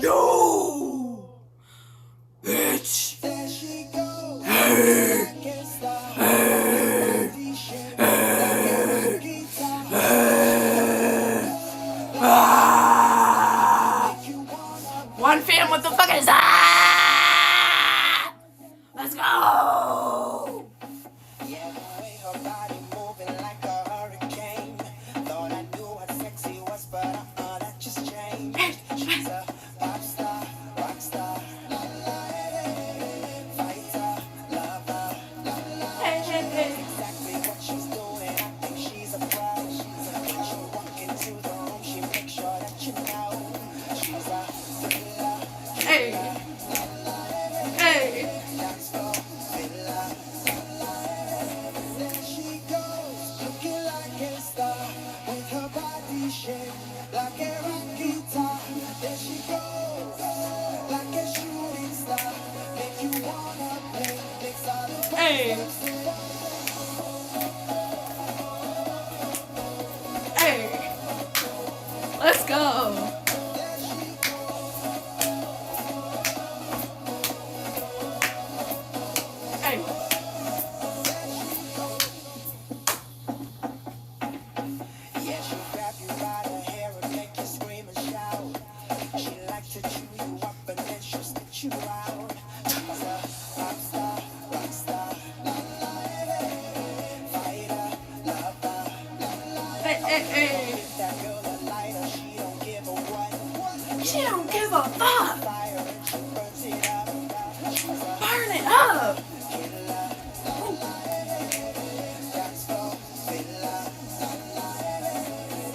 No! Bitch! Hey! Hey! Hey! Hey! Ah! One fam, what the fuck is that? Let's go! Hey! Hey! There she goes, looking like a star, with her body shaped like a rock guitar. There she goes, like a shooting star, make you wanna play, makes all the Hey! Hey! Let's go! Hey! Yeah, she'll grab you by the hair and make you scream and shout. She likes to chew you up and then she'll spit you out. She's a pop star, rock star, fighter, lover. Hey! Hey! Hey! Give that girl a lighter, she don't give a what. She don't give a fuck! Fire and she burns it up. She's a Burn it up! killer, that's for Villa.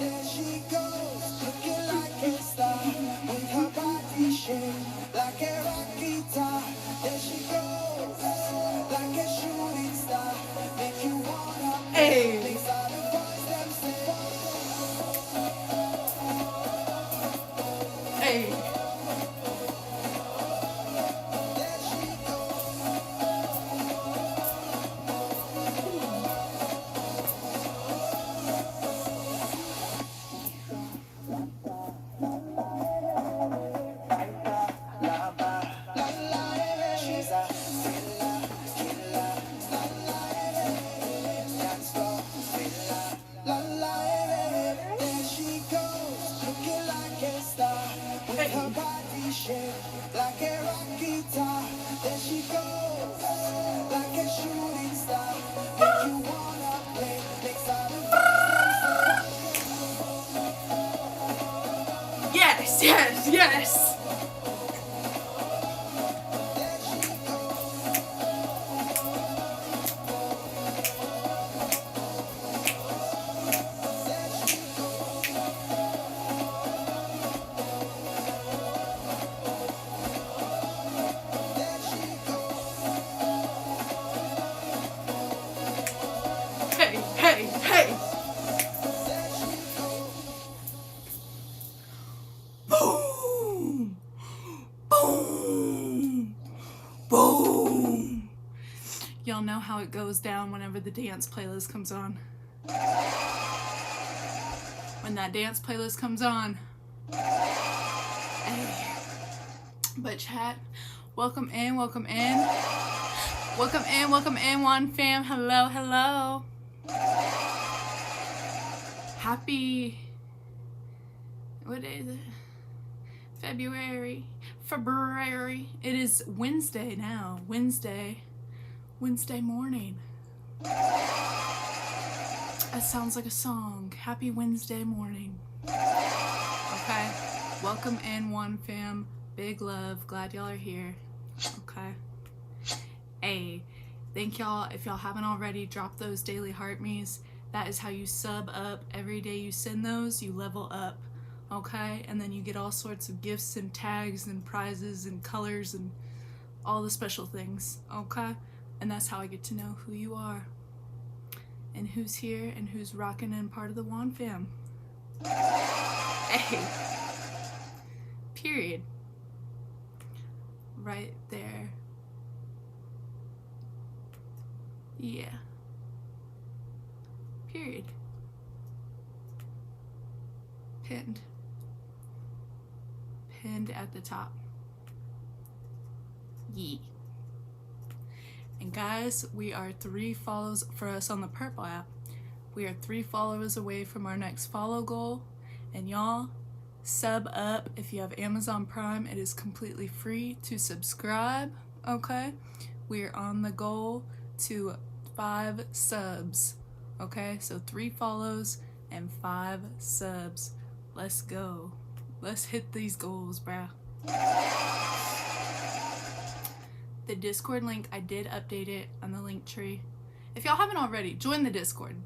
There she goes, looking like a star, with her body shaped like a rock guitar. There she goes, like a shooting star, make you wanna Hey! makes all the boys them say. Hey! There she goes. She's a thriller, killer, that's for Villa. There she goes, looking like a star, with her body shaped like a rock guitar. There she goes, like a shooting star, make you wanna play, makes all the boys Yes! Yes! Yes! Hey! Hey! Hey! Boom! Boom! Boom! Y'all know how it goes down whenever the dance playlist comes on. When that dance playlist comes on. Hey. But chat, welcome in, welcome in. Welcome in, one fam. Hello, hello. Happy, what day is it? February. It is Wednesday now. Wednesday morning. That sounds like a song. Happy Wednesday morning. Okay. Welcome in, one fam. Big love. Glad y'all are here. Okay. Hey, thank y'all. If y'all haven't already, drop those daily heart me's. That is how you sub up. Every day you send those, you level up. Okay? And then you get all sorts of gifts and tags and prizes and colors and all the special things. Okay? And that's how I get to know who you are. And who's here and who's rocking and part of the Juan fam. Hey. Period. Right there. Yeah. Period. Pinned. pinned at the top. Yee. And guys, we are 3 follows for us on the Purple app. We are 3 followers away from our next follow goal. And y'all, sub up. If you have Amazon Prime, it is completely free to subscribe, okay? We are on the goal to 5 subs, okay? So 3 follows and 5 subs. Let's go. Let's hit these goals, bruh. The Discord link, I did update it on the link tree. If y'all haven't already, join the Discord.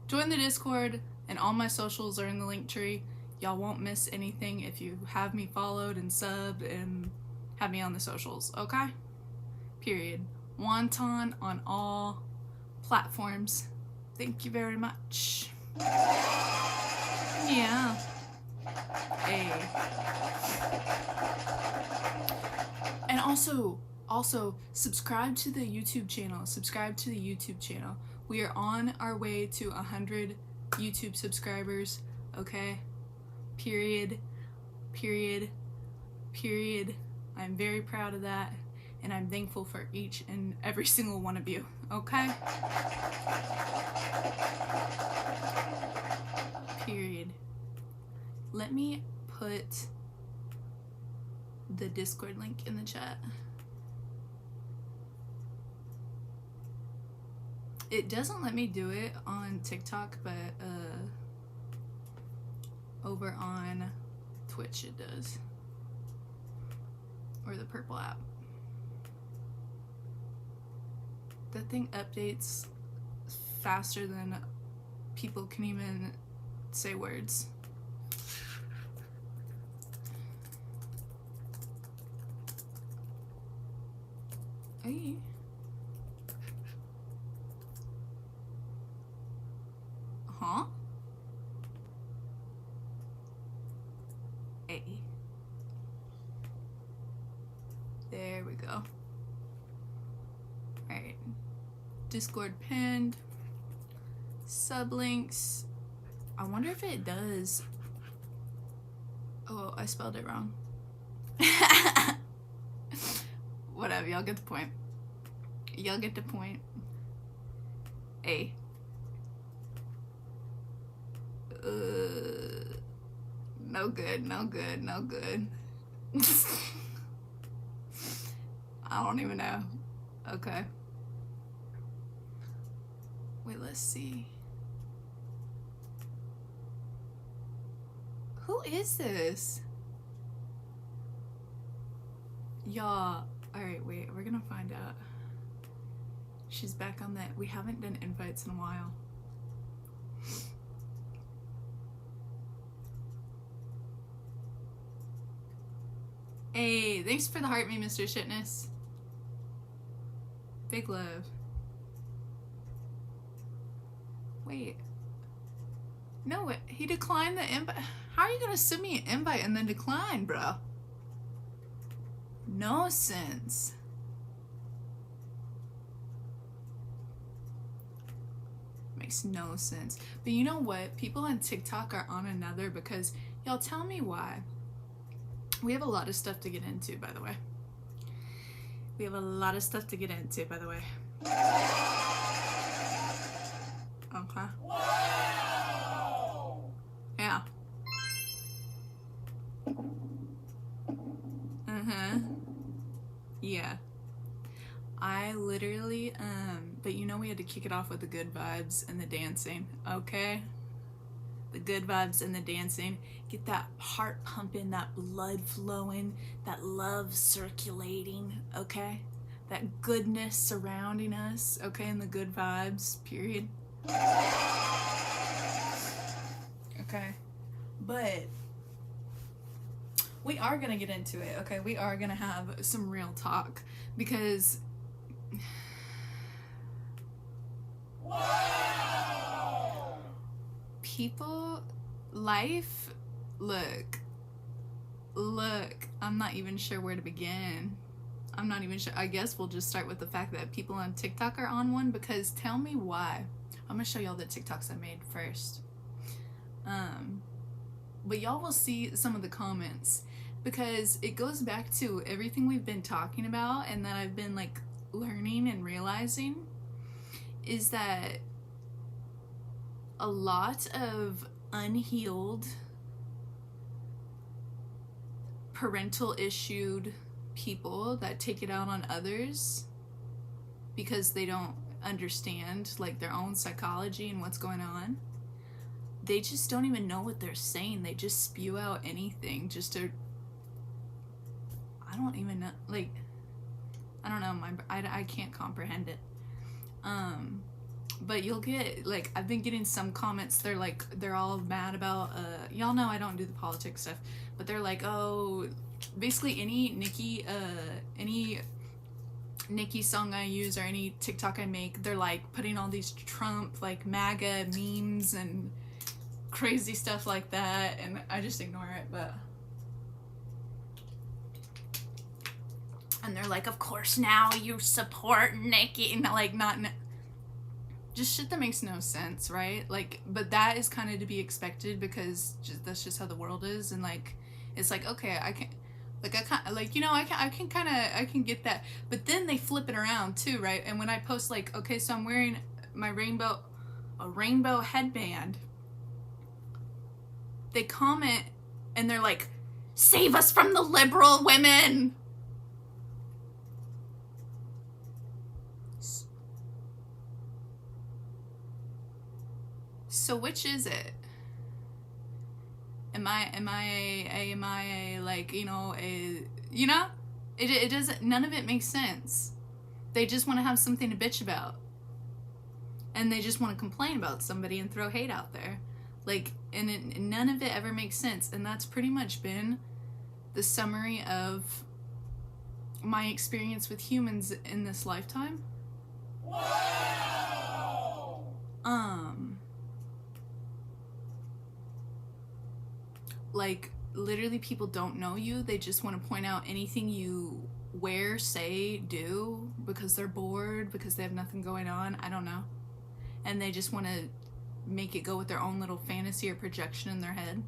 Join the Discord, and all my socials are in the link tree. Y'all won't miss anything if you have me followed and subbed and have me on the socials, okay? Period. Wonton on all platforms. Thank you very much. Yeah. Hey. And also subscribe to the YouTube channel. Subscribe to the YouTube channel. We are on our way to 100 YouTube subscribers, okay? Period. I'm very proud of that, and I'm thankful for each and every single one of you, okay? Period. Let me put the Discord link in the chat. It doesn't let me do it on TikTok, but over on Twitch it does. Or the Purple app. That thing updates faster than people can even say words. Hey. Huh? Hey. There we go. Alright. Discord pinned. Sublinks. I wonder if it does. Oh, I spelled it wrong. Whatever, y'all get the point. Y'all get the point. A. No good. I don't even know. Okay. Wait, let's see. Who is this? Y'all. Alright, wait. We're gonna find out. She's back on that. We haven't done invites in a while. Hey, thanks for the heart me, Mr. Shitness. Big love. Wait. No, he declined the invite. How are you gonna send me an invite and then decline, bro? No sense. Makes no sense. But you know what? People on TikTok are on another because, y'all tell me why. We have a lot of stuff to get into, by the way. Okay. Yeah. Yeah. I literally, but you know we had to kick it off with the good vibes and the dancing, okay? The good vibes and the dancing. Get that heart pumping, that blood flowing, that love circulating, okay? That goodness surrounding us, okay? And the good vibes, period. Okay. But we are gonna get into it, okay? We are gonna have some real talk because people, life, look, I'm not even sure where to begin. I'm not even sure. I guess we'll just start with the fact that people on TikTok are on one, because tell me why. I'm gonna show y'all the TikToks I made first. But y'all will see some of the comments. because it goes back to everything we've been talking about and that I've been like learning and realizing is that a lot of unhealed parental issued people that take it out on others because they don't understand like their own psychology and what's going on, they just don't even know what they're saying. They just spew out anything just to, I don't even know, like, I don't know, I can't comprehend it. But you'll get, like, I've been getting some comments, they're all mad about, y'all know I don't do the politics stuff, but they're like, oh, basically any Nicki song I use or any TikTok I make, they're like putting all these Trump, like, MAGA memes and crazy stuff like that, and I just ignore it, but... And they're like, of course now you support Nicki, and like, not... Just shit that makes no sense, right? Like, but that is kind of to be expected because that's just how the world is, and like, it's like, okay, I can get that, but then they flip it around too, right? And when I post like, okay, so I'm wearing my rainbow headband, they comment and they're like, save us from the liberal women. So which is it? Am I like, it doesn't, none of it makes sense. They just want to have something to bitch about. And they just want to complain about somebody and throw hate out there. Like, and none of it ever makes sense. And that's pretty much been the summary of my experience with humans in this lifetime. Wow! Like, literally people don't know you. They just want to point out anything you wear, say, do, because they're bored, because they have nothing going on. I don't know. And they just want to make it go with their own little fantasy or projection in their head,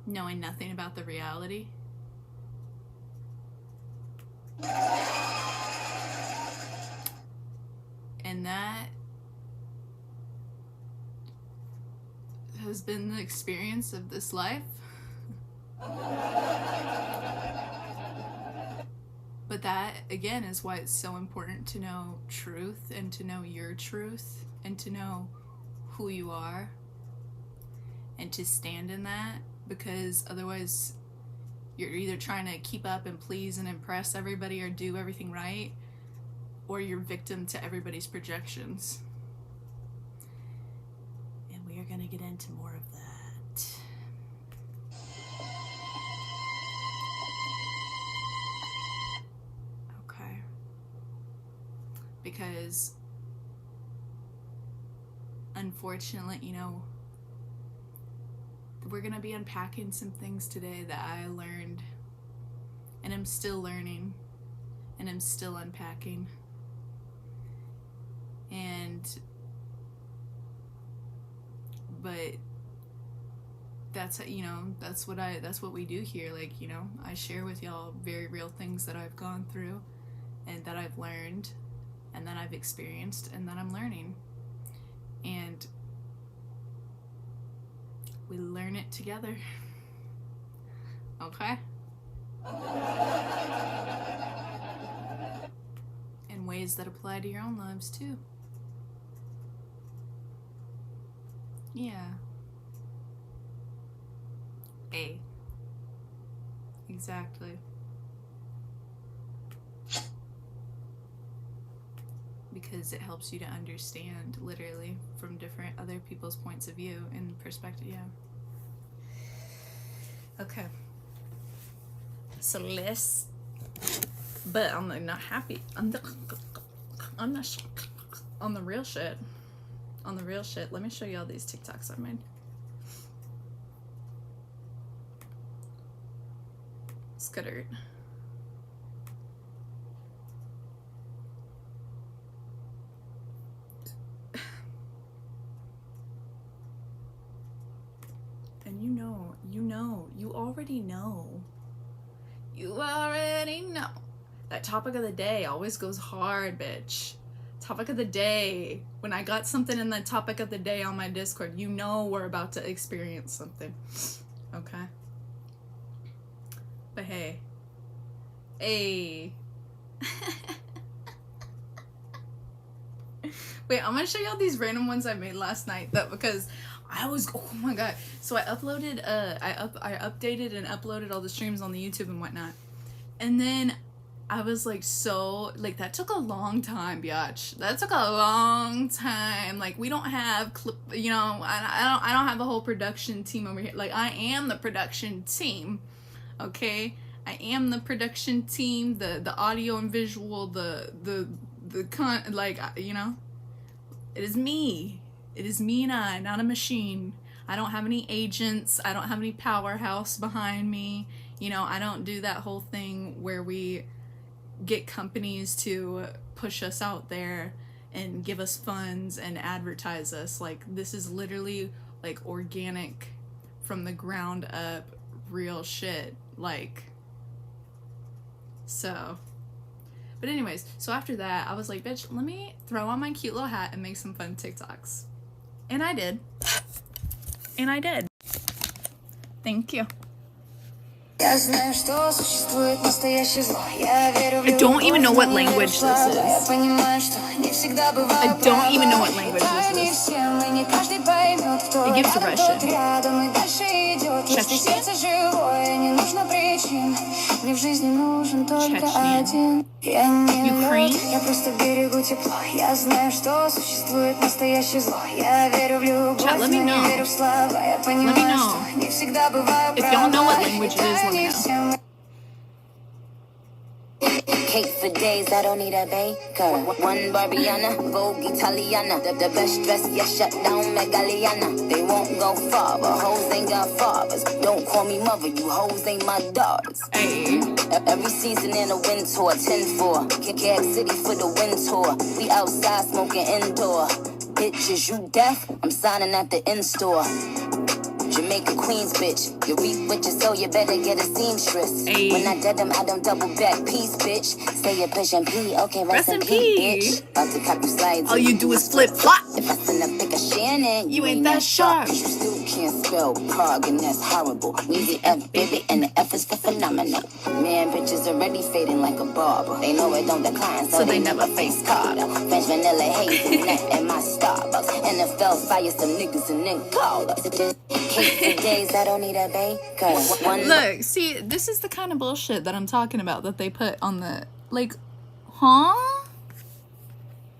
knowing nothing about the reality. And that has been the experience of this life. But that, again, is why it's so important to know truth and to know your truth and to know who you are and to stand in that, because otherwise you're either trying to keep up and please and impress everybody or do everything right, or you're victim to everybody's projections. And we are going to get into more of that. Okay. Because unfortunately, we're going to be unpacking some things today that I learned, and I'm still learning, and I'm still unpacking. But that's, that's what we do here. Like, I share with y'all very real things that I've gone through and that I've learned and that I've experienced and that I'm learning. And we learn it together. Okay? In ways that apply to your own lives too. Yeah. Exactly. Because it helps you to understand, literally, from different other people's points of view and perspective. Yeah. Okay. So let's... But I'm not happy. I'm not on the real shit. On the real shit, let me show you all these TikToks I made. Scudder. And You already know. You already know. That topic of the day always goes hard, bitch. Topic of the day. When I got something in the topic of the day on my Discord, you know we're about to experience something. Okay? But hey. Hey. Wait, I'm gonna show y'all these random ones I made last night, that because I was, oh my god. So I uploaded, I updated and uploaded all the streams on the YouTube and whatnot. And then I was like, so, like, that took a long time, biatch. That took a long time. Like, we don't have, you know, I don't have a whole production team over here. Like, I am the production team, okay? I am the production team, the audio and visual, the like, you know? It is me. It is me and I, not a machine. I don't have any agents. I don't have any powerhouse behind me. You know, I don't do that whole thing where we get companies to push us out there and give us funds and advertise us. Like, this is literally like organic, from the ground up, real shit. Like, so. But anyways, so after that, I was like, bitch, let me throw on my cute little hat and make some fun TikToks. And I did. And I did. Thank you. I don't even know what language this is. I don't even know what language this is. It gives Russian. Chechen? Ukraine? Chat, let me know. Let me know. If y'all know what language it is, let me know. Cake for days, I don't need a baker. One Barbiana, Vogue Italiana. The best dress, yeah, shut down Megaliana. They won't go far, but hoes ain't got fathers. Don't call me mother, you hoes ain't my daughters. Hey. Every season in a wind tour, 10-4. Keg City for the wind tour. We outside smoking indoor. Bitches, you deaf? I'm signing at the in-store. Jamaica Queens, bitch. You reap what you sow, you better get a seamstress. Ay. When I dead them, I don't double back peace, bitch. Say you push and pee, okay, rest in peace, bitch. About to cop you slides. All you do is flip flop. If I send a pic of Shannon, You ain't that sharp. You still can't spell Prague, and that's horrible. Weezy F, baby, and the F is for phenomenal. Man, bitches already fading like a barber. They know it don't decline, so they never face Carter. French vanilla hazelnut and my Starbucks. NFL fire some niggas and then call us. Cake for days, I don't need a baker. Look, see, this is the kind of bullshit that I'm talking about that they put on the, like, huh?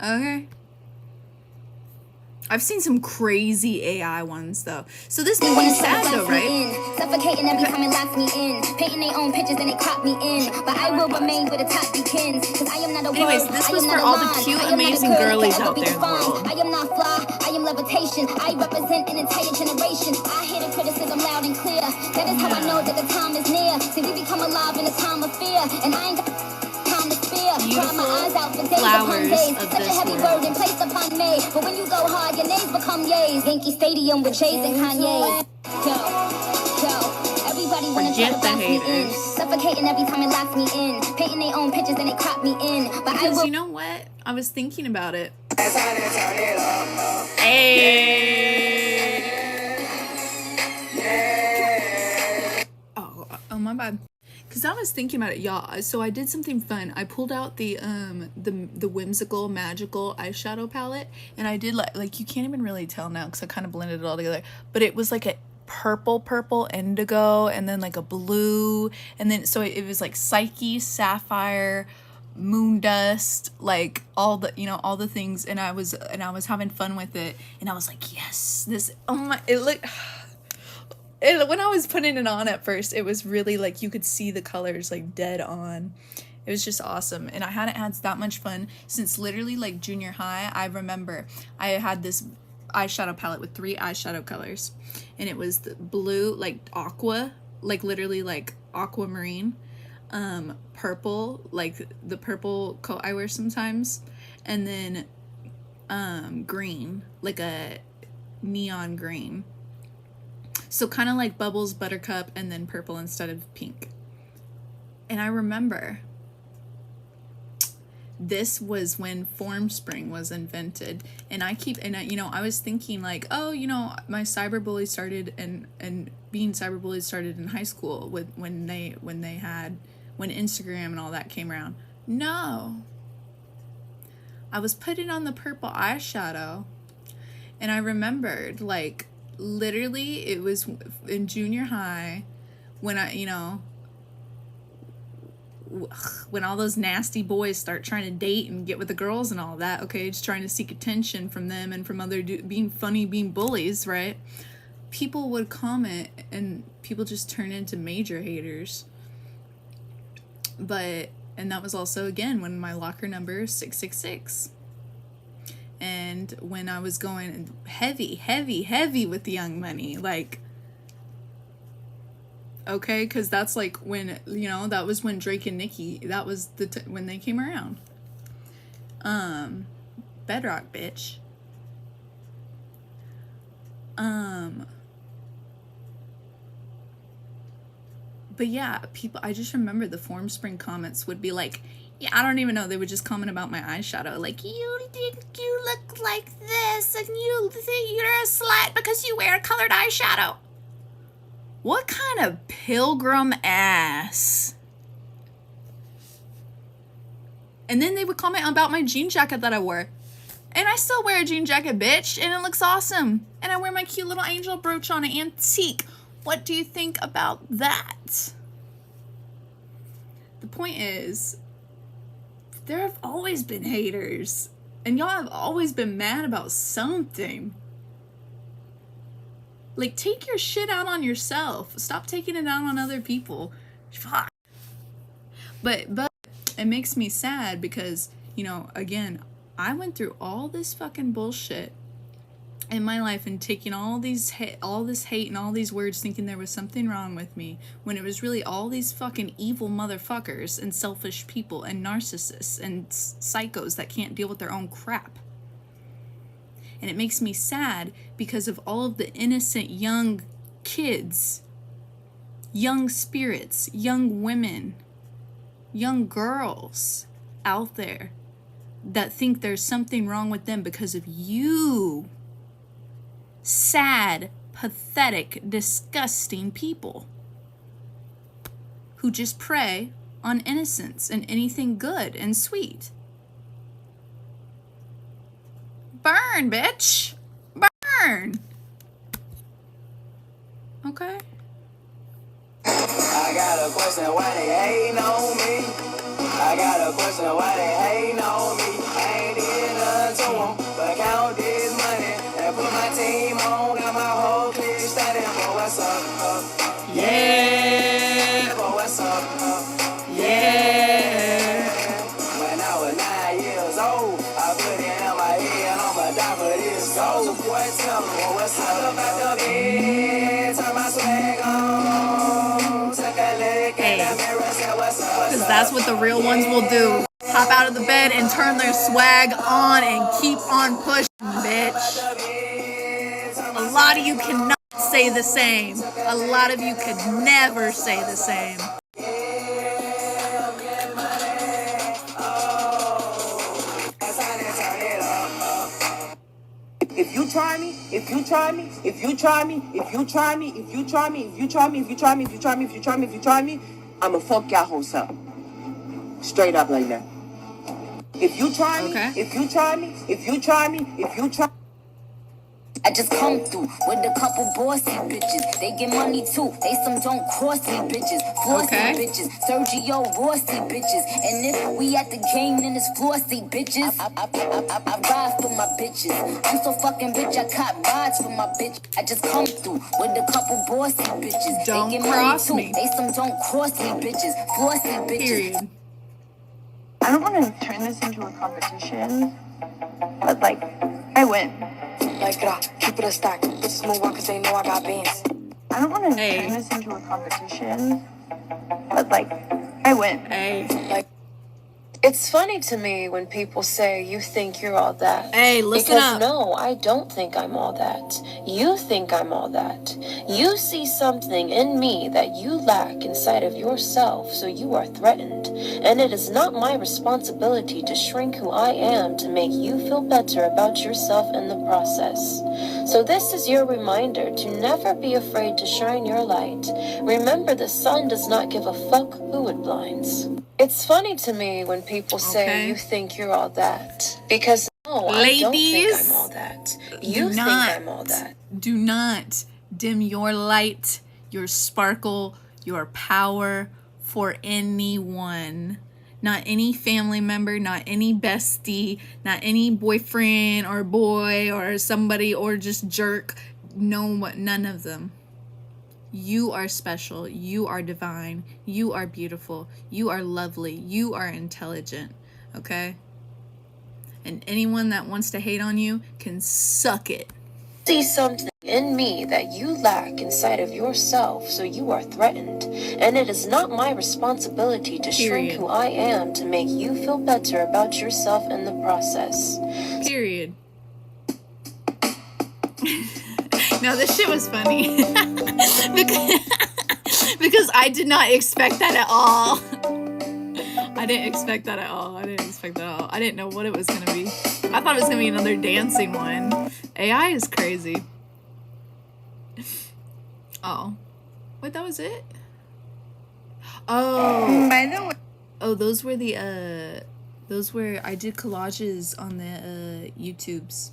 Okay. I've seen some crazy AI ones, though. So this movie's sad, though, right? Suffocating every time it locks me in. Painting their own pictures and they crop me in. But I will remain with the top begins. Cause I am not a word. Anyways, this was for all the cute, amazing girlies out there in the world. I am not fly, I am levitation. I represent an entire generation. I hear the criticism loud and clear. That is how I know that the time is near. See, we become alive in a time of fear. And I ain't got time to spare. Cry my eyes out for days upon days. Such a heavy burden placed upon me. But when you go hard, your names become yays. Yankee Stadium with Jays and Kanye. Yo, everybody wanna try to box me in. Suffocating every time it locks me in. Painting their own pictures and they crop me in. But Because you know what? I was thinking about it. Hey. Oh my bad. Cause I was thinking about it, y'all. So I did something fun. I pulled out the whimsical magical eyeshadow palette, and I did like you can't even really tell now because I kind of blended it all together. But it was like a purple indigo, and then like a blue, and then so it was like Psyche, sapphire, moon dust, like all the things, and I was having fun with it, and I was like, yes, this, oh my, it looked. When I was putting it on at first, it was really like you could see the colors like dead on. It was just awesome, and I hadn't had that much fun since literally like junior high. I remember I had this eyeshadow palette with 3 eyeshadow colors, and it was the blue, like aqua, like literally like aquamarine, purple, like the purple coat I wear sometimes, and then green, like a neon green. So kind of like Bubbles, Buttercup, and then purple instead of pink. And I remember this was when Formspring was invented. And I was thinking like, oh, my cyberbully started and being cyberbullied started in high school when Instagram and all that came around. No. I was putting on the purple eyeshadow, and I remembered, like, literally it was in junior high when when all those nasty boys start trying to date and get with the girls and all that, okay, just trying to seek attention from them and from other being funny, being bullies, right? People would comment and people just turn into major haters. And that was also, again, when my locker number is 666. And when I was going heavy with the Young Money, like, okay, because that's like when, that was when Drake and Nicki, that was when they came around. Bedrock, bitch. But yeah, I just remember the Formspring comments would be like, yeah, I don't even know, they would just comment about my eyeshadow, like, you think you look like this, and you think you're a slut because you wear colored eyeshadow. What kind of pilgrim ass? And then they would comment about my jean jacket that I wore. And I still wear a jean jacket, bitch, and it looks awesome. And I wear my cute little angel brooch on an antique. What do you think about that? The point is, there have always been haters. And y'all have always been mad about something. Like, take your shit out on yourself. Stop taking it out on other people. Fuck. But it makes me sad because, again, I went through all this fucking bullshit in my life and taking all this hate and all these words, thinking there was something wrong with me, when it was really all these fucking evil motherfuckers and selfish people and narcissists and psychos that can't deal with their own crap. And it makes me sad because of all of the innocent young kids, young spirits, young women, young girls out there that think there's something wrong with them because of you. Sad, pathetic, disgusting people who just prey on innocence and anything good and sweet. Burn, bitch! Burn! Okay? I got a question, why they hating on me? I got a question, why they hating on me? I ain't did nothing to them, but count this money and put my team on. Got my whole clique standing for what's up, Yeah! for what's up, Yeah! When I was 9 years old, I put it in my head, I'ma die for this gold. So boy, tell me what's up about the bed, turn my swag on, take a look in the mirror, say what's up. Because that's what the real ones will do. Hop out of the bed and turn their swag on and keep on pushing, bitch. A lot of you cannot say the same. A lot of you could never say the same. If you try me, if you try me, if you try me, if you try me, if you try me, if you try me, if you try me, if you try me, if you try me, if you try me, I'ma fuck y'all hoes up. Straight up like that. If you try me, Okay. if you try me, if you try me, if you try. I just come through with a couple bossy bitches. They get money too. They some don't cross me bitches. Flossy Okay. bitches. Sergio Rossi bitches. And if we at the game, then it's flossy bitches. I ride for my bitches. I'm so fucking rich, I cop rides for my bitch. I just come through with a couple bossy bitches. Don't they get cross money me. too. They some don't cross me bitches. Flossy bitches. Period. I don't want to turn this into a competition, but like, I win. Like, keep it a stack. Bitches move on cause they know I got bands. I don't want to Hey. turn this into a competition, but like, I win. Hey. Like, It's funny to me when people say you think you're all that. Hey, listen because up. no, I don't think I'm all that. You think I'm all that. You see something in me that you lack inside of yourself, so you are threatened. And it is not my responsibility to shrink who I am to make you feel better about yourself in the process. So this is your reminder to never be afraid to shine your light. Remember, the sun does not give a fuck who it blinds. It's funny to me when people say Okay. you think you're all that. Because no, I don't think Ladies, I'm all that. do You think not, I'm all that. do not dim your light, your sparkle, your power for anyone. Not any family member, not any bestie, not any boyfriend or boy or somebody or just jerk. No, none of them. You are special. You are divine. You are beautiful. You are lovely. You are intelligent. Okay? And anyone that wants to hate on you can suck it. See something in me that you lack inside of yourself, so you are threatened. And it is not my responsibility to shrink Period. who I am to make you feel better about yourself in the process. Period. No, this shit was funny. because I did not expect that at all. I didn't expect that at all. I didn't know what it was gonna be. I thought it was gonna be another dancing one. AI is crazy. Oh. Wait, that was it? Oh. By the way, Oh, those were I did collages on the YouTubes.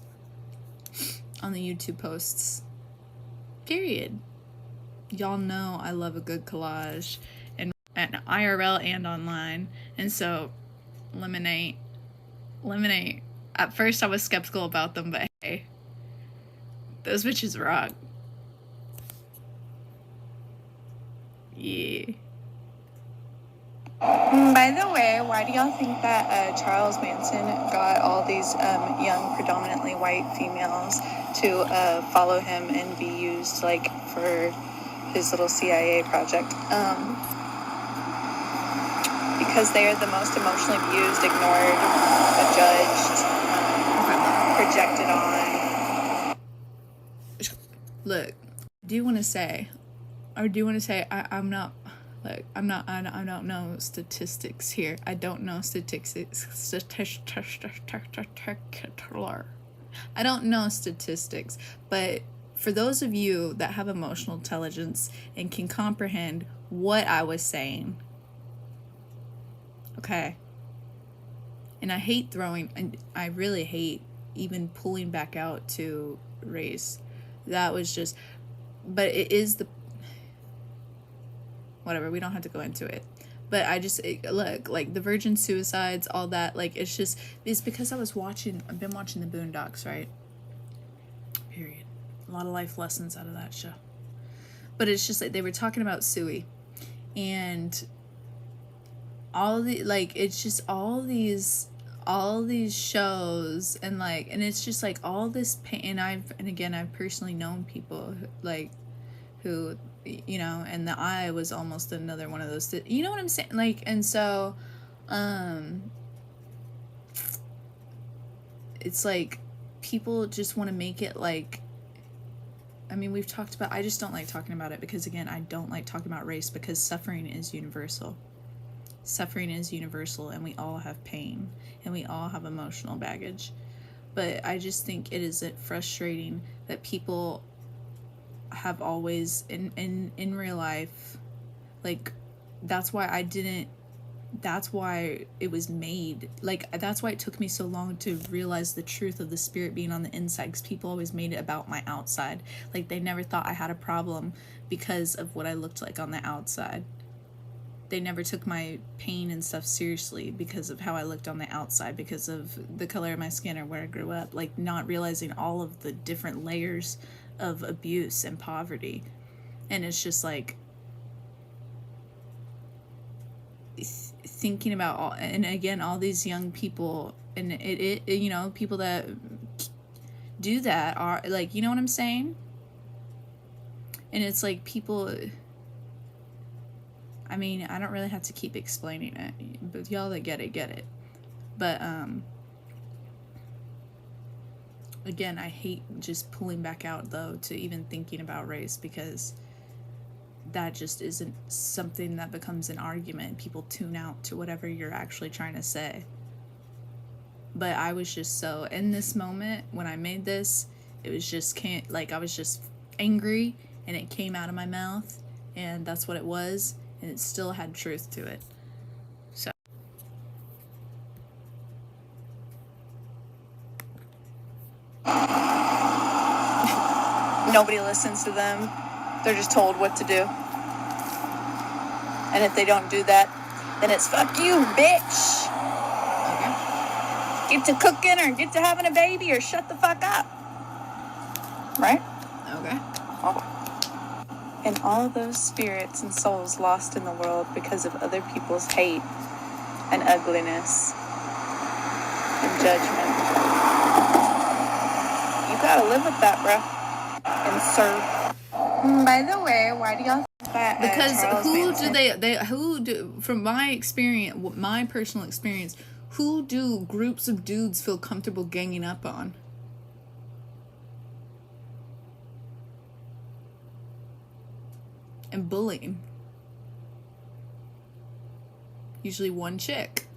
On the YouTube posts. Period. Y'all know I love a good collage and IRL and online. And so Lemonade. At first I was skeptical about them, but hey. Those bitches rock. Yeah. by the way, why do y'all think that Charles Manson got all these young, predominantly white females to follow him and be used like for his little CIA project? Because they are the most emotionally abused, ignored, judged, projected on. Look, do you want to say I don't know statistics here. I don't know statistics. I don't know statistics, but for those of you that have emotional intelligence and can comprehend what I was saying, okay, and I really hate even pulling back out to race. That was just, but it is the, whatever, we don't have to go into it. But look, like the virgin suicides, all that, like it's because I've been watching the Boondocks, right? Period. A lot of life lessons out of that show. But it's just like they were talking about Suey and all the, like, it's just all these shows and like, and it's just like all this pain. And again, I've personally known people like who, you know, and the eye was almost another one of those, you know what I'm saying? Like, and so, it's like people just want to make it like, I mean, we've talked about, I just don't like talking about it because again, I don't like talking about race because suffering is universal. Suffering is universal and we all have pain and we all have emotional baggage. But I just think it is frustrating that people have always in real life, like that's why it was made, like that's why it took me so long to realize the truth of the spirit being on the inside, because people always made it about my outside. Like they never thought I had a problem because of what I looked like on the outside. They never took my pain and stuff seriously because of how I looked on the outside, because of the color of my skin or where I grew up, like not realizing all of the different layers of abuse and poverty. And it's just like thinking about all, and again, all these young people, and it you know, people that do that are like, you know what I'm saying? And it's like people, I mean, I don't really have to keep explaining it, but y'all that get it, get it. But again, I hate just pulling back out though to even thinking about race, because that just isn't something that becomes an argument. People tune out to whatever you're actually trying to say. But I was just so in this moment when I made this, it was just I was just angry, and it came out of my mouth, and that's what it was, and it still had truth to it. So Nobody listens to them. They're just told what to do. And if they don't do that, then it's fuck you, bitch. okay. Get to cooking or get to having a baby or shut the fuck up. Right? Okay. And all those spirits and souls lost in the world because of other people's hate and ugliness and judgment. You gotta live with that, bruh. And serve. By the way, why do y'all think that Because Charles Manson- who do, from my experience, my personal experience, who do groups of dudes feel comfortable ganging up on? And bullying. Usually one chick.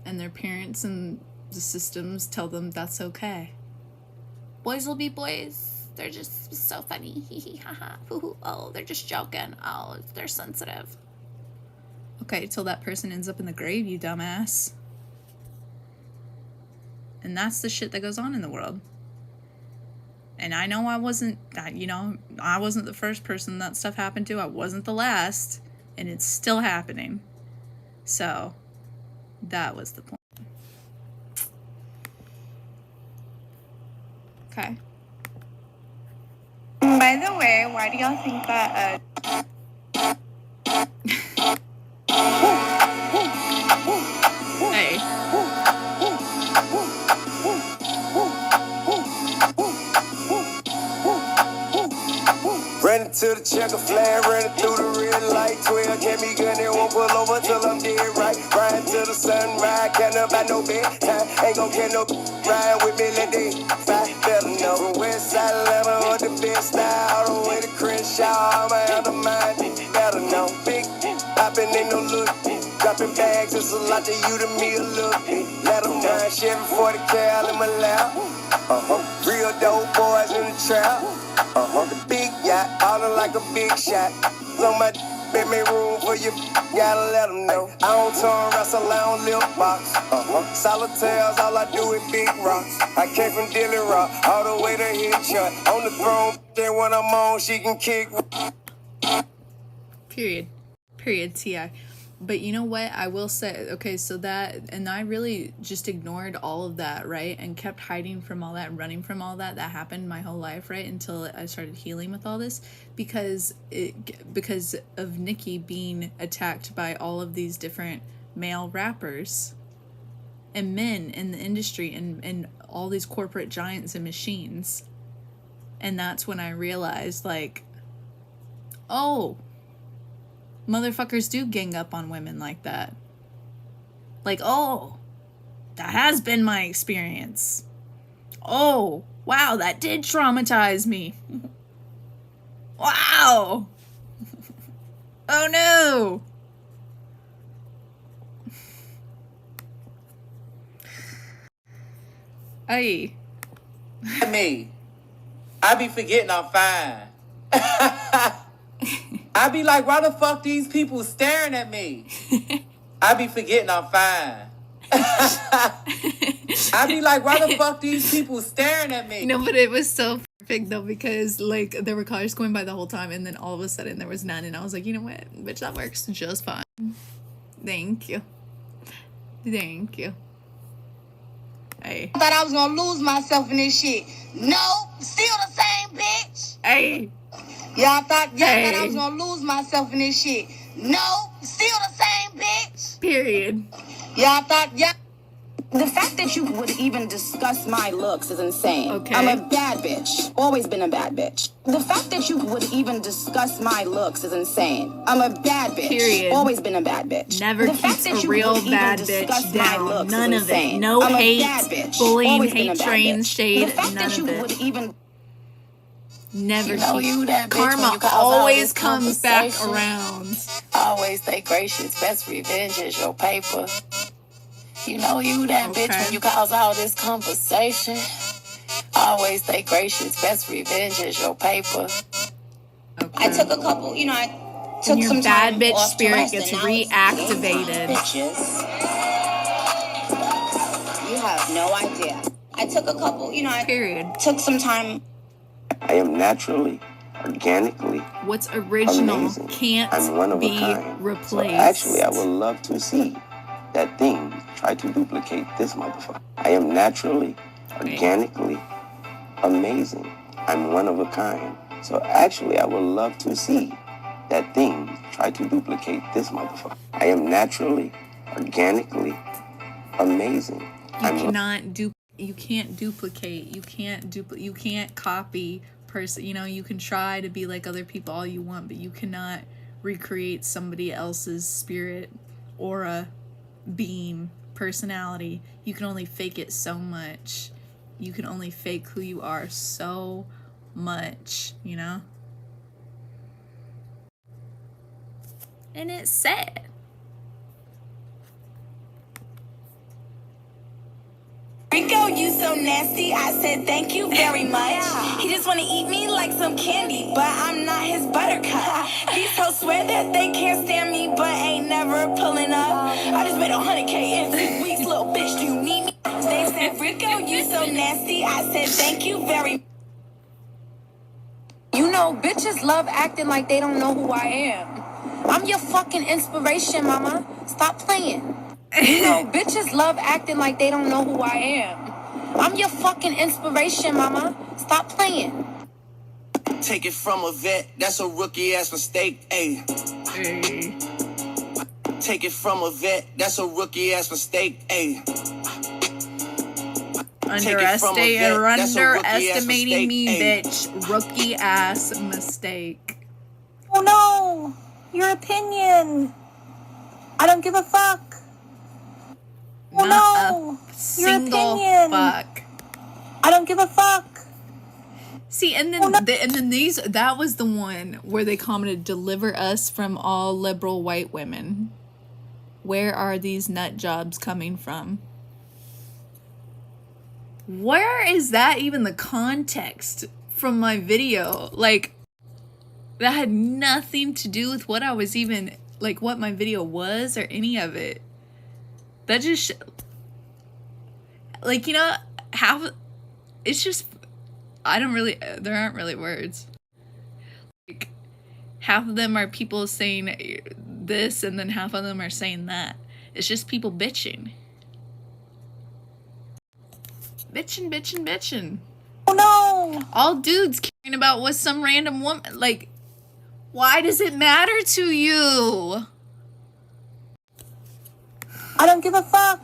And their parents and the systems tell them that's okay. Boys will be boys. They're just so funny. Hee hee ha ha. Oh, they're just joking. Oh, they're sensitive. Okay, till that person ends up in the grave, you dumbass. And that's the shit that goes on in the world. And I know I wasn't the first person that stuff happened to. I wasn't the last. And it's still happening. So, that was the point. Okay. By the way, why do y'all think that Hey. Running to the checker flag, running through the red light. 12 can't be good, they won't pull over till I'm dead right. Riding to the sunrise, can't up by no bedtime. Ain't gon' get no ride with me, let they fight. Better know from West Side Atlanta or the best style. All the way to Crenshaw, I'm out of mind. Better know, big poppin' ain't no look. Dropping bags, it's a lot to you, to me a little bit. Let them know, Chevy 40 cal in my lap. Real dope boys in the trap. The big yacht, ballin' like a big shot. On my bed, make room for you, gotta let them know. I don't turn wrestle, I don't lip box. Solitaires, all I do is big rocks. I came from Dilly Rock, all the way to Headshot. On the throne, then when I'm on, she can kick. Period, T.I. But you know what? I will say, okay, so that, and I really just ignored all of that, right? And kept hiding from all that, and running from all that happened my whole life, right? Until I started healing with all this, because of Nicki being attacked by all of these different male rappers and men in the industry and all these corporate giants and machines. And that's when I realized, like, oh, motherfuckers do gang up on women like that. Like, oh, that has been my experience. Oh, wow, that did traumatize me. Wow. Oh no. Hey. Me. I be forgetting I'm fine. I be like, why the fuck these people staring at me? I be forgetting I'm fine. I be like, why the fuck these people staring at me? No, but it was so perfect though, because like there were cars going by the whole time, and then all of a sudden there was none, and I was like, you know what, bitch, that works just fine. Thank you. Thank you. Hey. I thought I was gonna lose myself in this shit. No, still the same bitch. Hey. Y'all thought I was gonna lose myself in this shit. No, still the same bitch. Period. Y'all thought The fact that you would even discuss my looks is insane. Okay. I'm a bad bitch. Always been a bad bitch. The fact that you would even discuss my looks is insane. I'm a bad bitch. Period. Always been a bad bitch. Never The fact keeps that a you real would even bad discuss bitch my down. looks is None of it. insane. No I'm a hate, bad bitch. bullying, Always been hate a bad train, bitch. shade, The fact none that you of it. would even Never You know keeps. you that bitch when Karma you cause all always this comes back conversation. around. Always stay gracious. Best revenge is your paper. You know you that bitch Okay. when you cause all this conversation. Always stay gracious. Best revenge is your paper. Okay. I took a couple, I took Your some bad time bitch off to spirit rest, gets and now it's reactivated. game time, bitches. You have no idea. I took a couple, I Period. took some time. I am naturally, organically What's original amazing. can't I'm one of be a kind. replaced. So actually, I would love to see that thing try to duplicate this motherfucker. I am naturally, organically amazing. I'm one of a kind. So actually, I would love to see that thing try to duplicate this motherfucker. I am naturally, organically amazing. You can't duplicate. You can't copy person. You can try to be like other people all you want, but you cannot recreate somebody else's spirit, aura, being, personality. You can only fake it so much. You can only fake who you are so much, And it's sad. Rico, you so nasty. I said thank you very much. He just wanna eat me like some candy, but I'm not his buttercup. These hoes swear that they can't stand me, but ain't never pulling up. I just made 100K in 6 weeks, little bitch. Do you need me? They said Rico, you so nasty. I said thank you very much. You know, bitches love acting like they don't know who I am. I'm your fucking inspiration, mama. Stop playing. You know, bitches love acting like they don't know who I am. I'm your fucking inspiration, mama. Stop playing. Take it from a vet, that's a rookie ass mistake, ayy. Hey. Take it from a vet, that's a rookie ass mistake, ayy. Underestimating me, mistake, bitch. Rookie ass mistake. Oh no, your opinion. I don't give a fuck. Oh Not no, a single opinion. fuck. I don't give a fuck. See, and then that was the one where they commented, "Deliver us from all liberal white women." Where are these nut jobs coming from? Where is that even the context from my video? Like, that had nothing to do with what I was even, like, what my video was or any of it. That just, like, it's just, there aren't really words. Like, half of them are people saying this, and then half of them are saying that. It's just people bitching. Bitching. Oh no. All dudes caring about what some random woman, like, why does it matter to you? I don't give a fuck.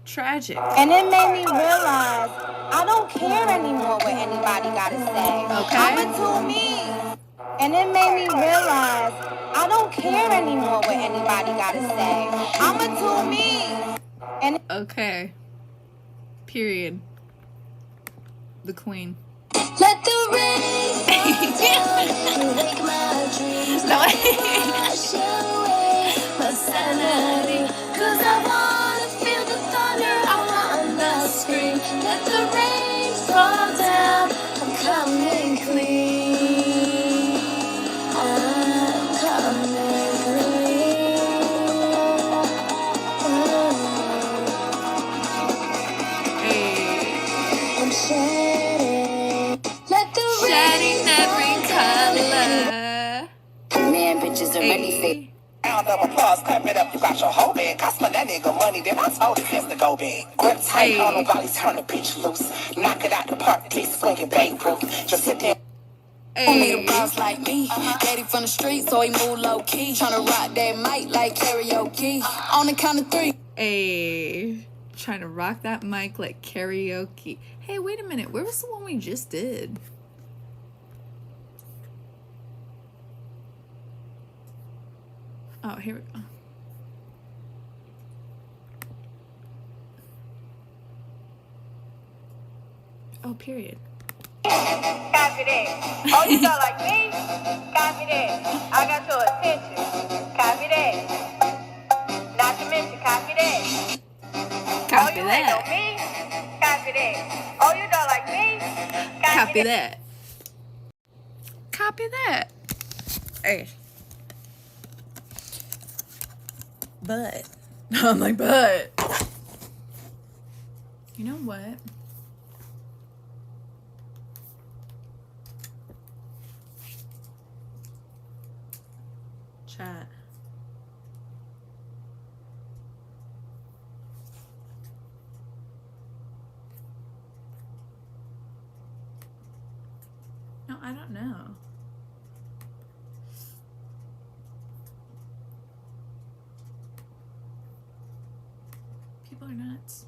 Tragic. And it made me realize I don't care anymore what anybody gotta say. Okay. I'ma do me. And it made me realize I don't care anymore what anybody gotta say. I'ma do me. And Okay. Period. The queen. Let the rain fall down to wake my dreams. No. Wash away my sanity. 'Cause I wanna feel the thunder, I wanna scream. Let the rain fall down, I'm coming clean. I'm coming clean. Hey. I'm shedding. Let the Shedding rain every fall down. color. Man, bitches already say. Hey. Round of applause, clap it up, you got your whole bag. I spent that nigga money, then I told his to go big. Grip tight Hey. on the body, turn the bitch loose. Knock it out the park, please swing it Babe-proof. Just sit there. Need a Hey. boss like me. Daddy from the street, so he move low key. Tryna rock that mic like karaoke. On the count of 3. Hey, trying to rock that mic like karaoke. Hey, wait a minute. Where was the one we just did? Oh, here we go. Oh, period. Copy that. Oh, you don't like me? Copy that. I got your attention. Copy that. Not to mention, copy that. Copy oh, you that. Ain't know me? Copy that. Oh, you don't like me? Copy that. Copy that. Hey. But. I'm like, but. You know what? Chat. No, I don't know. People are nuts.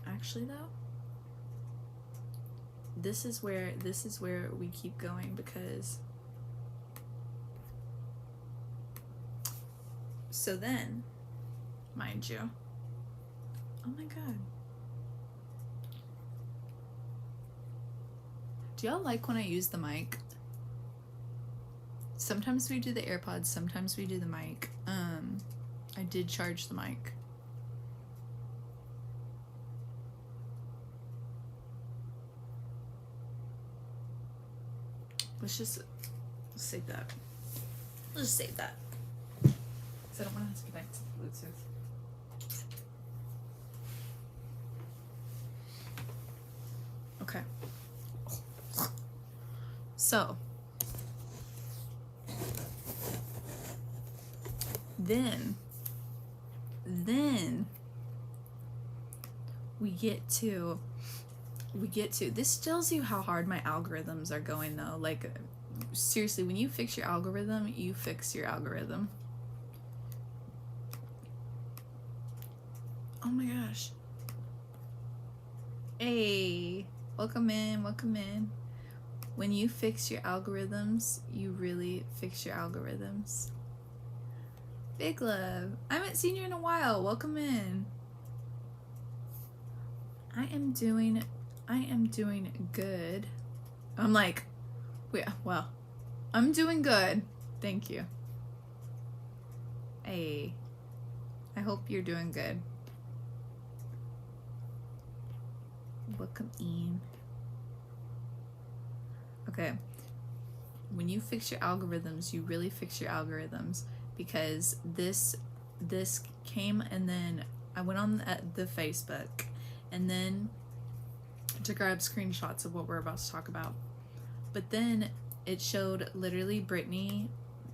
Actually, though, this is where we keep going, because so then, mind you, oh my god, do y'all like when I use the mic? Sometimes we do the AirPods, sometimes we do the mic. I did charge the mic. Let's just save that. Let's just save that. Because I don't want to have to connect to Bluetooth. Okay. So. Then we get to this tells you how hard my algorithms are going, though. Like, seriously, when you fix your algorithm, you fix your algorithm. Oh my gosh. Hey, welcome in. When you fix your algorithms, you really fix your algorithms. Big love. I haven't seen you in a while. Welcome in. I am doing good. I'm like, yeah, well, I'm doing good. Thank you. Hey, I hope you're doing good. Welcome in. Okay. When you fix your algorithms, you really fix your algorithms, because this came, and then I went on the Facebook, and then to grab screenshots of what we're about to talk about. But then it showed literally Brittany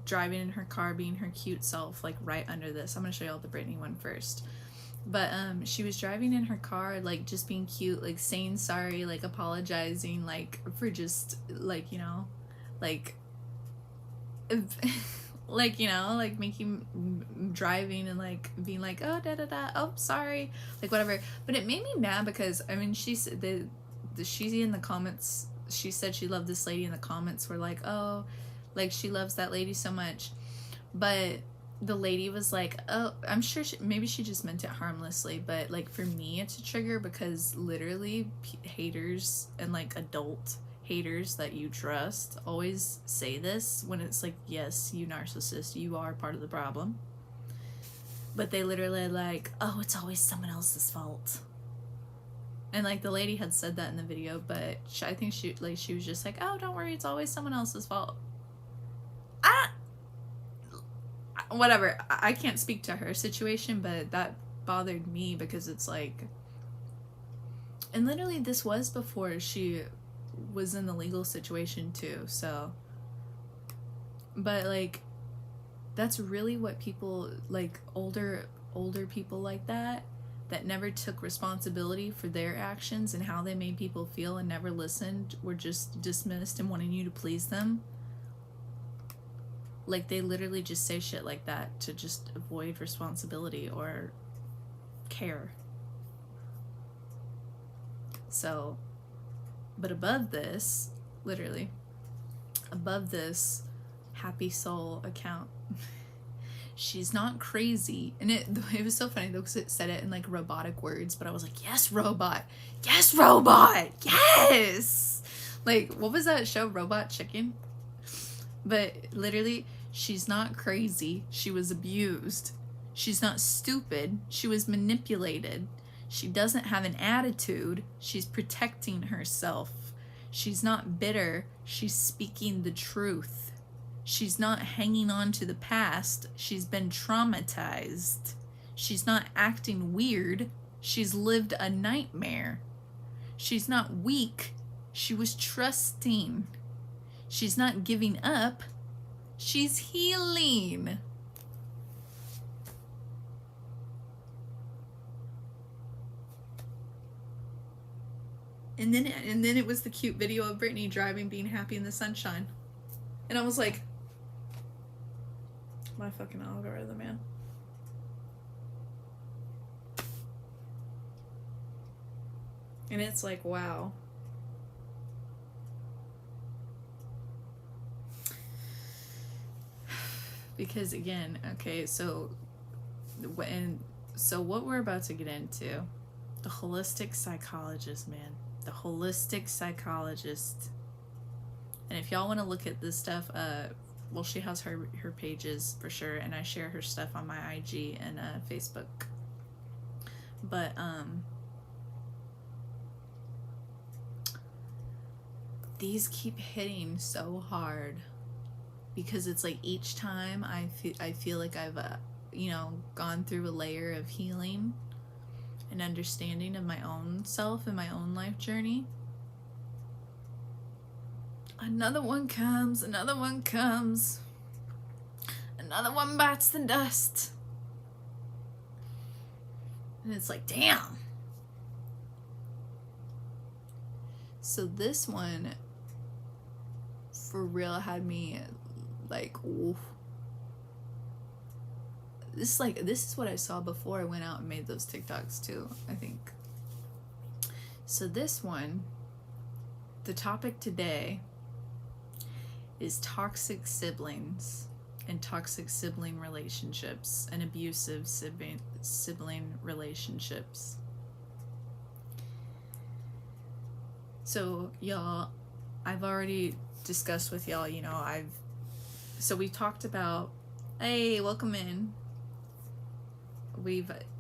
driving in her car, being her cute self, like right under this. I'm gonna show y'all the Brittany one first. But she was driving in her car, like just being cute, like saying sorry, like apologizing, like for just like, you know, like like, you know, like making driving and like being like, oh da da da, oh sorry, like whatever. But it made me mad because I mean, she's in the comments, she said she loved this lady, in the comments were like, oh, like she loves that lady so much. But the lady was like, oh, I'm sure maybe she just meant it harmlessly, but like for me it's a trigger, because literally haters and like adult haters that you trust always say this, when it's like, yes, you narcissist, you are part of the problem. But they literally like, oh, it's always someone else's fault. And like the lady had said that in the video, but I think she was just like, oh, don't worry, it's always someone else's fault. Whatever, I can't speak to her situation, but that bothered me, because it's like, and literally this was before she was in the legal situation too, so, but like, that's really what people, like older people like that never took responsibility for their actions and how they made people feel, and never listened, were just dismissed and wanting you to please them. Like, they literally just say shit like that to just avoid responsibility or care. So, but above this, literally, above this happy soul account, she's not crazy. And it was so funny though, because it said it in like robotic words, but I was like, yes, robot. Yes, robot. Yes. Like, what was that show, Robot Chicken? But literally, she's not crazy. She was abused. She's not stupid. She was manipulated. She doesn't have an attitude. She's protecting herself. She's not bitter. She's speaking the truth. She's not hanging on to the past. She's been traumatized. She's not acting weird. She's lived a nightmare. She's not weak. She was trusting. She's not giving up. She's healing. And then it was the cute video of Brittany driving, being happy in the sunshine. And I was like, my fucking algorithm, man. And it's like, wow. Because again, okay, so what we're about to get into, the holistic psychologist, man. The holistic psychologist. And if y'all want to look at this stuff, well, she has her pages for sure, and I share her stuff on my IG and Facebook. But these keep hitting so hard, because it's like each time I feel like I've gone through a layer of healing and understanding of my own self and my own life journey. Another one comes, another one comes, another one bites the dust. And it's like, damn. So this one, for real, had me like, oof. This is what I saw before I went out and made those TikToks too, I think. So this one, the topic today is toxic siblings and toxic sibling relationships and abusive sibling relationships. So y'all, I've already discussed with y'all, so we talked about, hey, welcome in.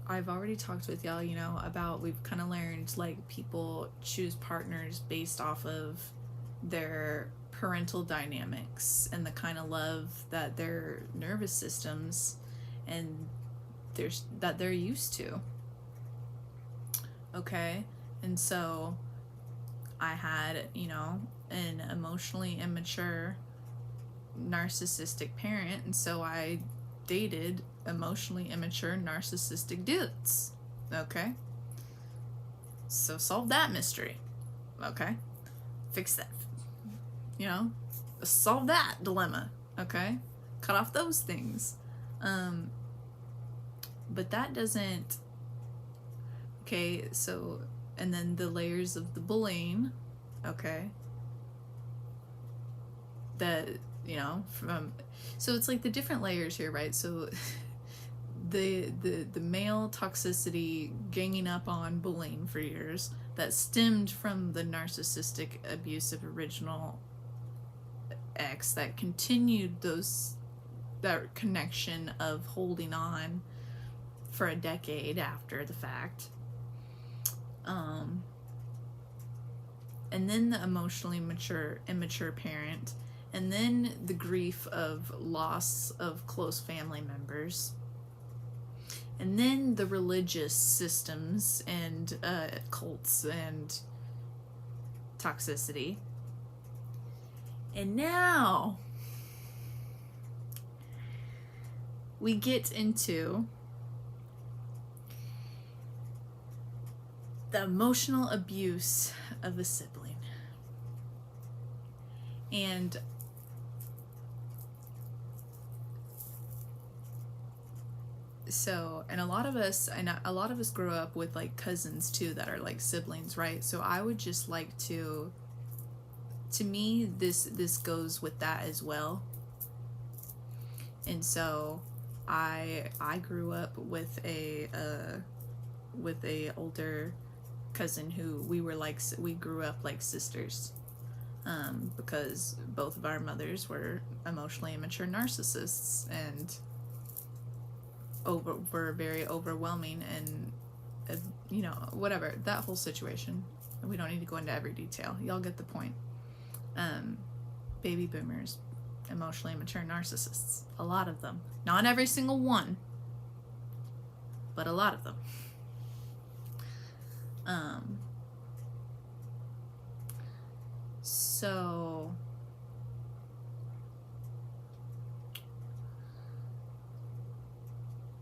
I've already talked with y'all, about, we've kind of learned, like, people choose partners based off of their parental dynamics and the kind of love that their nervous systems and that they're used to. Okay? And so I had, an emotionally immature narcissistic parent, and so I dated emotionally immature narcissistic dudes. Okay? So solve that mystery. Okay? Fix that. Solve that dilemma. Okay? Cut off those things. But that doesn't... Okay, so... And then the layers of the bullying. Okay? That, from... So it's like the different layers here, right? So... The male toxicity, ganging up on bullying for years, that stemmed from the narcissistic, abusive original ex, that continued that connection of holding on for a decade after the fact. And then the emotionally immature parent, and then the grief of loss of close family members. And then the religious systems and cults and toxicity. And now we get into the emotional abuse of a sibling. And so, and a lot of us grew up with like cousins too that are like siblings, right? So I would just like to me, this goes with that as well. And so I grew up with a older cousin who we grew up like sisters, because both of our mothers were emotionally immature narcissists and were very overwhelming, and you know, whatever, that whole situation. We don't need to go into every detail. Y'all get the point. Baby boomers, emotionally immature narcissists, a lot of them, not every single one, but a lot of them. So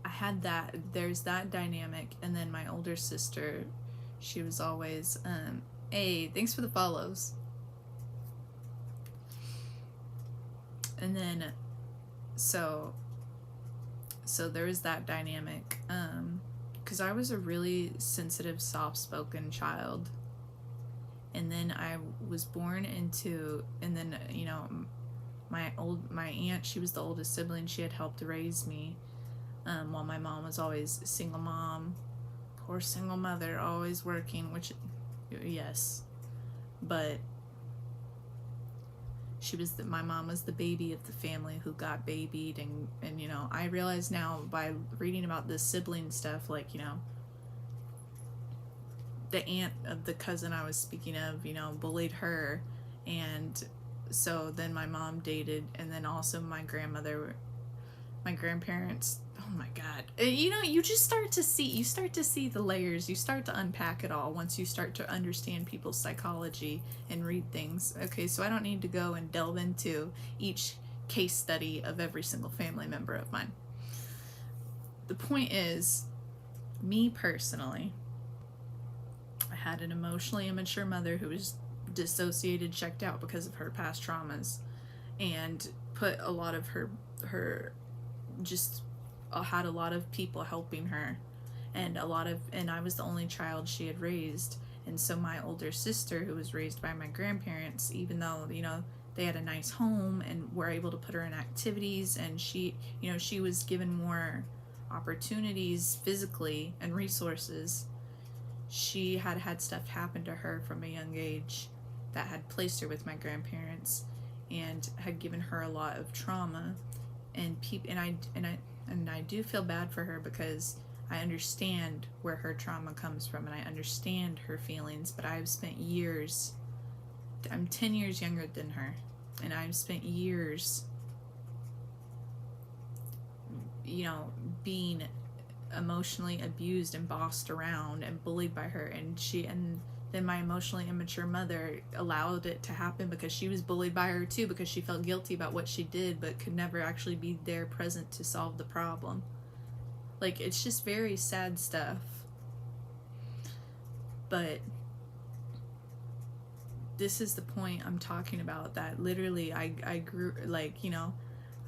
I had that, there's that dynamic. And then my older sister, she was always, hey, thanks for the follows. And then, so there was that dynamic, because I was a really sensitive, soft-spoken child. And then I was born into, and then, you know, my aunt, she was the oldest sibling, she had helped raise me, while my mom was always a single mom, poor single mother, always working, which, yes, but my mom was the baby of the family who got babied, and you know, I realize now by reading about this sibling stuff, like, you know, the aunt of the cousin I was speaking of, you know, bullied her, and so then my mom dated, and then also my grandparents, oh my god, you know, you start to see the layers, you start to unpack it all once you start to understand people's psychology and read things. Okay, so I don't need to go and delve into each case study of every single family member of mine. The point is, me personally, I had an emotionally immature mother who was dissociated, checked out because of her past traumas, and put a lot of her just had a lot of people helping her, and I was the only child she had raised. And so my older sister, who was raised by my grandparents, even though, you know, they had a nice home and were able to put her in activities, and she, you know, she was given more opportunities physically and resources, she had stuff happen to her from a young age that had placed her with my grandparents and had given her a lot of trauma. And I do feel bad for her, because I understand where her trauma comes from, and I understand her feelings, but I've spent years, I'm 10 years younger than her, and I've spent years, you know, being emotionally abused and bossed around and bullied by her, and then my emotionally immature mother allowed it to happen because she was bullied by her too, because she felt guilty about what she did but could never actually be there present to solve the problem. Like, it's just very sad stuff. But this is the point I'm talking about, that literally I grew, like, you know,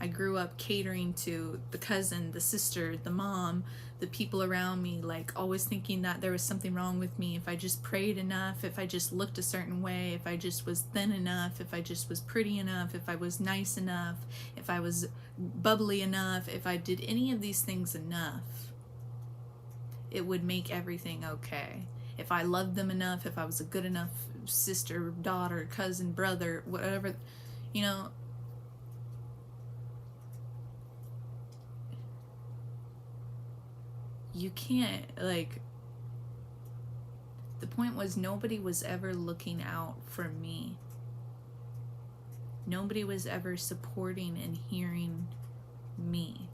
I grew up catering to the cousin, the sister, the mom, the people around me, like always thinking that there was something wrong with me if I just prayed enough, if I just looked a certain way, if I just was thin enough, if I just was pretty enough, if I was nice enough, if I was bubbly enough, if I did any of these things enough, it would make everything okay. If I loved them enough, if I was a good enough sister, daughter, cousin, brother, whatever, you know. You can't, like, the point was, nobody was ever looking out for me. Nobody was ever supporting and hearing me.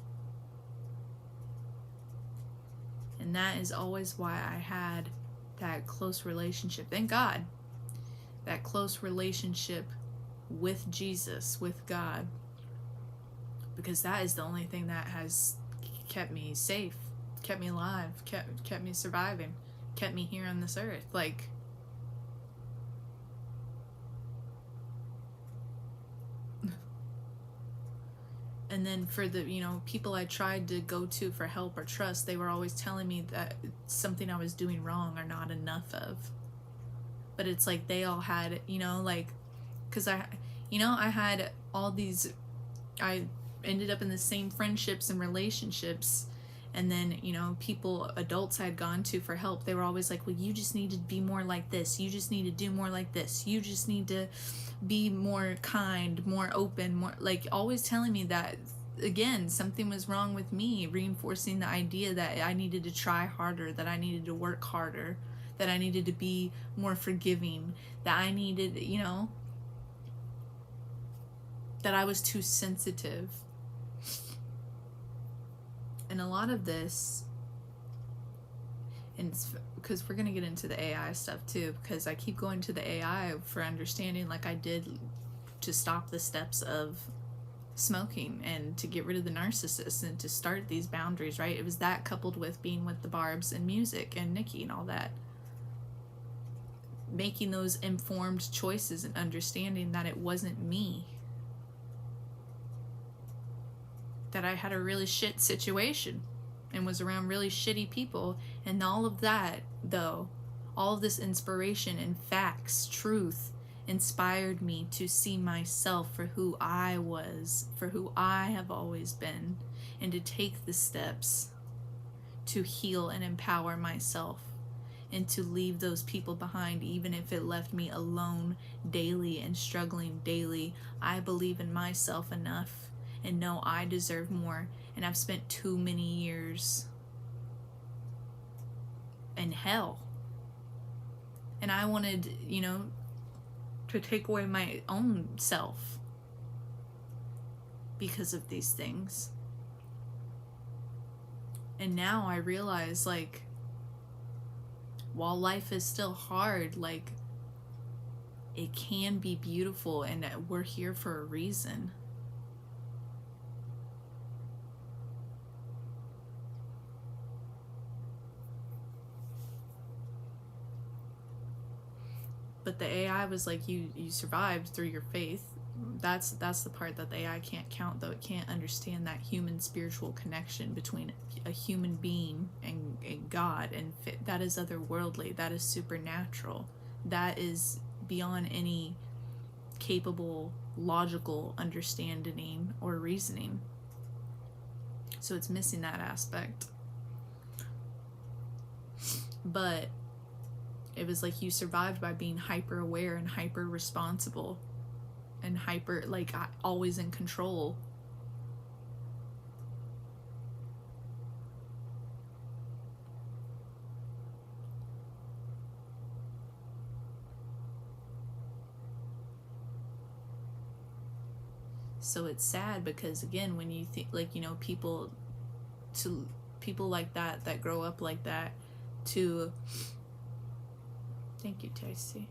And that is always why I had that close relationship, thank God, that close relationship with Jesus, with God, because that is the only thing that has kept me safe, kept me alive, kept me surviving, kept me here on this earth. Like, And then for the, you know, people I tried to go to for help or trust, they were always telling me that something I was doing wrong or not enough of. But it's like they all had, you know, like, because I had all these, I ended up in the same friendships and relationships. And then, you know, people, adults I had gone to for help, they were always like, well, you just need to be more like this. You just need to do more like this. You just need to be more kind, more open, more, like, always telling me that, again, something was wrong with me, reinforcing the idea that I needed to try harder, that I needed to work harder, that I needed to be more forgiving, that I needed, you know, that I was too sensitive. And a lot of this, and it's because we're going to get into the AI stuff too, because I keep going to the AI for understanding, like I did to stop the steps of smoking and to get rid of the narcissist and to start these boundaries, right? It was that coupled with being with the Barbs and music and Nikki and all that. Making those informed choices and understanding that it wasn't me. That I had a really shit situation and was around really shitty people, and all of that, though, all of this inspiration and facts, truth, inspired me to see myself for who I was, for who I have always been, and to take the steps to heal and empower myself, and to leave those people behind, even if it left me alone daily and struggling daily. I believe in myself enough and know I deserve more, and I've spent too many years in hell, and I wanted, you know, to take away my own self because of these things. And now I realize, like, while life is still hard, like, it can be beautiful, and we're here for a reason. But the AI was like, you survived through your faith. That's the part that the AI can't count, though. It can't understand that human spiritual connection between a human being and God, and that is otherworldly. That is supernatural. That is beyond any capable logical understanding or reasoning. So it's missing that aspect. But it was like you survived by being hyper aware and hyper responsible and hyper, like, always in control. So it's sad because, again, when you think, like, you know, people like that grow up like that, to, thank you, Tasty.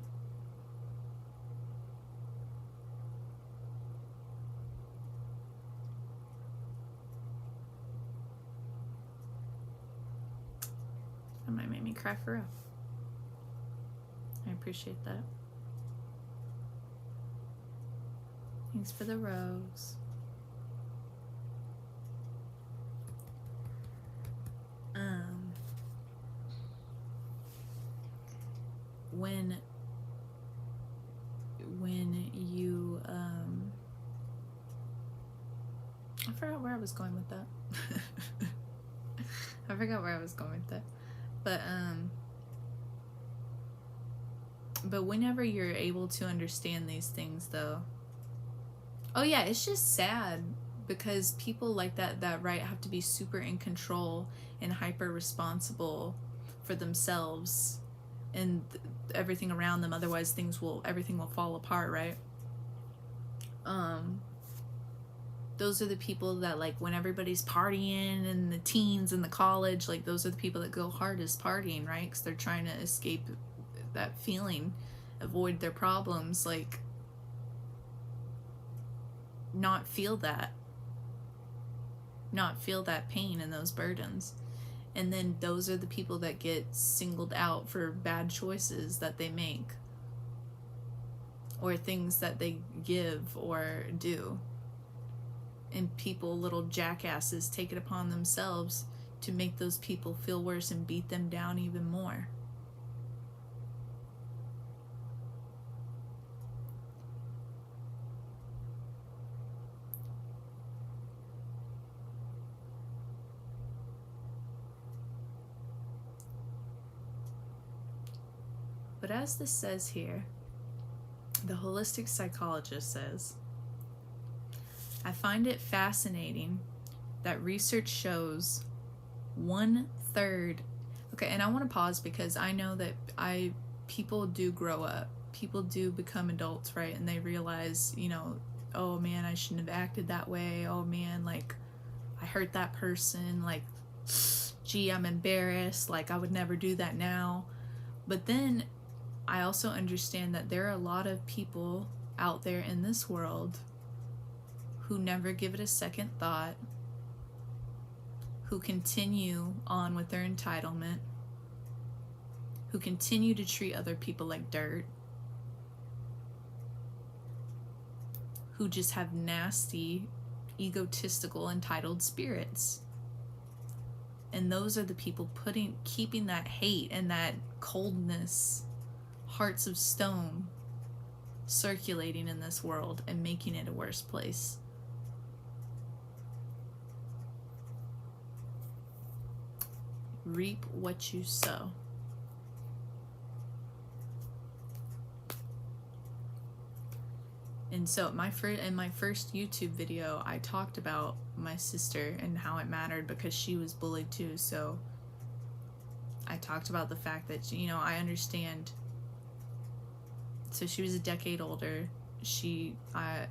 That might make me cry for real. I appreciate that. Thanks for the rose. When you I forgot where I was going with that. I forgot where I was going with that. But whenever you're able to understand these things, though, oh yeah, it's just sad because people like that right, have to be super in control and hyper responsible for themselves and everything around them, otherwise everything will fall apart, right? Those are the people that, like, when everybody's partying and the teens and the college, like, those are the people that go hardest partying, right? Because they're trying to escape that feeling, avoid their problems, like, not feel that pain and those burdens. And then those are the people that get singled out for bad choices that they make or things that they give or do. and people, little jackasses, take it upon themselves to make those people feel worse and beat them down even more. But as this says here, the holistic psychologist says, I find it fascinating that research shows 1/3. Okay, and I want to pause because I know that people do grow up. People do become adults, right? And they realize, you know, oh man, I shouldn't have acted that way. Oh man, like I hurt that person. Like, gee, I'm embarrassed. Like I would never do that now. But then I also understand that there are a lot of people out there in this world who never give it a second thought, who continue on with their entitlement, who continue to treat other people like dirt, who just have nasty, egotistical, entitled spirits. And those are the people keeping that hate and that coldness, hearts of stone, circulating in this world and making it a worse place. Reap what you sow. And so in my first YouTube video, I talked about my sister and how it mattered because she was bullied too. So I talked about the fact that, you know, I understand. So she was a decade older. She was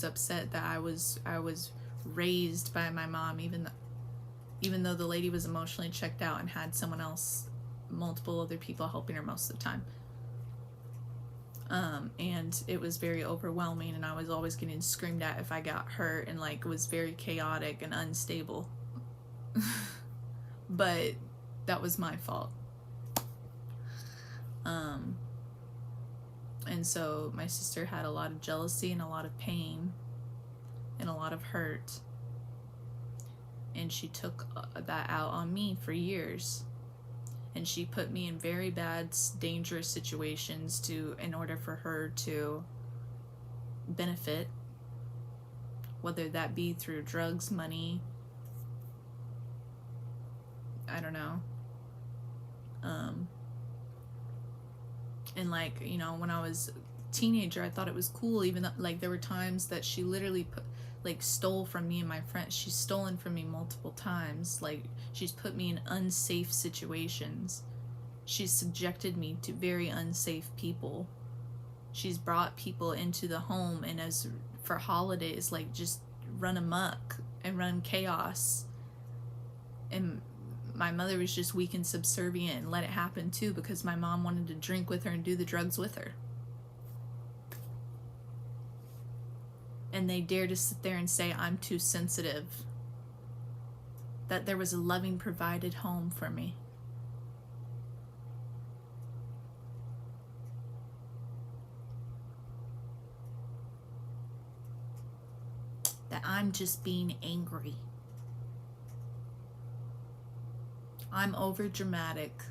upset that I was raised by my mom, even though the lady was emotionally checked out and had someone else, multiple other people helping her most of the time. And it was very overwhelming, and I was always getting screamed at if I got hurt, and like was very chaotic and unstable. But that was my fault. And so my sister had a lot of jealousy and a lot of pain and a lot of hurt. And she took that out on me for years. And she put me in very bad, dangerous situations in order for her to benefit, whether that be through drugs, money, I don't know. And like, you know, when I was a teenager, I thought it was cool, even though, like, there were times that she literally stole from me and my friends. She's stolen from me multiple times. Like, she's put me in unsafe situations. She's subjected me to very unsafe people. She's brought people into the home and for holidays, like, just run amok and run chaos. And my mother was just weak and subservient and let it happen too, because my mom wanted to drink with her and do the drugs with her. And they dare to sit there and say I'm too sensitive, that there was a loving, provided home for me. That I'm just being angry. I'm over dramatic.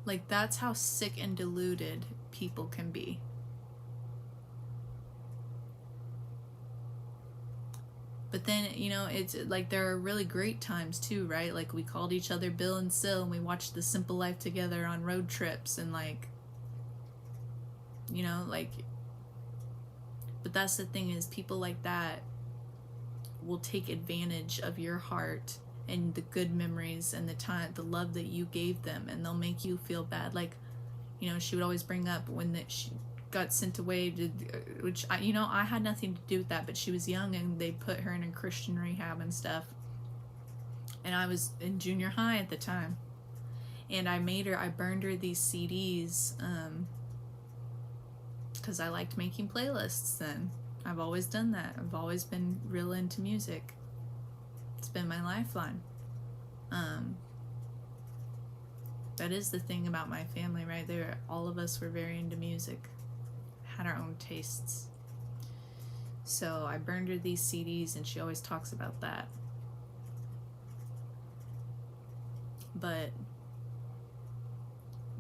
Like, that's how sick and deluded people can be. But then, you know, it's like there are really great times too, right? Like, we called each other Bill and Sil, and we watched The Simple Life together on road trips, and like, you know, like, but that's the thing, is people like that will take advantage of your heart and the good memories and the love that you gave them, and they'll make you feel bad. Like, you know, she would always bring up when she got sent away which I had nothing to do with that, but she was young and they put her in a Christian rehab and stuff, and I was in junior high at the time, and I burned her these CDs because I liked making playlists then. I've always done that. I've always been real into music. It's been my lifeline. That is the thing about my family, right? All of us were very into music. had our own tastes. So I burned her these CDs, and she always talks about that. But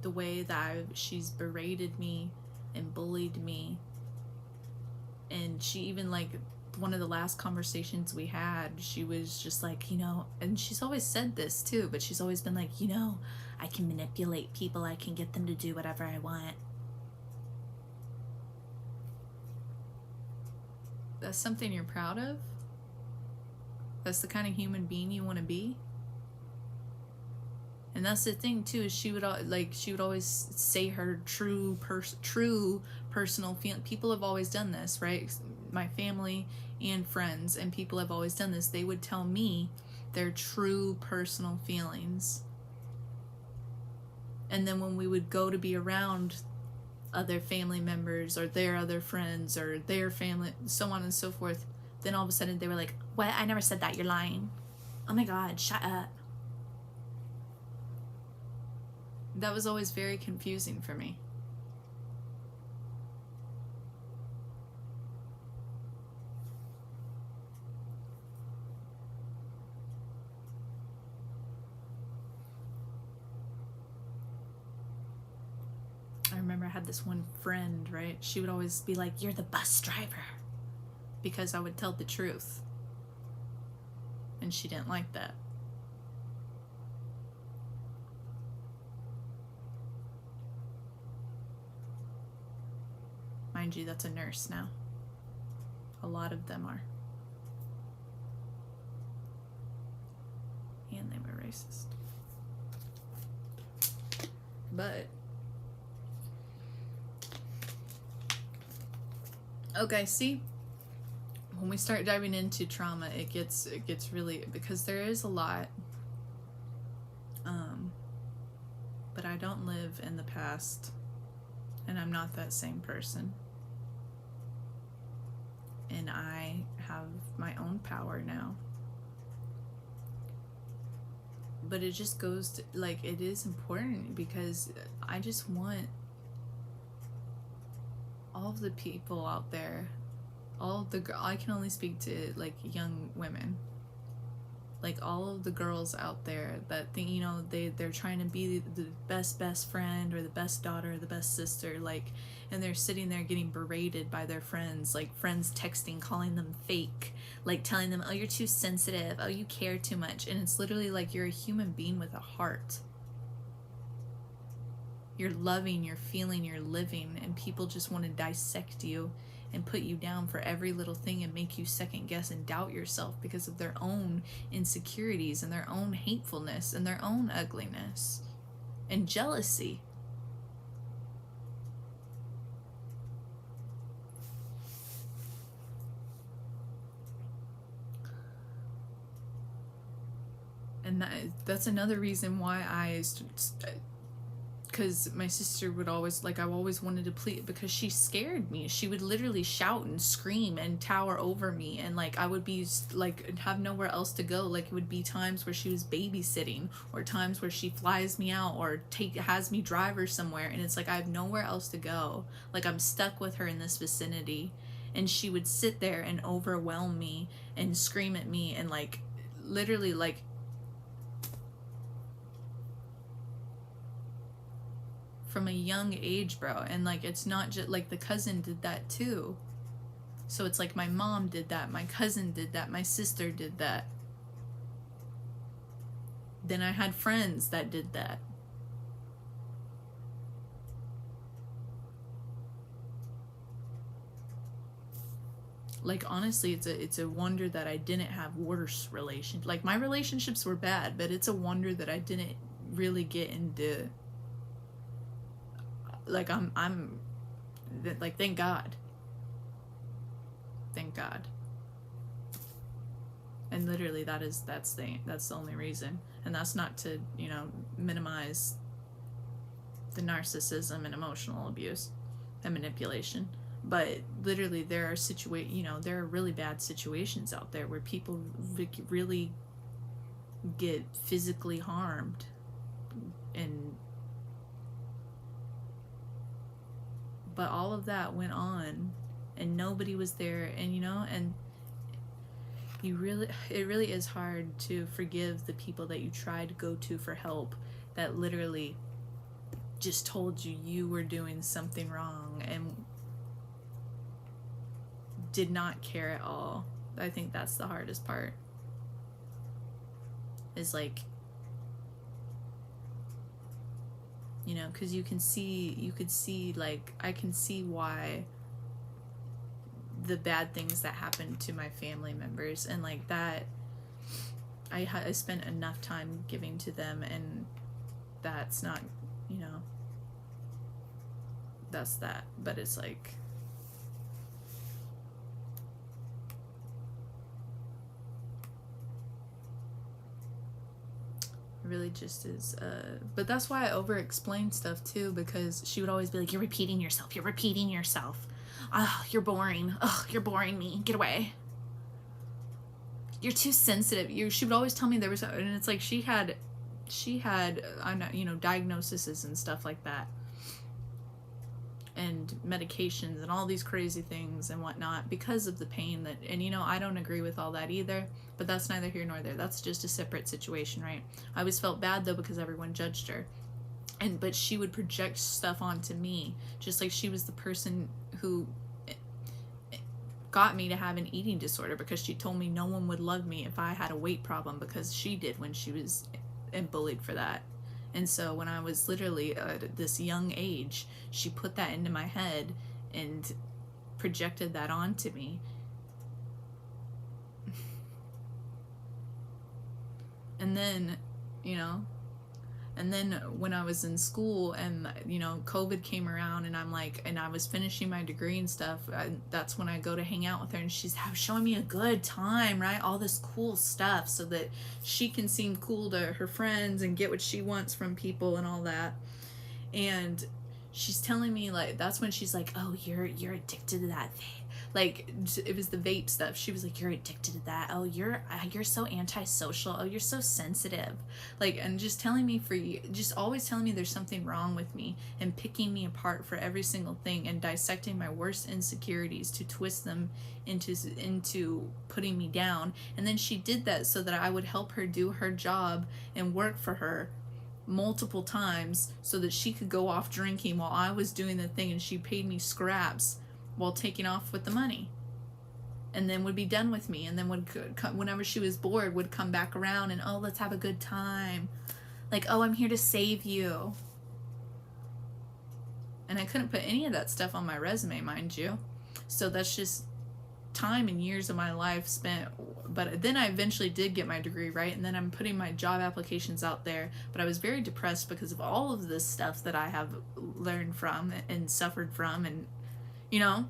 the way that she's berated me and bullied me, and she even, like, one of the last conversations we had, she was just like, you know, and she's always said this too, but she's always been like, you know, I can manipulate people, I can get them to do whatever I want. That's something you're proud of? That's the kind of human being you want to be? And that's the thing too, is she would always say her true personal feeling. People have always done this, right? My family and friends and people have always done this. They would tell me their true personal feelings. And then when we would go to be around other family members or their other friends or their family, so on and so forth, then all of a sudden they were like, what? I never said that, you're lying. Oh my God, shut up. That was always very confusing for me. I remember I had this one friend, right? She would always be like, you're the bus driver, because I would tell the truth. And she didn't like that. Mind you, that's a nurse now. A lot of them are. And they were racist. But okay, see, when we start diving into trauma, it gets really, because there is a lot. But I don't live in the past, and I'm not that same person. And I have my own power now. But it just goes to, like, it is important, because I just want all of the people out there, all of the I can only speak to, like, young women, like, all of the girls out there that think, you know, they're trying to be the best friend or the best daughter or the best sister, like, and they're sitting there getting berated by their friends, like friends texting, calling them fake, like telling them, oh, you're too sensitive, oh, you care too much. And it's literally like, you're a human being with a heart. You're loving, you're feeling, you're living, and people just want to dissect you and put you down for every little thing and make you second guess and doubt yourself because of their own insecurities and their own hatefulness and their own ugliness and jealousy. And that's another reason why because my sister would always, like, I always wanted to plead, because she scared me. She would literally shout and scream and tower over me, and like, I would be like, have nowhere else to go. Like, it would be times where she was babysitting, or times where she flies me out, or has me drive her somewhere, and it's like, I have nowhere else to go. Like, I'm stuck with her in this vicinity, and she would sit there and overwhelm me and scream at me, and like, literally, like, from a young age, bro. And like, it's not just like, the cousin did that too. So it's like, my mom did that, my cousin did that, my sister did that. Then I had friends that did that. Like, honestly, it's a wonder that I didn't have worse relations. Like, my relationships were bad, but it's a wonder that I didn't really get into, like, I'm like, thank God. Thank God. And literally, that's the only reason. And that's not to, you know, minimize the narcissism and emotional abuse and manipulation. But literally, there are there are really bad situations out there where people really get physically harmed and but all of that went on and nobody was there, and you know, and it really is hard to forgive the people that you tried to go to for help that literally just told you you were doing something wrong and did not care at all. I think that's the hardest part, is like, you know, because you could see, like, I can see why the bad things that happened to my family members, and like that, I spent enough time giving to them, and that's not, you know, that's that. But it's like, really just is, but that's why I over explain stuff too, because she would always be like, you're repeating yourself, oh, you're boring, oh, you're boring me, get away, you're too sensitive. She would always tell me there was, and it's like she had I know, you know, diagnoses and stuff like that, and medications and all these crazy things and whatnot because of the pain that, and you know, I don't agree with all that either, but that's neither here nor there. That's just a separate situation, right? I always felt bad though because everyone judged her, but she would project stuff onto me, just like she was the person who got me to have an eating disorder, because she told me no one would love me if I had a weight problem, because she did when she was bullied for that. And so when I was literally at this young age, she put that into my head and projected that onto me. And then, you know, and then when I was in school and, you know, COVID came around, and I'm like, and I was finishing my degree and stuff, that's when I go to hang out with her, and she's showing me a good time, right? All this cool stuff so that she can seem cool to her friends and get what she wants from people and all that. And she's telling me, like, that's when she's like, oh, you're addicted to that thing. Like, it was the vape stuff. She was like, you're addicted to that. Oh, you're so antisocial. Oh, you're so sensitive. Like, and just always telling me there's something wrong with me, and picking me apart for every single thing, and dissecting my worst insecurities to twist them into putting me down. And then she did that so that I would help her do her job and work for her multiple times so that she could go off drinking while I was doing the thing, and she paid me scraps while taking off with the money, and then would be done with me, and then whenever she was bored would come back around and, oh, let's have a good time, like, oh, I'm here to save you. And I couldn't put any of that stuff on my resume, mind you, so that's just time and years of my life spent. But then I eventually did get my degree, right? And then I'm putting my job applications out there, but I was very depressed because of all of this stuff that I have learned from and suffered from, and you know.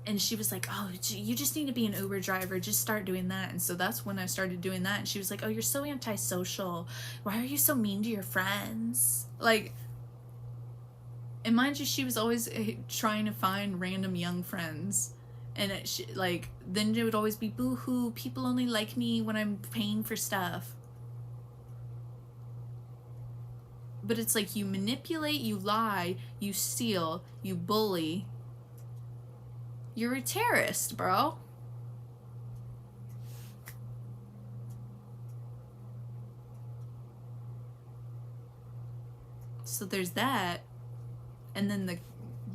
And she was like, oh, you just need to be an Uber driver, just start doing that. And so that's when I started doing that. And she was like, oh, you're so antisocial, why are you so mean to your friends? Like, and mind you, she was always trying to find random young friends, and then it would always be, boo-hoo, people only like me when I'm paying for stuff. But it's like, you manipulate, you lie, you steal, you bully. You're a terrorist, bro. So there's that. And then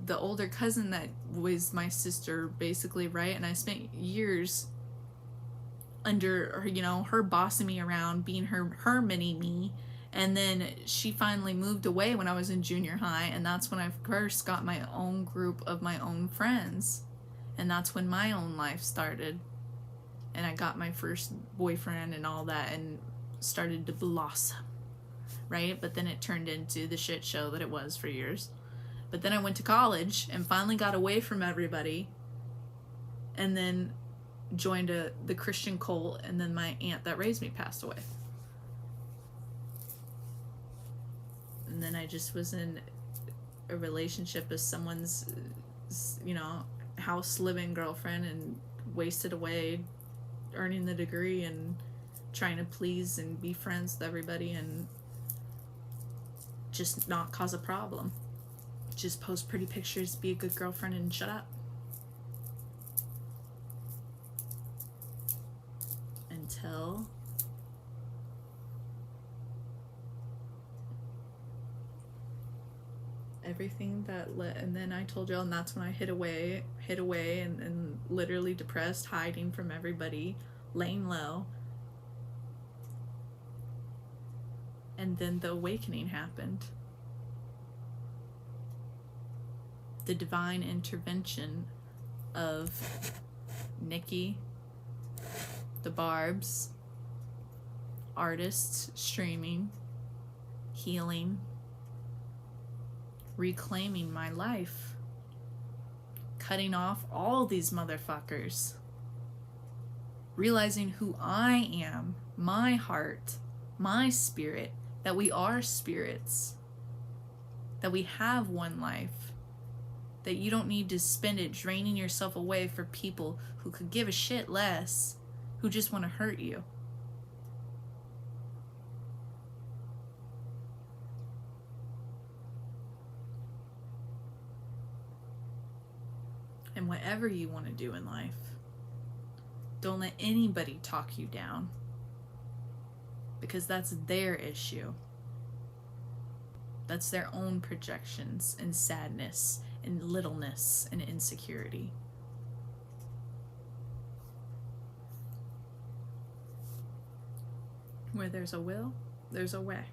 the older cousin that was my sister, basically, right? And I spent years under her, you know, her bossing me around, being her mini me. And then she finally moved away when I was in junior high, and that's when I first got my own group of my own friends. And that's when my own life started. And I got my first boyfriend and all that, and started to blossom, right? But then it turned into the shit show that it was for years. But then I went to college and finally got away from everybody, and then joined the Christian cult, and then my aunt that raised me passed away. And then I just was in a relationship as someone's, you know, house living girlfriend, and wasted away earning the degree and trying to please and be friends with everybody and just not cause a problem. just post pretty pictures, be a good girlfriend, and shut up. Until everything that and then I told y'all, and that's when I hid away and literally depressed, hiding from everybody, laying low. And then the awakening happened. The divine intervention of Nikki, the Barbs, artists, streaming, healing, reclaiming my life, cutting off all these motherfuckers, realizing who I am, my heart, my spirit, that we are spirits, that we have one life, that you don't need to spend it draining yourself away for people who could give a shit less, who just want to hurt you. And whatever you want to do in life, don't let anybody talk you down, because that's their issue. That's their own projections and sadness and littleness and insecurity. Where there's a will, there's a way.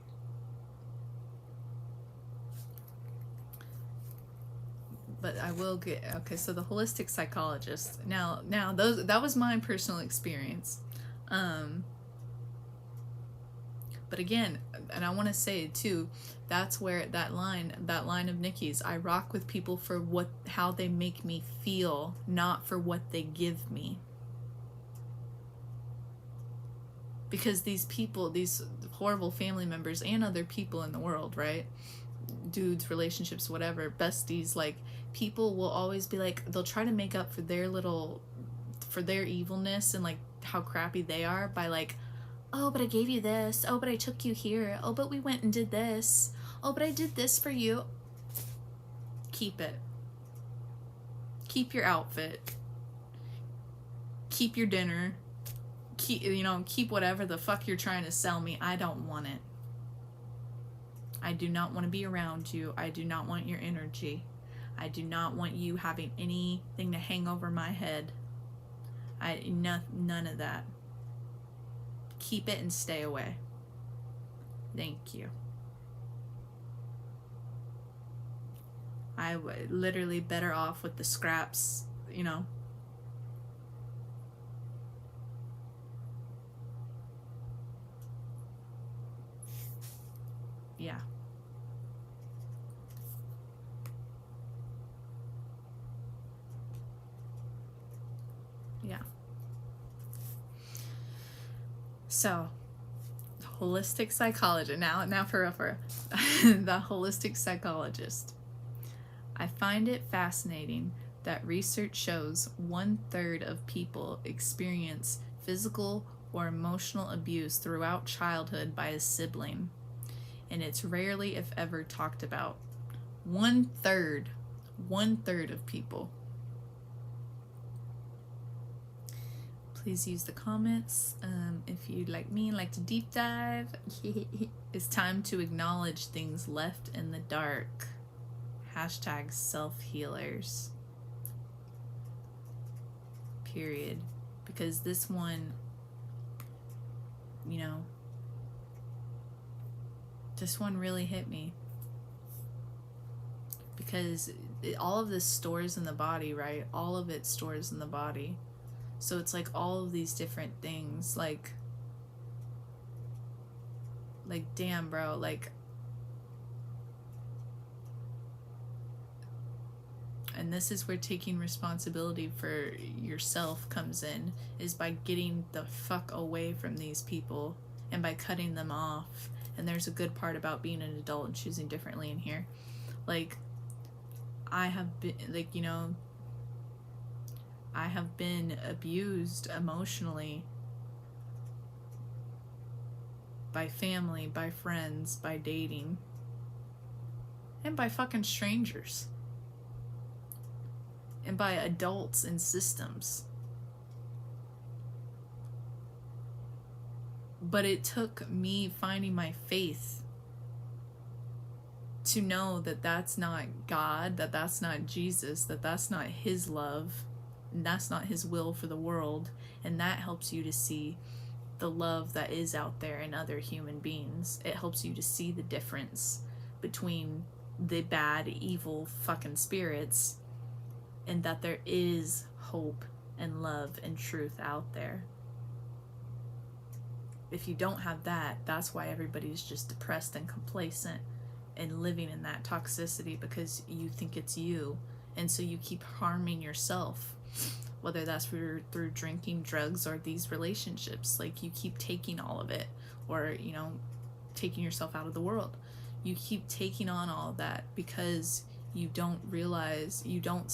But I will get, okay, so the holistic psychologist, now that was my personal experience. But again, and I want to say too, that's where that line of Nikki's, I rock with people for how they make me feel, not for what they give me. Because these people, these horrible family members and other people in the world, right? Dudes, relationships, whatever, besties, like, people will always be like, they'll try to make up for their evilness and like how crappy they are by like, oh, but I gave you this. Oh, but I took you here. Oh, but we went and did this. Oh, but I did this for you. Keep it. Keep your outfit. Keep your dinner. Keep whatever the fuck you're trying to sell me. I don't want it. I do not want to be around you. I do not want your energy. I do not want you having anything to hang over my head. None of that. Keep it and stay away. Thank you. I would literally better off with the scraps, Yeah. Yeah. So, holistic psychologist. Now for the holistic psychologist. I find it fascinating that research shows 1/3 of people experience physical or emotional abuse throughout childhood by a sibling, and it's rarely, if ever, talked about. 1/3 of people. Please use the comments if you'd like to deep dive. It's time to acknowledge things left in the dark. Hashtag self-healers. Period. Because this one, this one really hit me. Because all of this stores in the body, right? All of it stores in the body. So it's like all of these different things, like damn, bro, like, and this is where taking responsibility for yourself comes in, is by getting the fuck away from these people and by cutting them off. And there's a good part about being an adult and choosing differently in here. Like, I have been, I have been abused emotionally by family, by friends, by dating. and by fucking strangers, and by adults and systems. But it took me finding my faith to know that that's not God, that that's not Jesus, that that's not his love, and that's not his will for the world. And that helps you to see the love that is out there in other human beings. It helps you to see the difference between the bad, evil fucking spirits, and that there is hope and love and truth out there. If you don't have that, that's why everybody's just depressed and complacent and living in that toxicity, because you think it's you. And so you keep harming yourself, whether that's through drinking, drugs, or these relationships. Like, you keep taking all of it, or, you know, taking yourself out of the world. You keep taking on all of that because you don't realize, you don't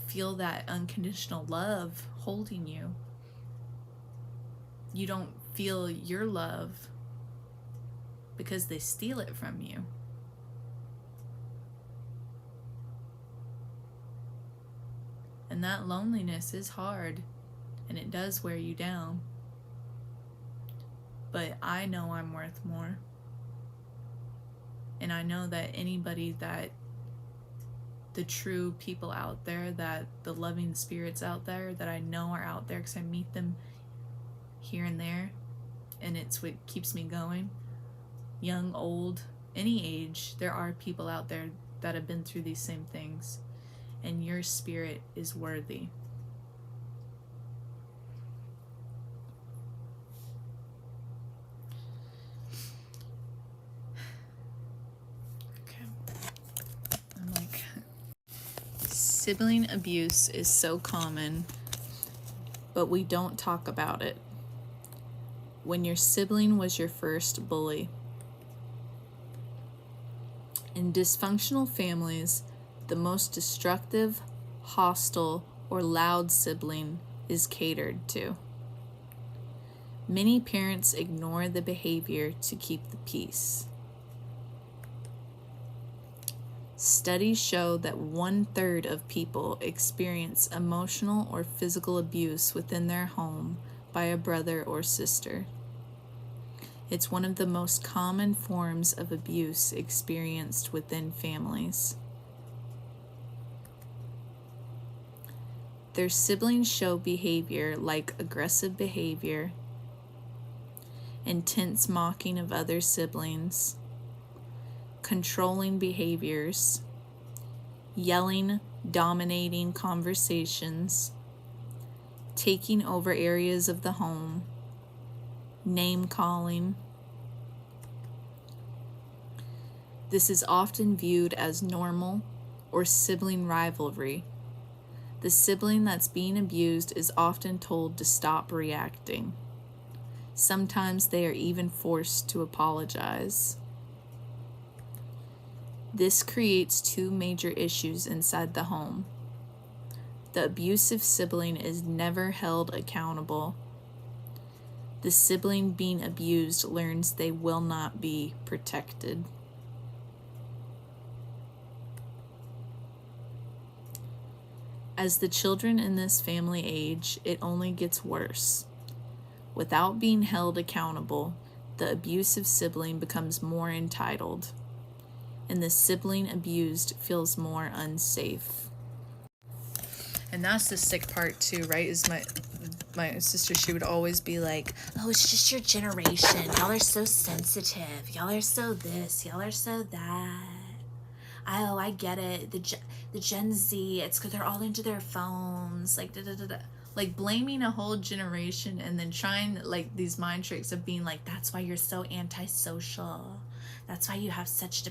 feel that unconditional love holding you. You don't feel your love because they steal it from you. And that loneliness is hard, and it does wear you down. But I know I'm worth more. And I know that anybody, that the true people out there, that the loving spirits out there that I know are out there, because I meet them here and there, and it's what keeps me going. Young, old, any age, there are people out there that have been through these same things, and your spirit is worthy. Okay. I'm like, sibling abuse is so common, but we don't talk about it. When your sibling was your first bully. In dysfunctional families, the most destructive, hostile, or loud sibling is catered to. Many parents ignore the behavior to keep the peace. Studies show that 1/3 of people experience emotional or physical abuse within their home by a brother or sister. It's one of the most common forms of abuse experienced within families. Their siblings show behavior like aggressive behavior, intense mocking of other siblings, controlling behaviors, yelling, dominating conversations, taking over areas of the home, name-calling. This is often viewed as normal or sibling rivalry. The sibling that's being abused is often told to stop reacting. Sometimes they are even forced to apologize. This creates two major issues inside the home. The abusive sibling is never held accountable. The sibling being abused learns they will not be protected. As the children in this family age, it only gets worse. Without being held accountable, the abusive sibling becomes more entitled, and the sibling abused feels more unsafe. And that's the sick part too, right? Is my sister, she would always be like, oh, it's just your generation. Y'all are so sensitive. Y'all are so this. Y'all are so that. Oh, I get it. The Gen Z, it's because they're all into their phones. Like, da-da-da-da. Like, blaming a whole generation and then trying, like, these mind tricks of being like, that's why you're so antisocial. That's why you have such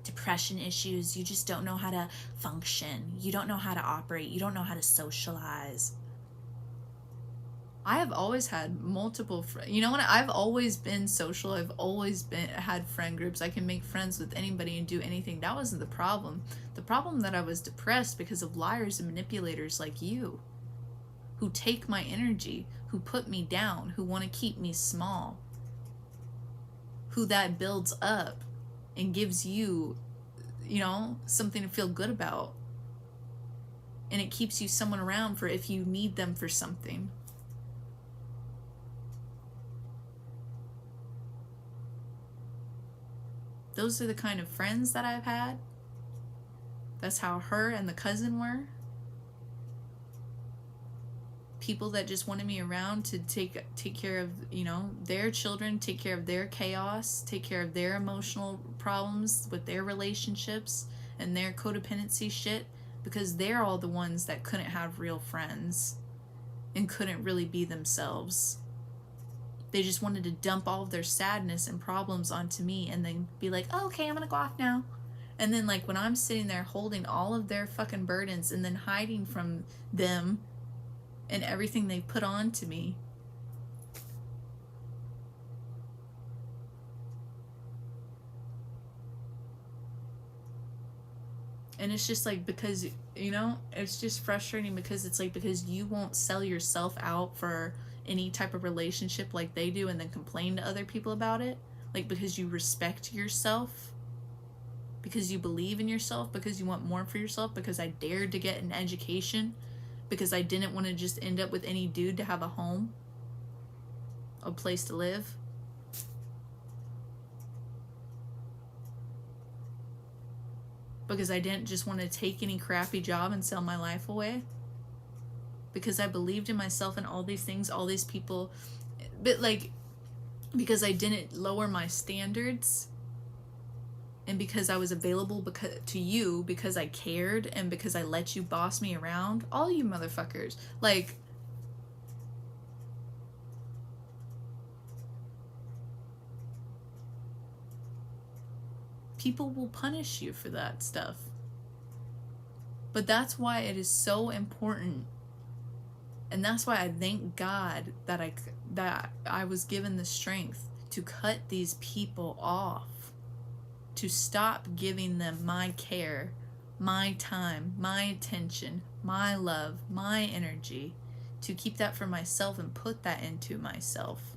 depression issues. You just don't know how to function. You don't know how to operate. You don't know how to socialize. I have always had multiple friends. You know what? I've always been social. I've always had friend groups. I can make friends with anybody and do anything. That wasn't the problem. The problem that I was depressed because of liars and manipulators like you, who take my energy, who put me down, who want to keep me small, who that builds up. and gives you, you know, something to feel good about. And it keeps you someone around for if you need them for something. Those are the kind of friends that I've had. That's how her and the cousin were. People that just wanted me around to take care of, you know, their children, take care of their chaos, take care of their emotional problems with their relationships and their codependency shit, because they're all the ones that couldn't have real friends and couldn't really be themselves. They just wanted to dump all of their sadness and problems onto me and then be like, oh, okay, I'm gonna go off now. And then, like, when I'm sitting there holding all of their fucking burdens and then hiding from them and everything they put on to me. And it's just like, because, you know, it's just frustrating because it's like, because you won't sell yourself out for any type of relationship like they do and then complain to other people about it. Like, because you respect yourself, because you believe in yourself, because you want more for yourself, because I dared to get an education, because I didn't want to just end up with any dude to have a home, a place to live. Because I didn't just want to take any crappy job and sell my life away. Because I believed in myself and all these things, all these people. But like, because I didn't lower my standards. And because I was available to you, because I cared, and because I let you boss me around. All you motherfuckers. Like, people will punish you for that stuff. But that's why it is so important. And that's why I thank God that I was given the strength to cut these people off. To stop giving them my care, my time, my attention, my love, my energy. To keep that for myself and put that into myself.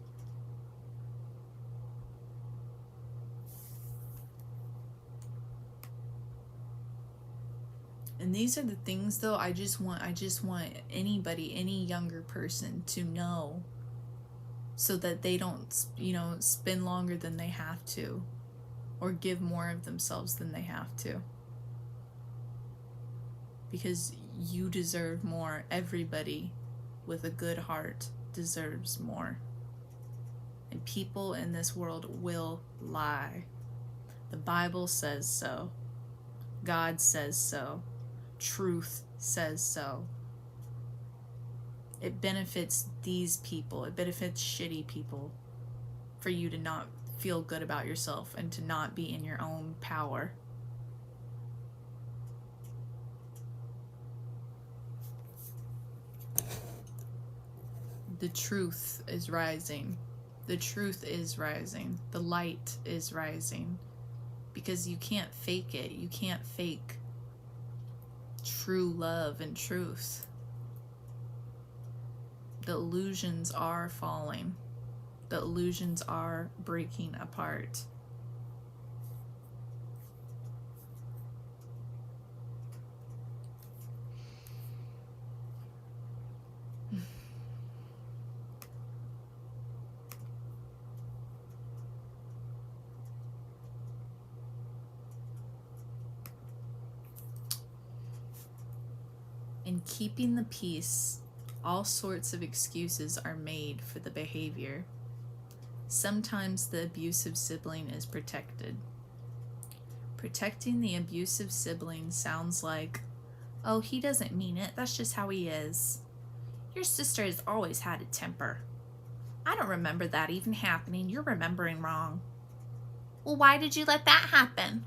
And these are the things, though, I just want anybody, any younger person to know, so that they don't, you know, spend longer than they have to, or give more of themselves than they have to. Because you deserve more. Everybody with a good heart deserves more. And people in this world will lie. The Bible says so. God says so. Truth says so. It benefits these people. It benefits shitty people for you to not feel good about yourself and to not be in your own power. The truth is rising. The truth is rising. The light is rising. Because you can't fake it. You can't fake true love and truth. The illusions are falling. The illusions are breaking apart. In keeping the peace, all sorts of excuses are made for the behavior. Sometimes the abusive sibling is protected. Protecting the abusive sibling sounds like, oh, he doesn't mean it, that's just how he is. Your sister has always had a temper. I don't remember that even happening, you're remembering wrong. Well, why did you let that happen?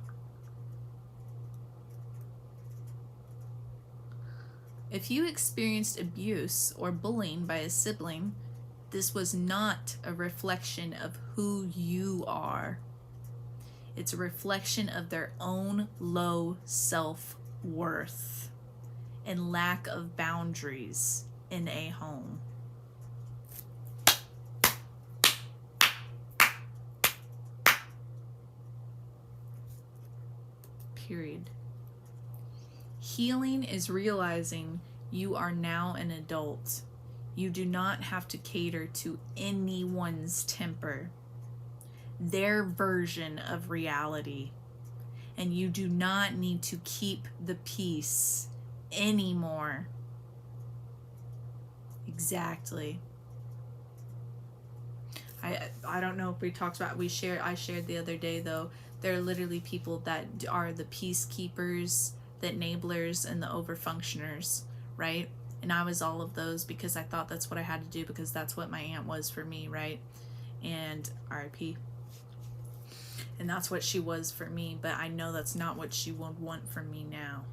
If you experienced abuse or bullying by a sibling, this was not a reflection of who you are. It's a reflection of their own low self-worth and lack of boundaries in a home. period. Healing is realizing you are now an adult. You do not have to cater to anyone's temper, their version of reality. And you do not need to keep the peace anymore. Exactly. I don't know if we talked about, I shared the other day though, there are literally people that are the peacekeepers, the enablers, and the overfunctioners, right? And I was all of those because I thought that's what I had to do, because that's what my aunt was for me, right? And RIP. And that's what she was for me, but I know that's not what she would want from me now.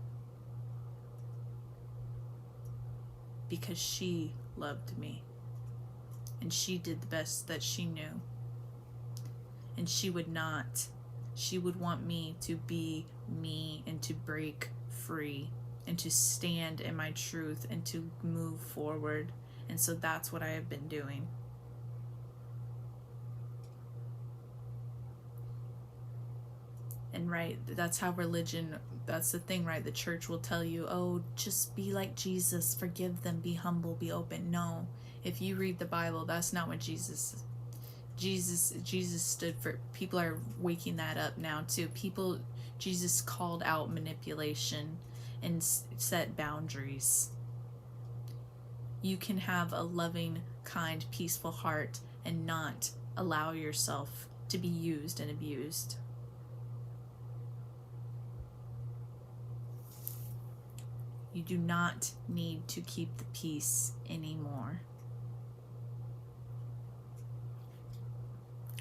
Because she loved me. And she did the best that she knew. And she would not. She would want me to be me and to break free and to stand in my truth and to move forward. And so that's what I have been doing. And right, that's how religion, that's the thing, right? The church will tell you, oh, just be like Jesus, forgive them, be humble, be open. No, if you read the Bible, that's not what Jesus stood for. People are waking that up now too. Jesus called out manipulation and set boundaries. You can have a loving, kind, peaceful heart and not allow yourself to be used and abused. You do not need to keep the peace anymore.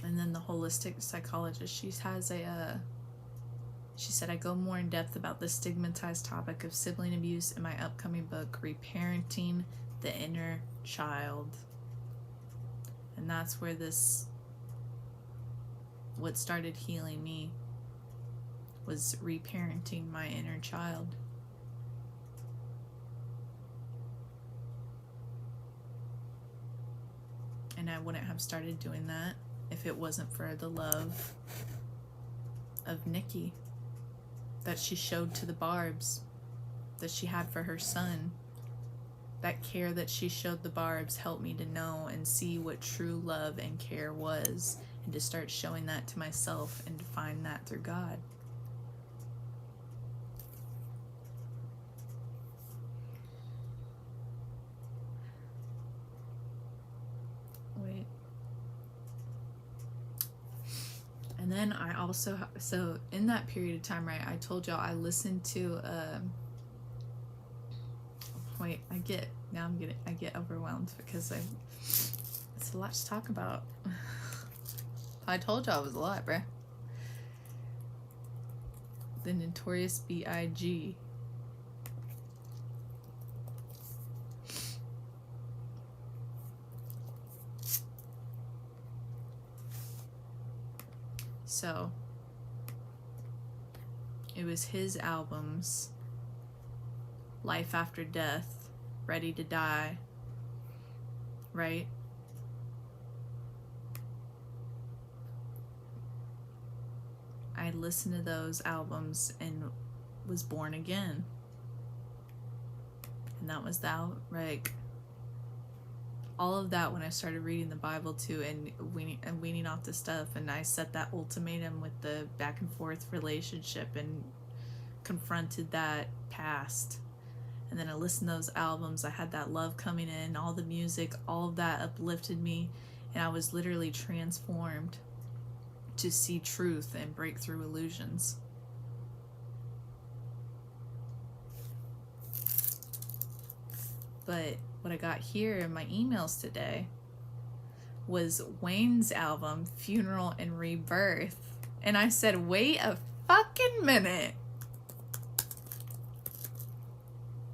And then the holistic psychologist, she said, I go more in depth about the stigmatized topic of sibling abuse in my upcoming book, Reparenting the Inner Child. And that's where what started healing me was reparenting my inner child. And I wouldn't have started doing that if it wasn't for the love of Nikki that she showed to the Barbs, that she had for her son. That care that she showed the Barbs helped me to know and see what true love and care was, and to start showing that to myself and to find that through God. Wait. And then I also, so in that period of time, right, I told y'all I listened to, wait, I get overwhelmed because it's a lot to talk about. I told y'all it was a lot, bruh. The Notorious B.I.G. So, it was his albums, Life After Death, Ready to Die, right? I listened to those albums and was born again. And that was like all of that when I started reading the Bible too, and weaning off the stuff, and I set that ultimatum with the back and forth relationship and confronted that past. And then I listened to those albums, I had that love coming in, all the music, all of that uplifted me, and I was literally transformed to see truth and break through illusions. But what I got here in my emails today was Wayne's album, Funeral and Rebirth. And I said, wait a fucking minute.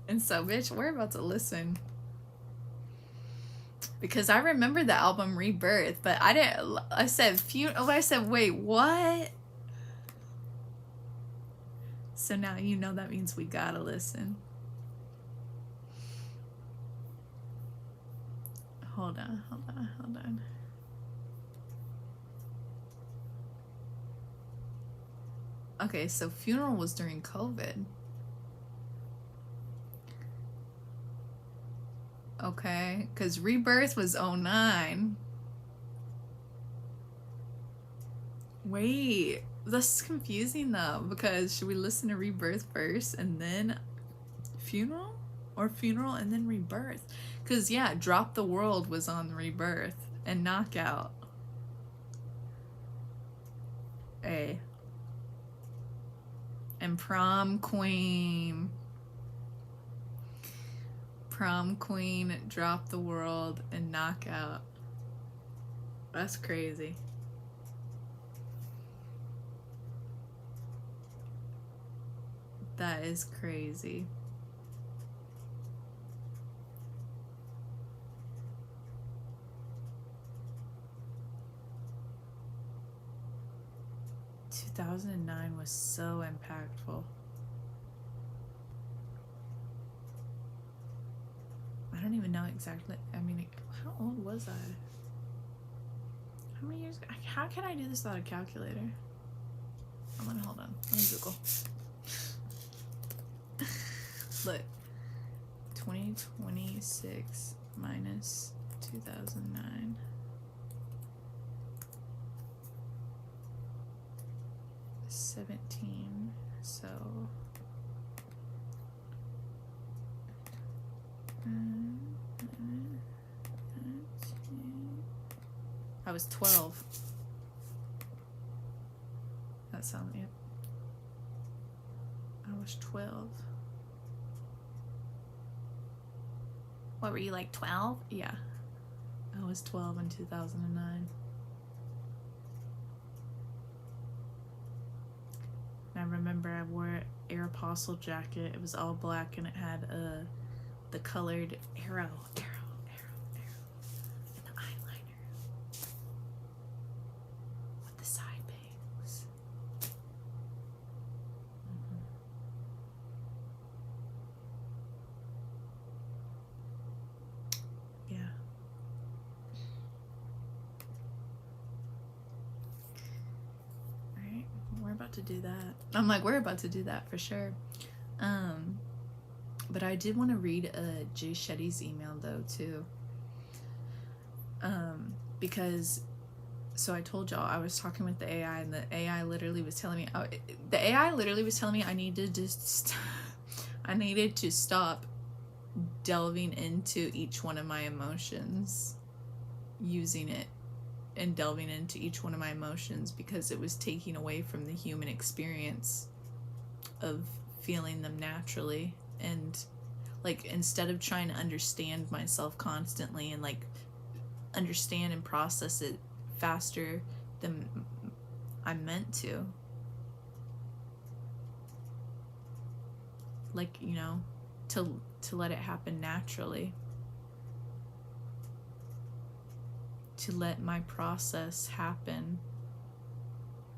And so, bitch, we're about to listen. Because I remember the album Rebirth, but I said, wait, what? So now you know that means we gotta listen. Hold on. Okay, so funeral was during COVID. Okay, because Rebirth was 09. Wait, this is confusing though, because should we listen to Rebirth first and then Funeral? Or Funeral and then Rebirth? Because, yeah, Drop the World was on Rebirth and Knockout. A. And Prom Queen. Prom Queen, Drop the World, and Knockout. That's crazy. That is crazy. Two 2009 was so impactful. I don't even know exactly. I mean, how old was I? How many years? How can I do this without a calculator? I'm gonna hold on. Let me Google. Look, 2026 minus 2009. $17. So I was 12. That sounds it. I was 12. What were you, like 12? Yeah. I was 12 in 2009. And I remember I wore an Aeropostale jacket. It was all black and it had the colored arrow, and the eyeliner with the side bangs. Yeah. Alright, we're about to do that. I'm like, we're about to do that for sure. But I did want to read Jay Shetty's email though too. Because, so I told y'all I was talking with the AI and the AI literally was telling me, I needed to stop delving into each one of my emotions, using it and delving into each one of my emotions, because it was taking away from the human experience of feeling them naturally. And like, instead of trying to understand myself constantly and like understand and process it faster than I'm meant to, like, you know, to let it happen naturally, to let my process happen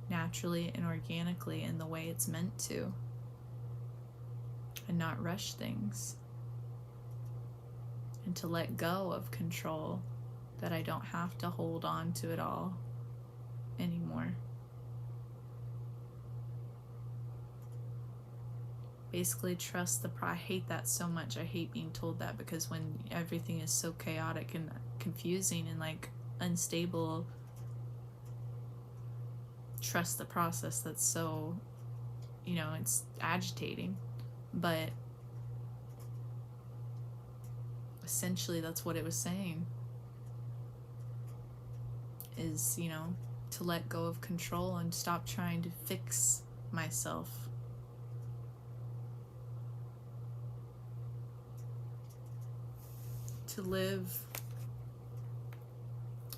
naturally and organically in the way it's meant to, and not rush things, and to let go of control, that I don't have to hold on to it all anymore. Basically trust I hate that so much. I hate being told that, because when everything is so chaotic and confusing and like unstable, trust the process. That's so, you know, it's agitating. But essentially that's what it was saying, is, you know, to let go of control and stop trying to fix myself. To live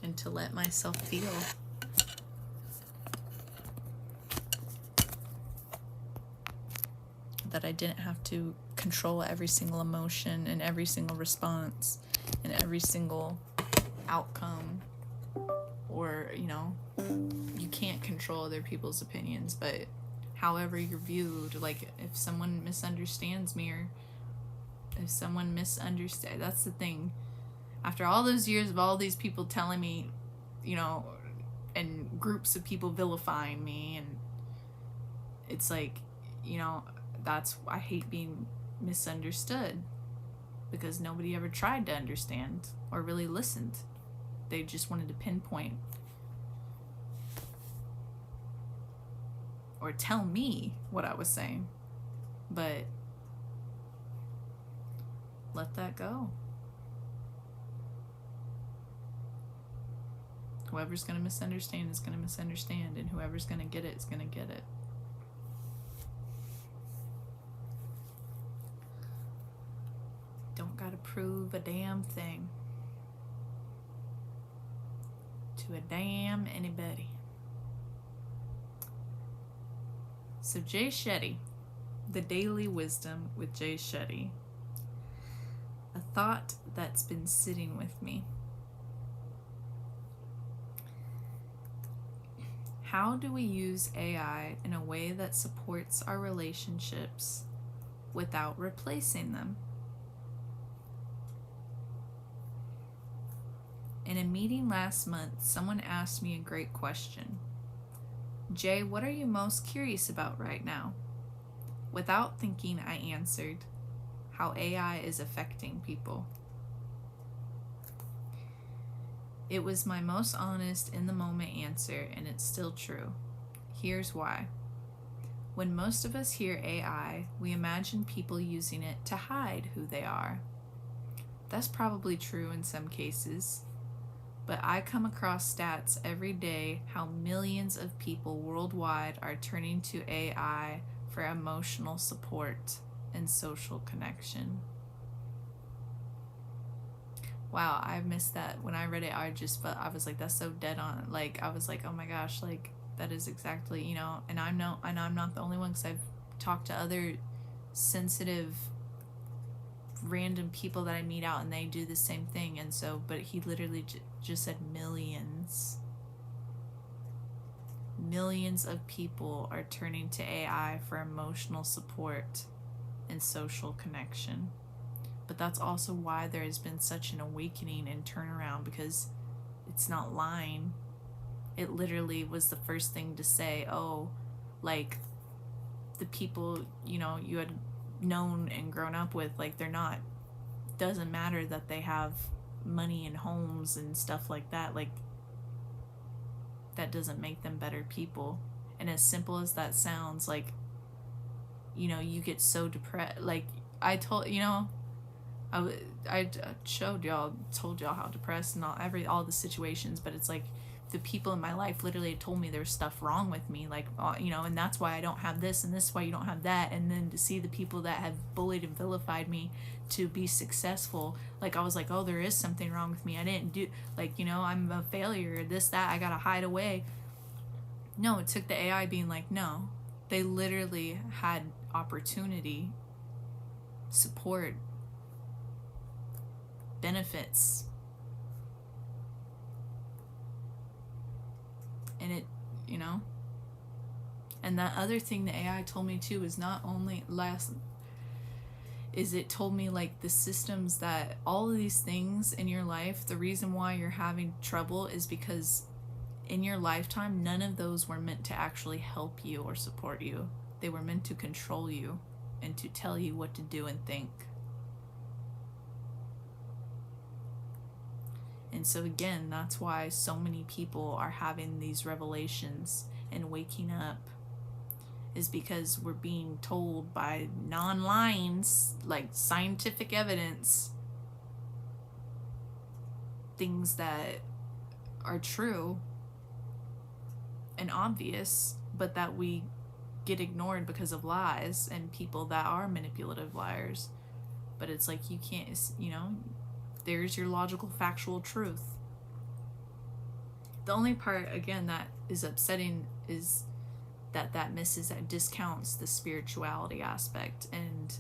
and to let myself feel. That I didn't have to control every single emotion and every single response and every single outcome. Or, you know, you can't control other people's opinions, but however you're viewed, like if someone misunderstands me, or if someone misunderstands, that's the thing. After all those years of all these people telling me, you know, and groups of people vilifying me it's like, you know, that's, I hate being misunderstood, because nobody ever tried to understand or really listened. They just wanted to pinpoint or tell me what I was saying. But let that go. Whoever's going to misunderstand is going to misunderstand, and whoever's going to get it is going to get it. Don't gotta prove a damn thing to a damn anybody. So Jay Shetty, The Daily Wisdom with Jay Shetty. A thought that's been sitting with me. How do we use AI in a way that supports our relationships without replacing them? In a meeting last month, someone asked me a great question. Jay, what are you most curious about right now? Without thinking, I answered, how AI is affecting people. It was my most honest, in-the-moment answer, and it's still true. Here's why. When most of us hear AI, we imagine people using it to hide who they are. That's probably true in some cases. But I come across stats every day how millions of people worldwide are turning to AI for emotional support and social connection. Wow, I missed that. When I read it, I was like, that's so dead on. Like, I was like, oh my gosh, like, that is exactly, you know, and I'm not the only one, because I've talked to other sensitive random people that I meet out, and they do the same thing. And so, but he literally just said millions of people are turning to AI for emotional support and social connection. But that's also why there has been such an awakening and turnaround, because it's not lying. It literally was the first thing to say, oh, like, the people, you know, you had known and grown up with, like, they're not, doesn't matter that they have money and homes and stuff like that, like, that doesn't make them better people. And as simple as that sounds, like, you know, you get so depressed. Like, I told, you know, I told y'all how depressed and all the situations, but it's like, the people in my life literally told me there's stuff wrong with me, like, you know, and that's why I don't have this, and this is why you don't have that. And then to see the people that have bullied and vilified me to be successful, like, I was like, oh, there is something wrong with me. I didn't do, like, you know, I'm a failure, this, that, I gotta hide away. No, it took the AI being like, no, they literally had opportunity, support, benefits. And it, you know, and that other thing the AI told me too is not only it told me, like, the systems that all of these things in your life, the reason why you're having trouble is because in your lifetime, none of those were meant to actually help you or support you. They were meant to control you and to tell you what to do and think. And so again, that's why so many people are having these revelations and waking up, is because we're being told by non-lines, like scientific evidence, things that are true and obvious, but that we get ignored because of lies and people that are manipulative liars. But it's like, you can't, you know, there's your logical, factual truth. The only part, again, that is upsetting is that misses, that discounts the spirituality aspect, and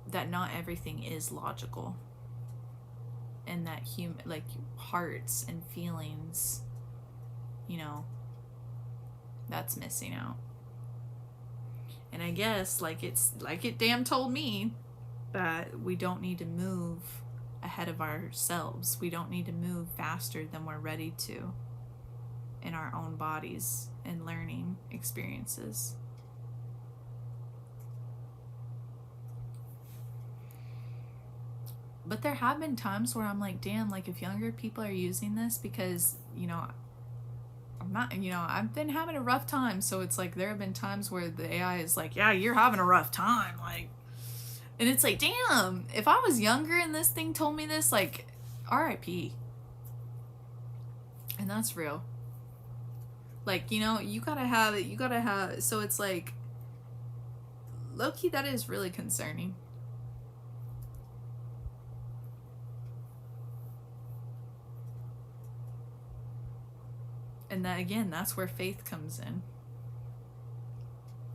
that not everything is logical, and that like hearts and feelings, you know, that's missing out. And I guess, like it damn told me, that we don't need to move ahead of ourselves. We don't need to move faster than we're ready to. in our own bodies and learning experiences. But there have been times where I'm like, damn, like if younger people are using this, because, you know, I'm not, you know, I've been having a rough time. So it's like, there have been times where the AI is like, yeah, you're having a rough time. Like, and it's like, damn, if I was younger and this thing told me this, like, RIP. And that's real. Like, you know, you gotta have, so it's like, low-key, that is really concerning. And that, again, that's where faith comes in.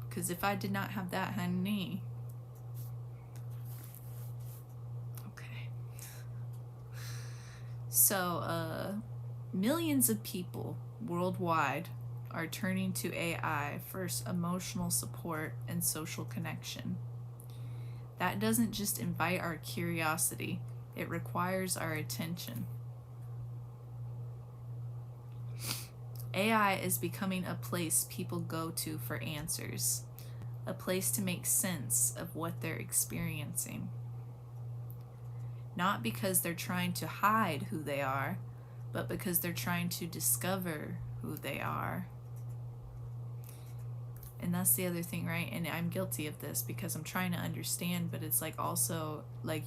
Because if I did not have that, honey. Okay. So, millions of people worldwide are turning to AI for emotional support and social connection. That doesn't just invite our curiosity, it requires our attention. AI is becoming a place people go to for answers, a place to make sense of what they're experiencing. Not because they're trying to hide who they are, but because they're trying to discover who they are. And that's the other thing, right? And I'm guilty of this because I'm trying to understand, but it's like also, like,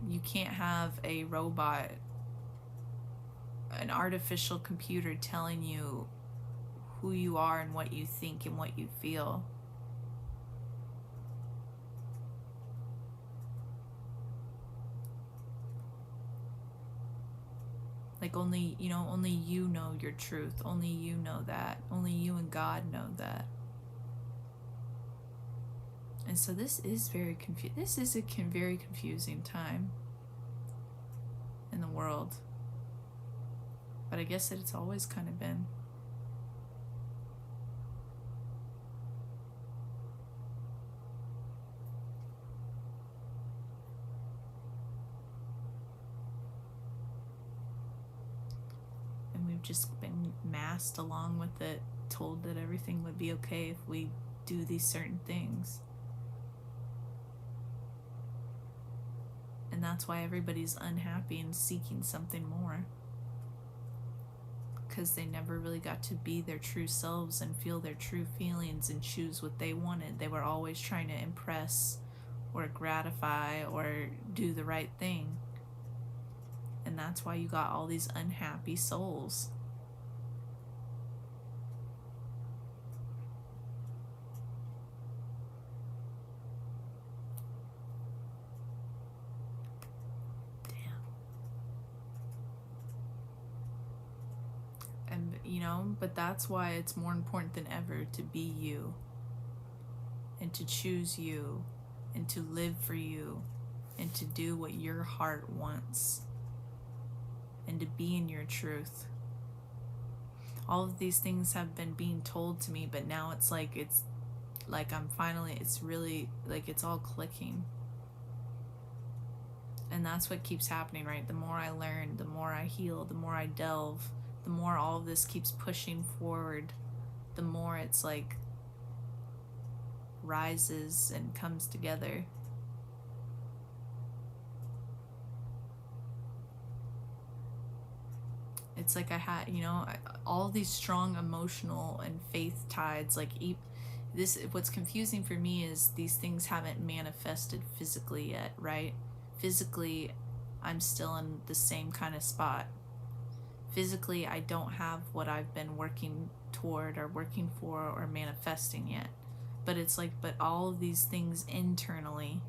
you can't have a robot, an artificial computer telling you who you are and what you think and what you feel. Like, only you know your truth. Only you know that. Only you and God know that. And so this is very very confusing time in the world. But I guess that it's always kind of been. And we've just been masked along with it, told that everything would be okay if we do these certain things. And that's why everybody's unhappy and seeking something more. Because they never really got to be their true selves and feel their true feelings and choose what they wanted. They were always trying to impress or gratify or do the right thing. And that's why you got all these unhappy souls. And, you know, but that's why it's more important than ever to be you and to choose you and to live for you and to do what your heart wants and to be in your truth. All of these things have been being told to me, but now it's like I'm finally, it's really like it's all clicking. And that's what keeps happening, right? The more I learn, the more I heal, the more I delve, the more all of this keeps pushing forward, the more it's like rises and comes together. It's like I had, you know, all these strong emotional and faith tides, like this, what's confusing for me is these things haven't manifested physically yet, right? Physically, I'm still in the same kind of spot. Physically, I don't have what I've been working toward or working for or manifesting yet. But it's like, but all of these things internally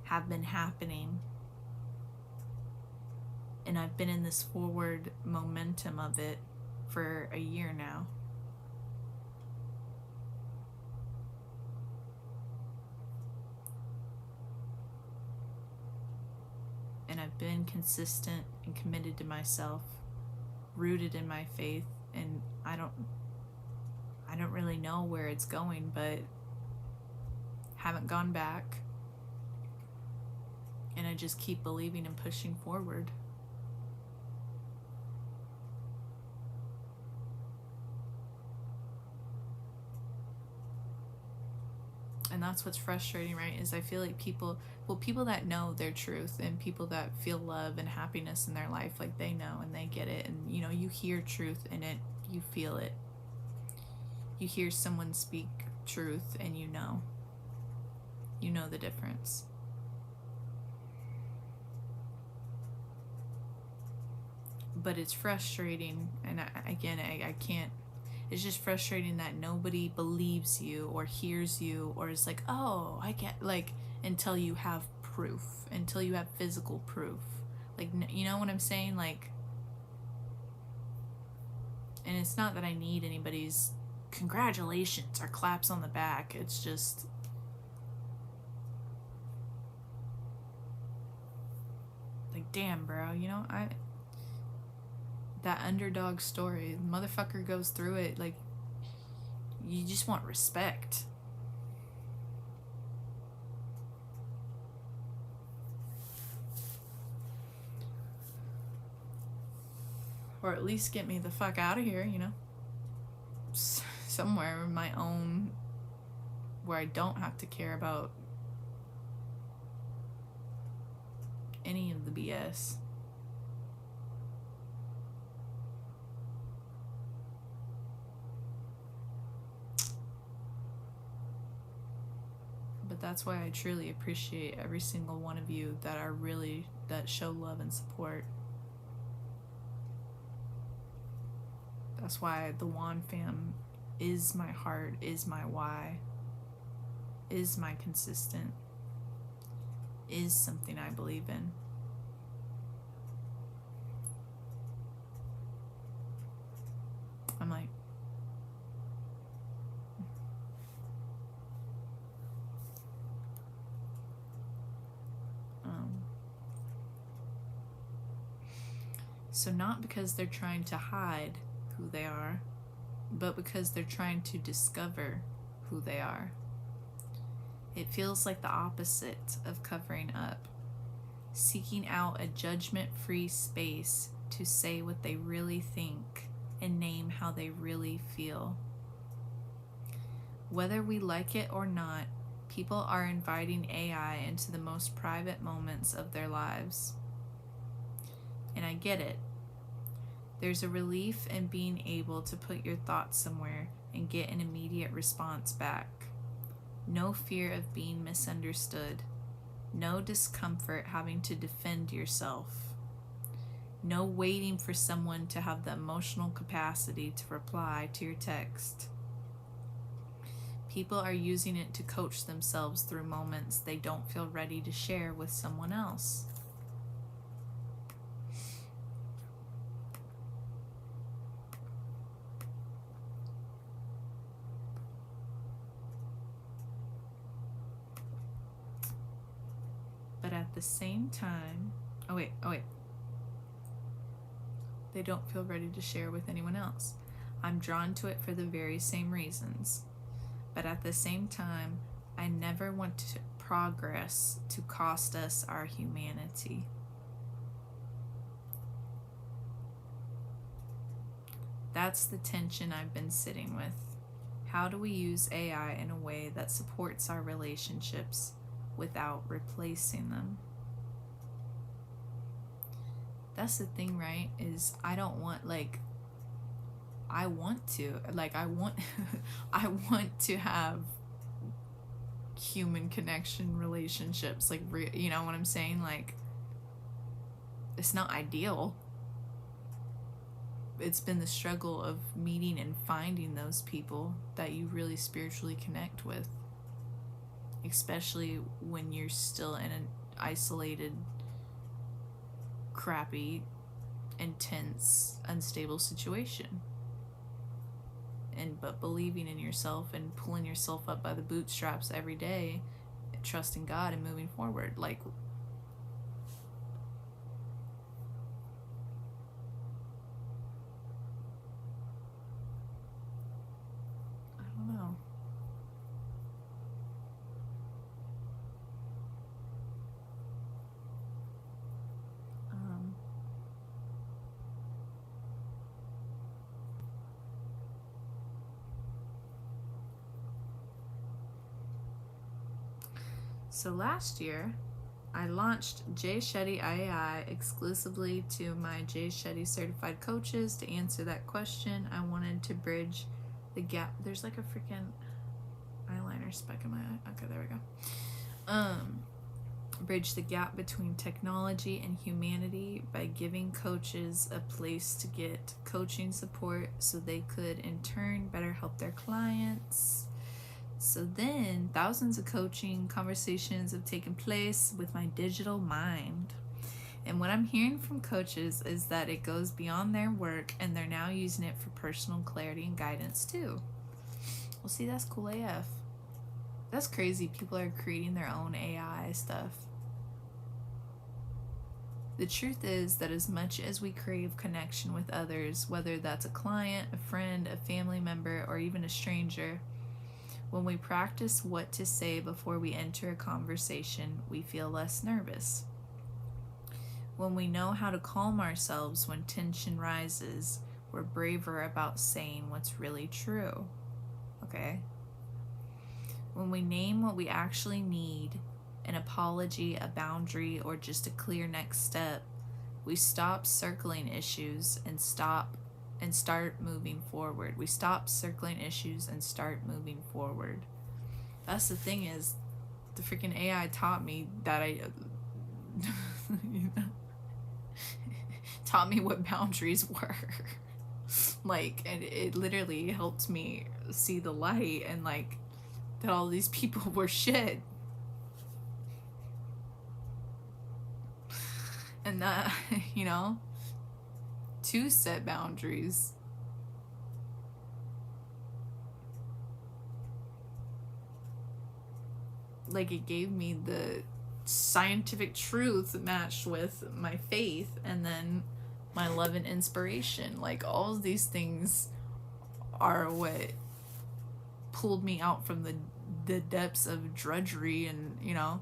have been happening. And I've been in this forward momentum of it for a year now. And I've been consistent and committed to myself, rooted in my faith, and I don't really know where it's going, but haven't gone back. And I just keep believing and pushing forward. that's what's frustrating, right? Is I feel like people that know their truth and people that feel love and happiness in their life, like they know and they get it, and you know, you hear truth in it, you feel it. You hear someone speak truth and you know the difference. But it's frustrating, and I can't, it's just frustrating that nobody believes you or hears you or is like, oh, I get, like, until you have proof, until you have physical proof. Like, you know what I'm saying? Like, and it's not that I need anybody's congratulations or claps on the back. It's just, like, damn, bro, you know, that underdog story, the motherfucker goes through it, like, you just want respect. Or at least get me the fuck out of here, you know? Somewhere in my own, where I don't have to care about any of the BS. But that's why I truly appreciate every single one of you that show love and support. That's why the Juan fam is my heart, is my why, is my consistent, is something I believe in. I'm like, so not because they're trying to hide who they are, but because they're trying to discover who they are. It feels like the opposite of covering up, seeking out a judgment-free space to say what they really think and name how they really feel. Whether we like it or not, people are inviting AI into the most private moments of their lives. And I get it. There's a relief in being able to put your thoughts somewhere and get an immediate response back. No fear of being misunderstood. No discomfort having to defend yourself. No waiting for someone to have the emotional capacity to reply to your text. People are using it to coach themselves through moments they don't feel ready to share with someone else. But at the same time, oh wait. They don't feel ready to share with anyone else. I'm drawn to it for the very same reasons. But at the same time, I never want progress to cost us our humanity. That's the tension I've been sitting with. How do we use AI in a way that supports our relationships without replacing them? That's the thing, right? Is I don't want, like, I want to I want to have human connection relationships, like, you know what I'm saying? Like, it's not ideal. It's been the struggle of meeting and finding those people that you really spiritually connect with, especially when you're still in an isolated, crappy, intense, unstable situation. But believing in yourself and pulling yourself up by the bootstraps every day, trusting God and moving forward. Like, I don't know. So last year, I launched Jay Shetty IAI exclusively to my Jay Shetty certified coaches to answer that question. I wanted to bridge the gap. There's like a freaking eyeliner speck in my eye. Okay, there we go. Bridge the gap between technology and humanity by giving coaches a place to get coaching support so they could in turn better help their clients. So then thousands of coaching conversations have taken place with my digital mind. And what I'm hearing from coaches is that it goes beyond their work and they're now using it for personal clarity and guidance too. Well, see, that's cool AF. That's crazy. People are creating their own AI stuff. The truth is that as much as we crave connection with others, whether that's a client, a friend, a family member, or even a stranger, when we practice what to say before we enter a conversation, we feel less nervous. When we know how to calm ourselves when tension rises, we're braver about saying what's really true. Okay? When we name what we actually need, an apology, a boundary, or just a clear next step, we stop circling issues and start moving forward. We stop circling issues and start moving forward. That's the thing is, the freaking AI taught me that taught me what boundaries were. Like, and it literally helped me see the light and like that all these people were shit. And that, you know, to set boundaries. Like, it gave me the scientific truth matched with my faith and then my love and inspiration. Like, all of these things are what pulled me out from the depths of drudgery and, you know,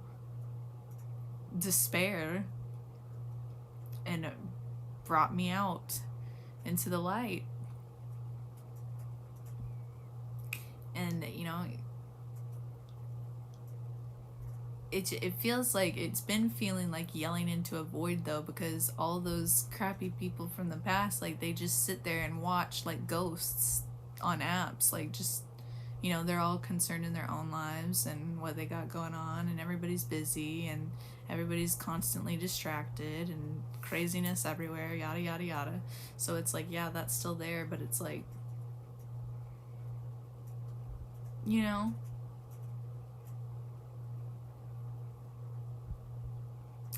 despair, and brought me out into the light. And, you know, it feels like it's been feeling like yelling into a void though, because all those crappy people from the past, like, they just sit there and watch like ghosts on apps, like, just, you know, they're all concerned in their own lives and what they got going on, and everybody's busy and everybody's constantly distracted and craziness everywhere, yada yada yada. So it's like, yeah, that's still there, but it's like, you know,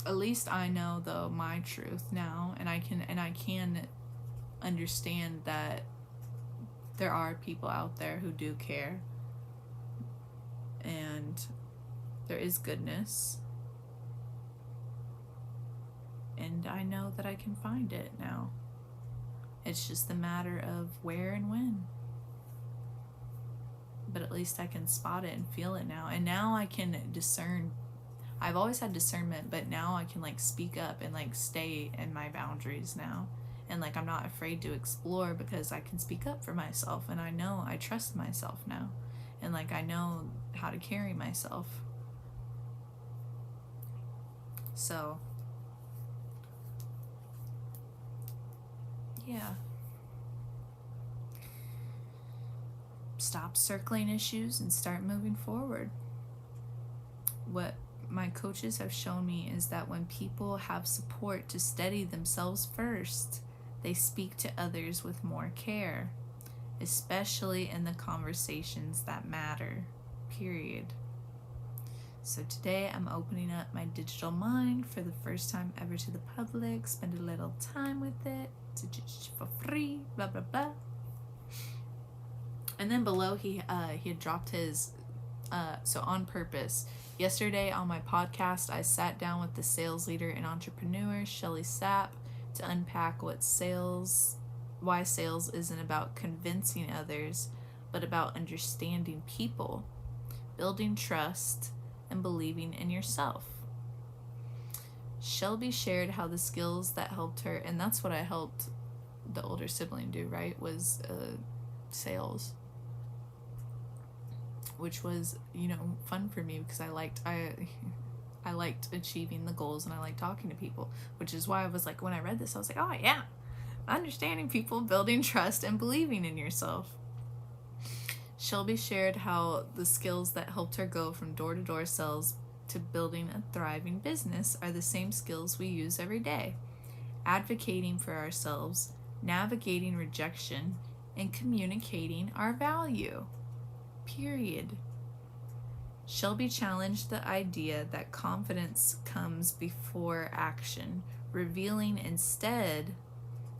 at least I know though my truth now, and I can understand that there are people out there who do care, and there is goodness, and I know that I can find it now. It's just a matter of where and when. But at least I can spot it and feel it now. And now I can discern. I've always had discernment, but now I can like speak up and like stay in my boundaries now. And like, I'm not afraid to explore because I can speak up for myself, and I know I trust myself now. And like, I know how to carry myself. So yeah. Stop circling issues and start moving forward. What my coaches have shown me is that when people have support to steady themselves first, they speak to others with more care, especially in the conversations that matter, period. So today I'm opening up my digital mind for the first time ever to the public, spend a little time with it for free, blah, blah, blah. And then below he had dropped his, so on purpose, yesterday on my podcast, I sat down with the sales leader and entrepreneur, Shelly Sapp, to unpack why sales isn't about convincing others, but about understanding people, building trust, and believing in yourself. Shelby shared how the skills that helped her, and that's what I helped the older sibling do, right, was sales. which was, fun for me because I liked achieving the goals and I liked talking to people, which is why I was like, when I read this, I was like, oh yeah, understanding people, building trust, and believing in yourself. Shelby shared how the skills that helped her go from door-to-door sales to building a thriving business are the same skills we use every day: advocating for ourselves, navigating rejection, and communicating our value. Period. Shelby challenged the idea that confidence comes before action, revealing instead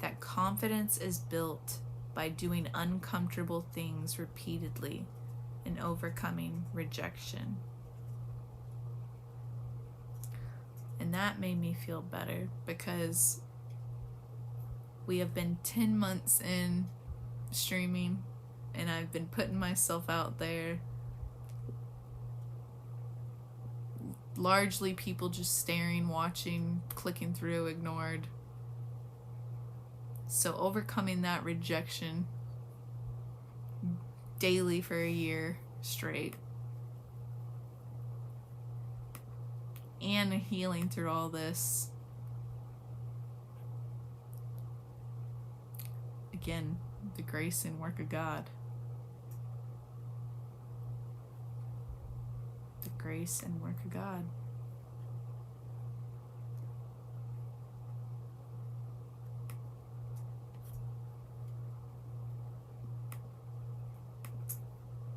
that confidence is built by doing uncomfortable things repeatedly and overcoming rejection. And that made me feel better because we have been 10 months in streaming and I've been putting myself out there. Largely people just staring, watching, clicking through, ignored. So overcoming that rejection daily for a year straight and healing through all this. Again, the grace and work of God. The grace and work of God.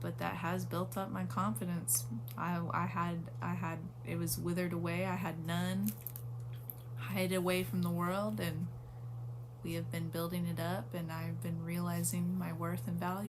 But that has built up my confidence. I had it was withered away. I had none. Hid away from the world, and we have been building it up, and I've been realizing my worth and value.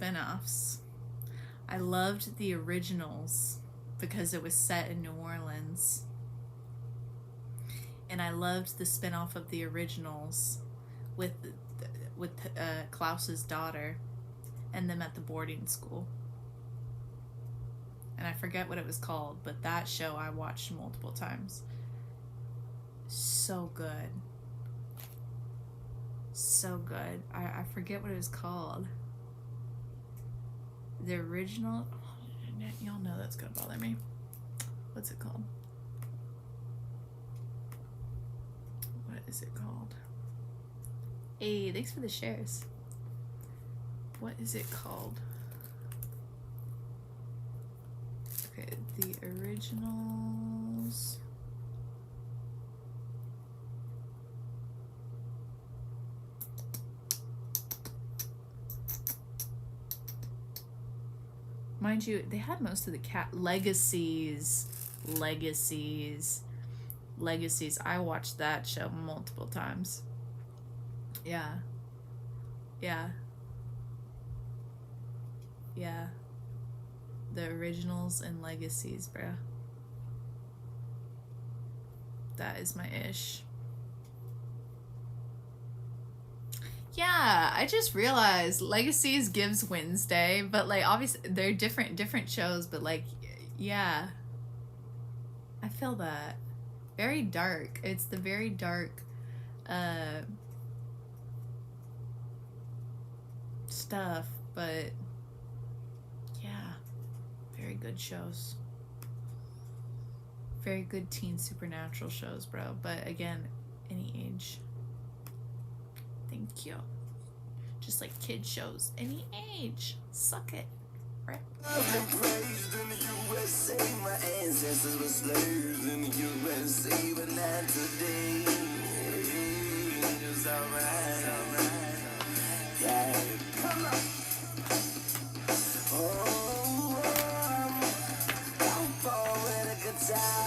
spinoffs. I loved the originals because it was set in New Orleans. And I loved the spinoff of the originals with Klaus's daughter and them at the boarding school. And I forget what it was called, but that show I watched multiple times. So good. So good. I forget what it was called. The original... Y'all know that's gonna bother me. What's it called? What is it called? Hey, thanks for the shares. What is it called? Okay, the originals. Mind you, they had most of the Legacies. I watched that show multiple times. Yeah. The originals and Legacies, bruh. That is my ish. Yeah, I just realized Legacies gives Wednesday, but like obviously they're different shows, but like yeah. I feel that. Very dark. It's the very dark stuff, but yeah, very good shows. Very good teen supernatural shows, bro. But again, any age. Thank you. Just like kid shows, any age. Suck it. Right? I've been praised in the USA. My ancestors were slaves in the USA, but not today. It's alright. Yeah. Come on. Oh, don't fall with a good time.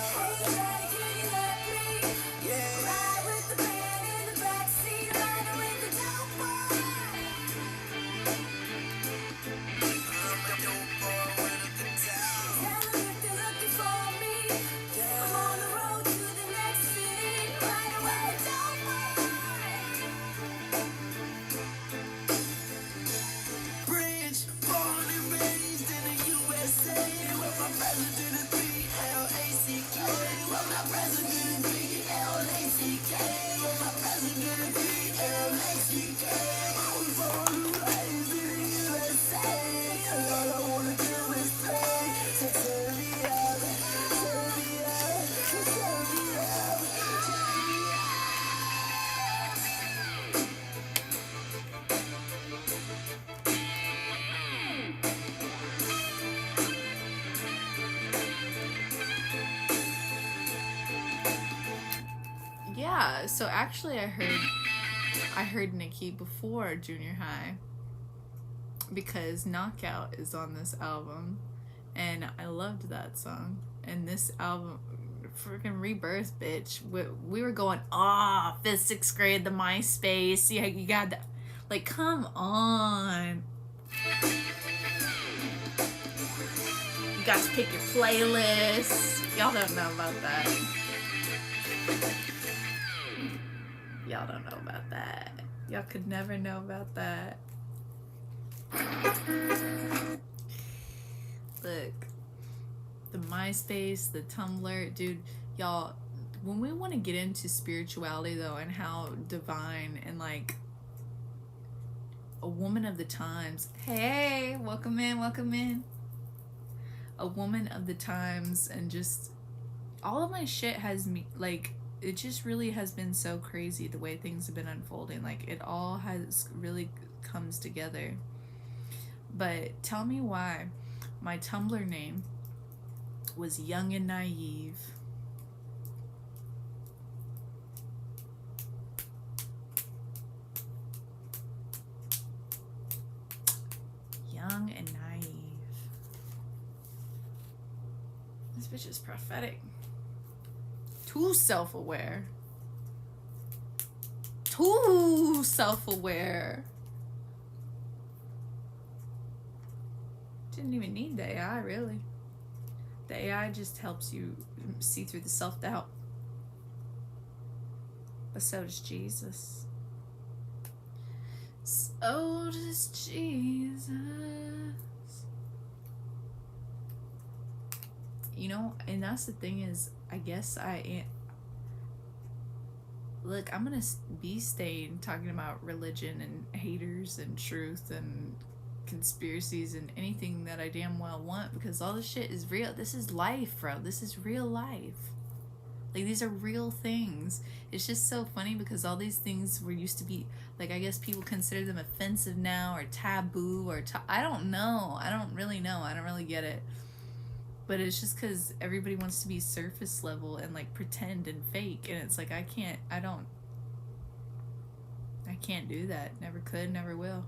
Yeah, so actually I heard Nicki before junior high because Knockout is on this album and I loved that song. And this album, freaking Rebirth, bitch, we were going off 5th, 6th grade, the MySpace. Yeah, you got that. Like, come on. You got to pick your playlist. Y'all don't know about that. Y'all don't know about that. Y'all could never know about that. Look, the MySpace, the Tumblr, dude, y'all, when we want to get into spirituality though and how divine and like a woman of the times, hey, welcome in. A woman of the times, and just all of my shit has me like, it just really has been so crazy the way things have been unfolding. Like, it all has really comes together. But tell me why my Tumblr name was Young and Naive. Young and naive. This bitch is prophetic. Too self-aware. Too self-aware. Didn't even need the AI, really. The AI just helps you see through the self-doubt. But so does Jesus. So does Jesus. You know, and that's the thing is, I guess look, I'm gonna be staying talking about religion and haters and truth and conspiracies and anything that I damn well want, because all this shit is real. This is life, bro. This is real life. Like, these are real things. It's just so funny because all these things were used to be, like, I guess people consider them offensive now or taboo or I don't know. I don't really know. I don't really get it. But it's just because everybody wants to be surface level and, like, pretend and fake. And it's like, I can't do that. Never could, never will.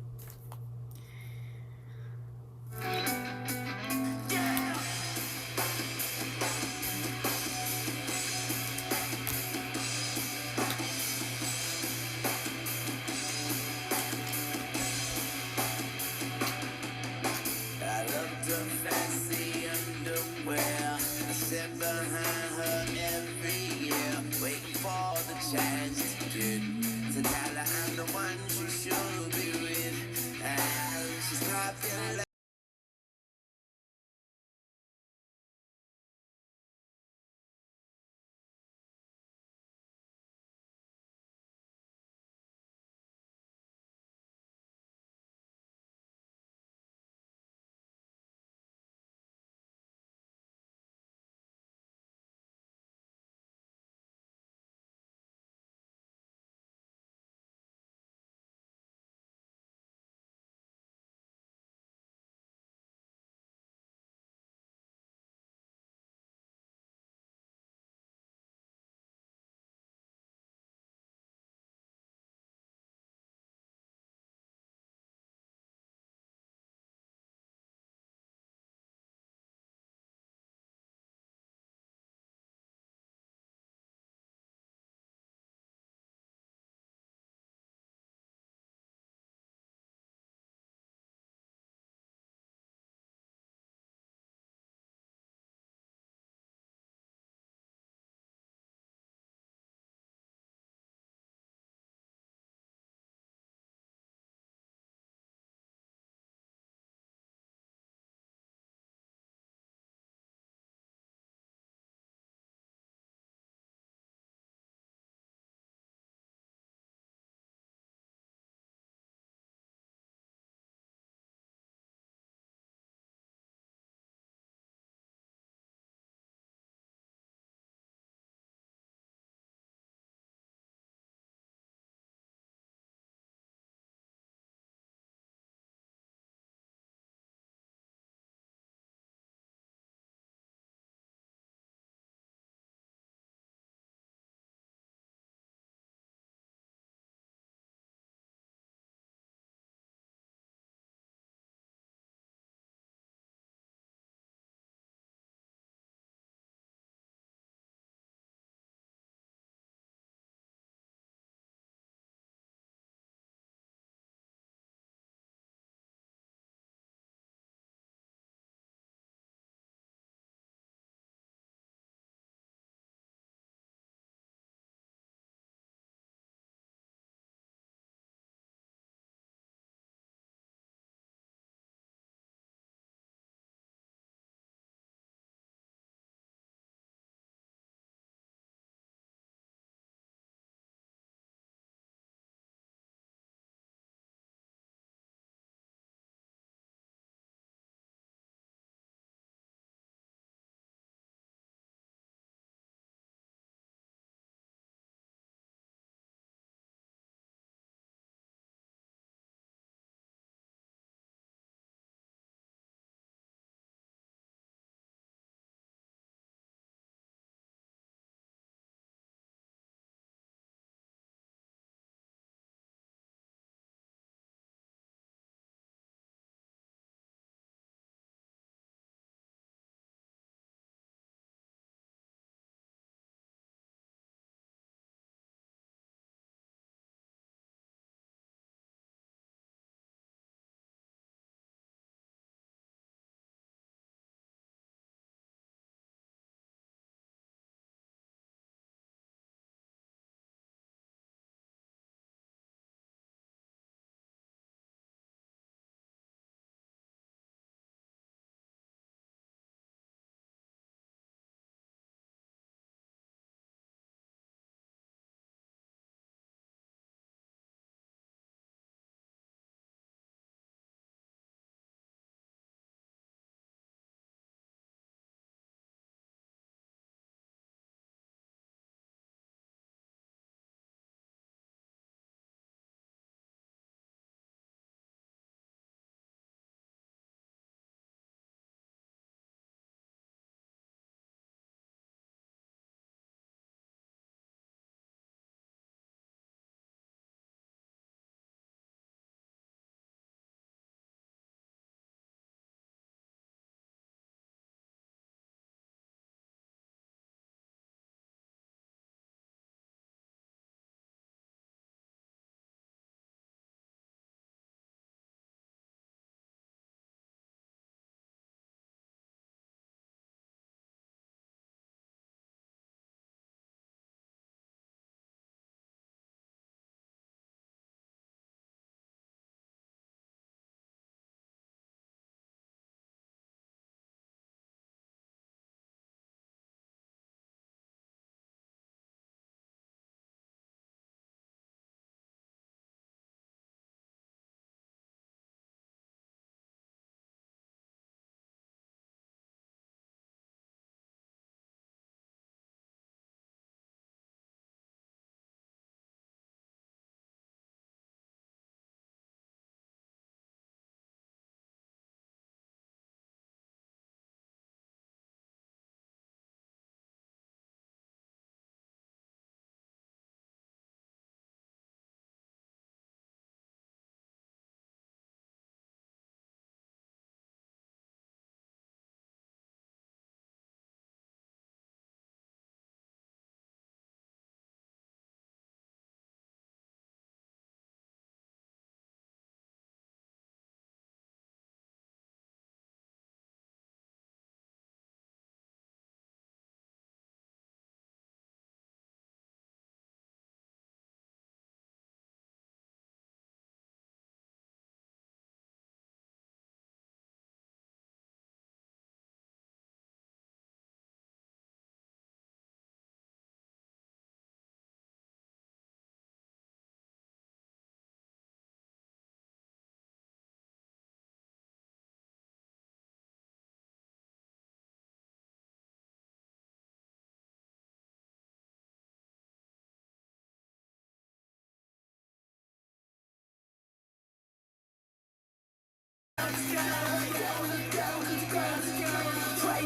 Right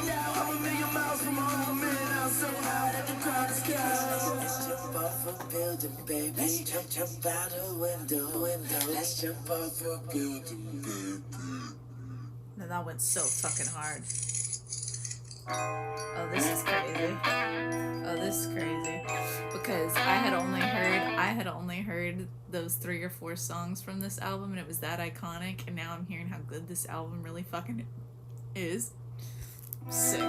now, I'm a million miles from home, and I'm so high that the crowd is cold. Let's jump off a building, baby. Let's jump out a window. Let's jump off a building, baby. No, that went so fucking hard. Oh, this is crazy. Oh, this is crazy. Because I had only heard those 3 or 4 songs from this album, and it was that iconic, and now I'm hearing how good this album really fucking is. Sick.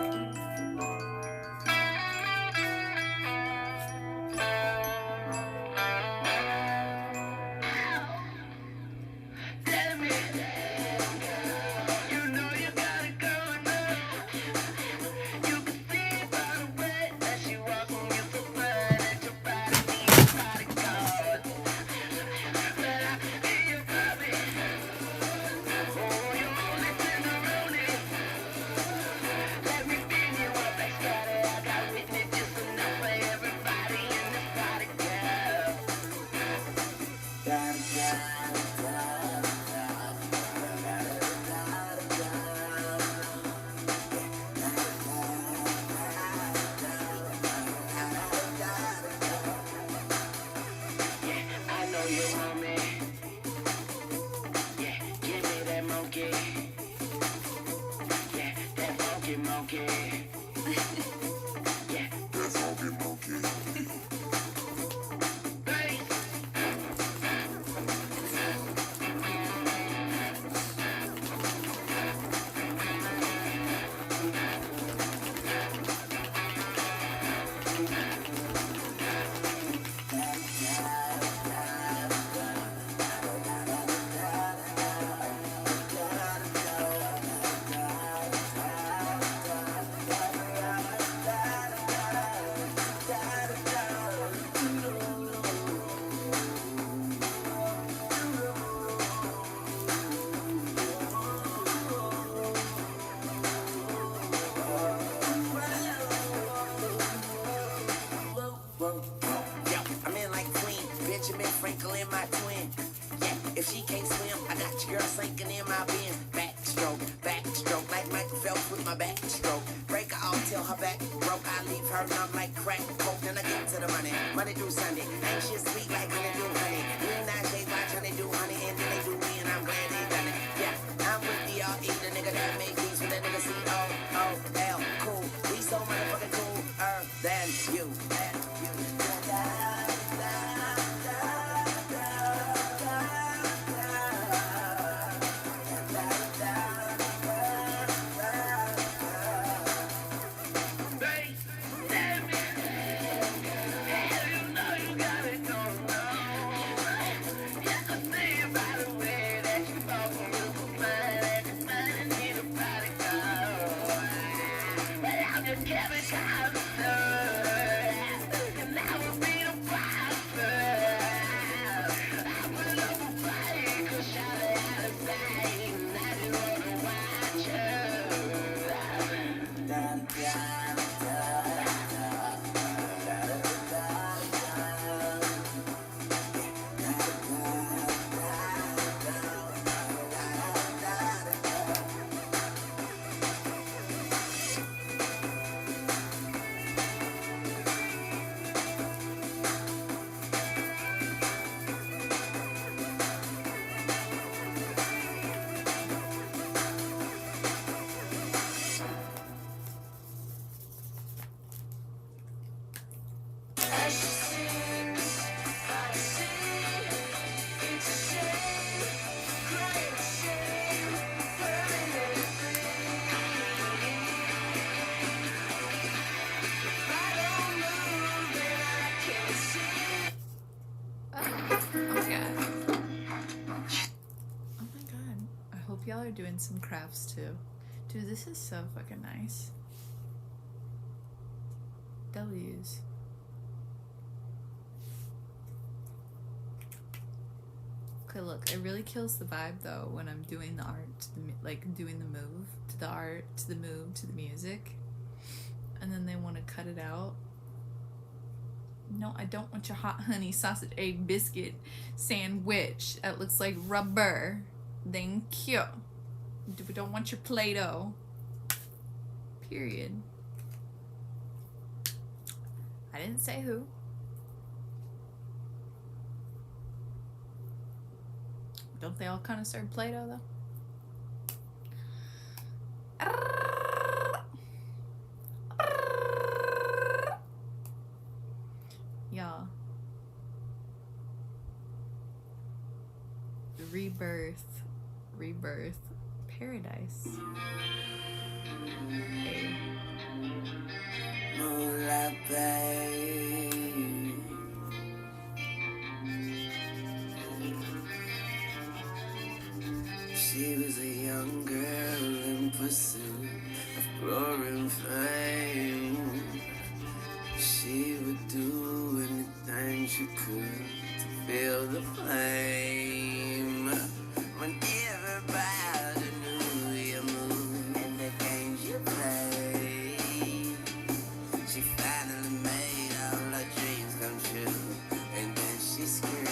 Y'all are doing some crafts too. Dude, this is so fucking nice. W's. Okay, look, it really kills the vibe though when I'm doing the art, to the, like doing the move to the art, to the move, to the music, and then they want to cut it out. No, I don't want your hot honey sausage egg biscuit sandwich. That looks like rubber. Thank you. We don't want your Play-Doh. Period. I didn't say who. Don't they all kind of serve Play-Doh though? Y'all. Rebirth. Paradise. Hey. Moonlight babe. She was a young girl in pursuit of glory and fame. She would do anything she could to feel the flame. When everybody knew you moved and the games you played, she finally made all her dreams come true, and then she screamed.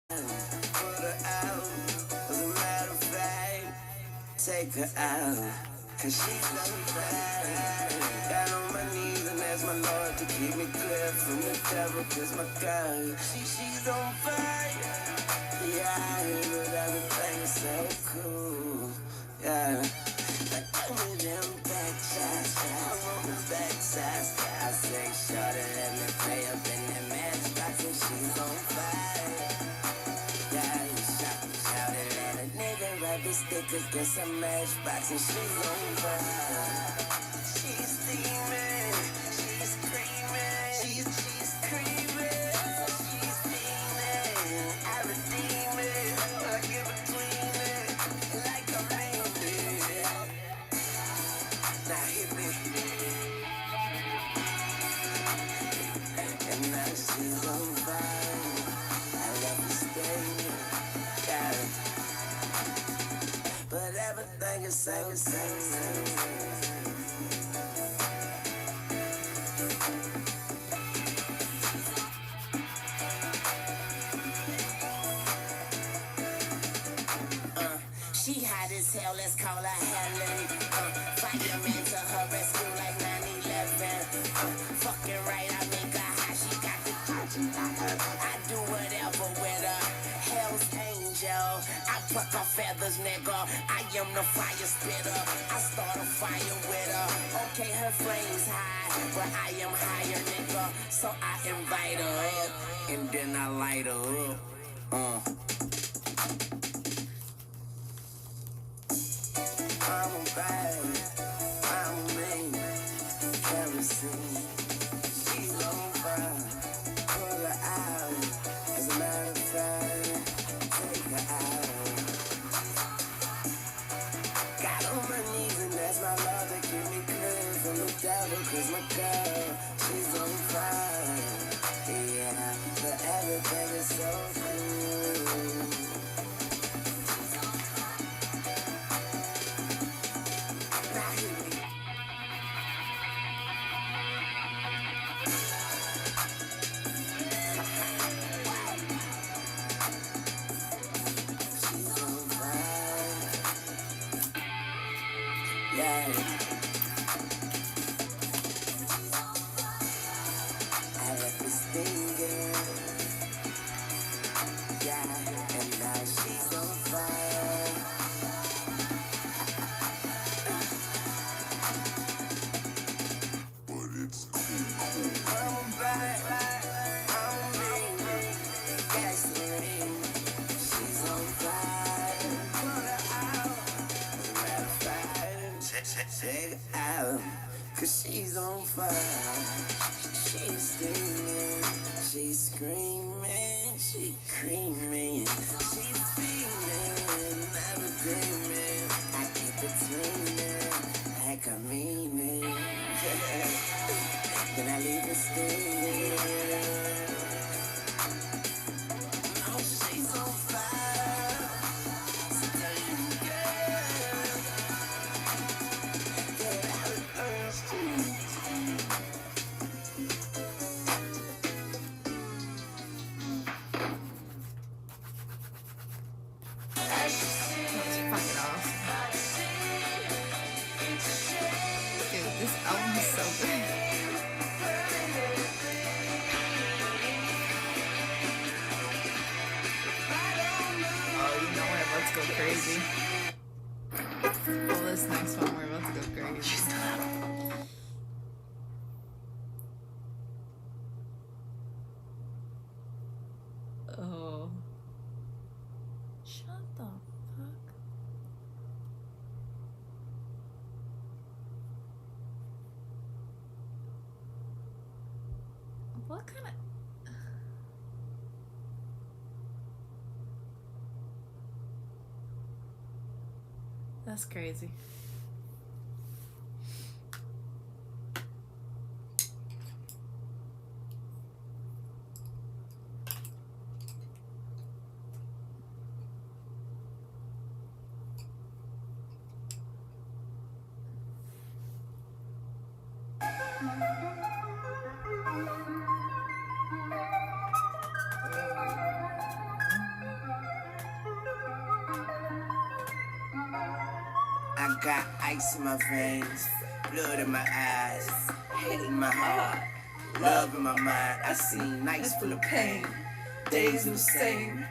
Put her out. As a matter of fact, take her out. Cause she's so bad. Got on my knees and ask my Lord to keep me clear from the devil. Cause my God, she's on fire. Yeah, but everything is so cool. Yeah. Like I'm with them back shots. I want the back shots. I say, shorty, let me play up in that matchbox and she's on fire. Yeah, you shout it at a nigga, rub his stickers, get some matchbox and she's on fire. She's steaming, she's screaming, she's creaming, she's steaming. I redeem it, I get between it, like a rainbow. Now hit me, and now she's on fire. I love to stay, got it. But everything is same. She hot as hell, let's call her Helen. Fireman to her rescue like 9/11. Fucking right, I make her hot, she got the I do whatever with her. Hell's angel, I pluck her feathers, nigga. I am the fire spitter. I start a fire with her. Okay, her flame's high, but I am higher, nigga. So I invite her up, and then I light her up. I'm a bad, I'm a mean, kerosene. She's on fire, pull her out. As a matter of fact, take her out. Got on my knees and that's my love that keep me clear from the devil. Cause my girl, she's on fire. Yeah, but everything is so cool. Take her out, cause she's on fire. She's steaming, she's screaming, she creaming, she's feeling, never dreaming. I keep it dreaming, like I mean it. Then I leave it steaming. No, she's on fire. Steaming girl. This album is so good. Oh, you know we're about to go crazy. Well, this next one we're about to go crazy. Oh. Shut the fuck. What kind of... That's crazy. got ice in my veins, blood in my eyes, hate in my heart, love in my mind. I seen nights full of pain, days the same.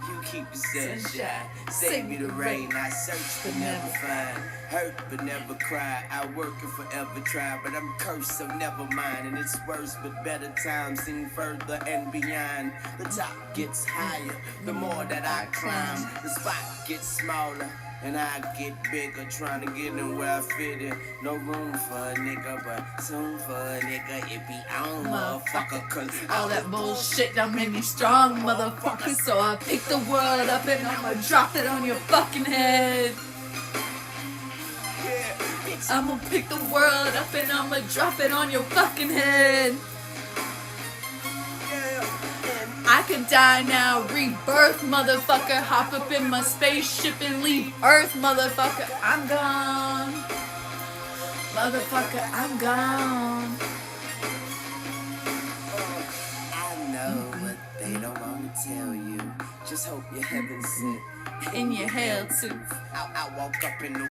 You keep the sunshine, save me the rain. I search but never find, hurt but never cry. I work and forever try, but I'm cursed, so never mind. And it's worse, but better times seem further and beyond. The top gets higher, the more that I climb. The spot gets smaller, and I get bigger, trying to get in where I fit in. No room for a nigga, but soon for a nigga, it be on, motherfucker. Cause All that bullshit don't make me strong, motherfucker. So I pick the world up and I'ma drop it on your fucking head. I'ma pick the world up and I'ma drop it on your fucking head. I could die now, rebirth, motherfucker. Hop up in my spaceship and leave Earth, motherfucker. I'm gone. Motherfucker, I'm gone. I know what they don't want to tell you. Just hope your heaven sent. In your hell too. I walk up in the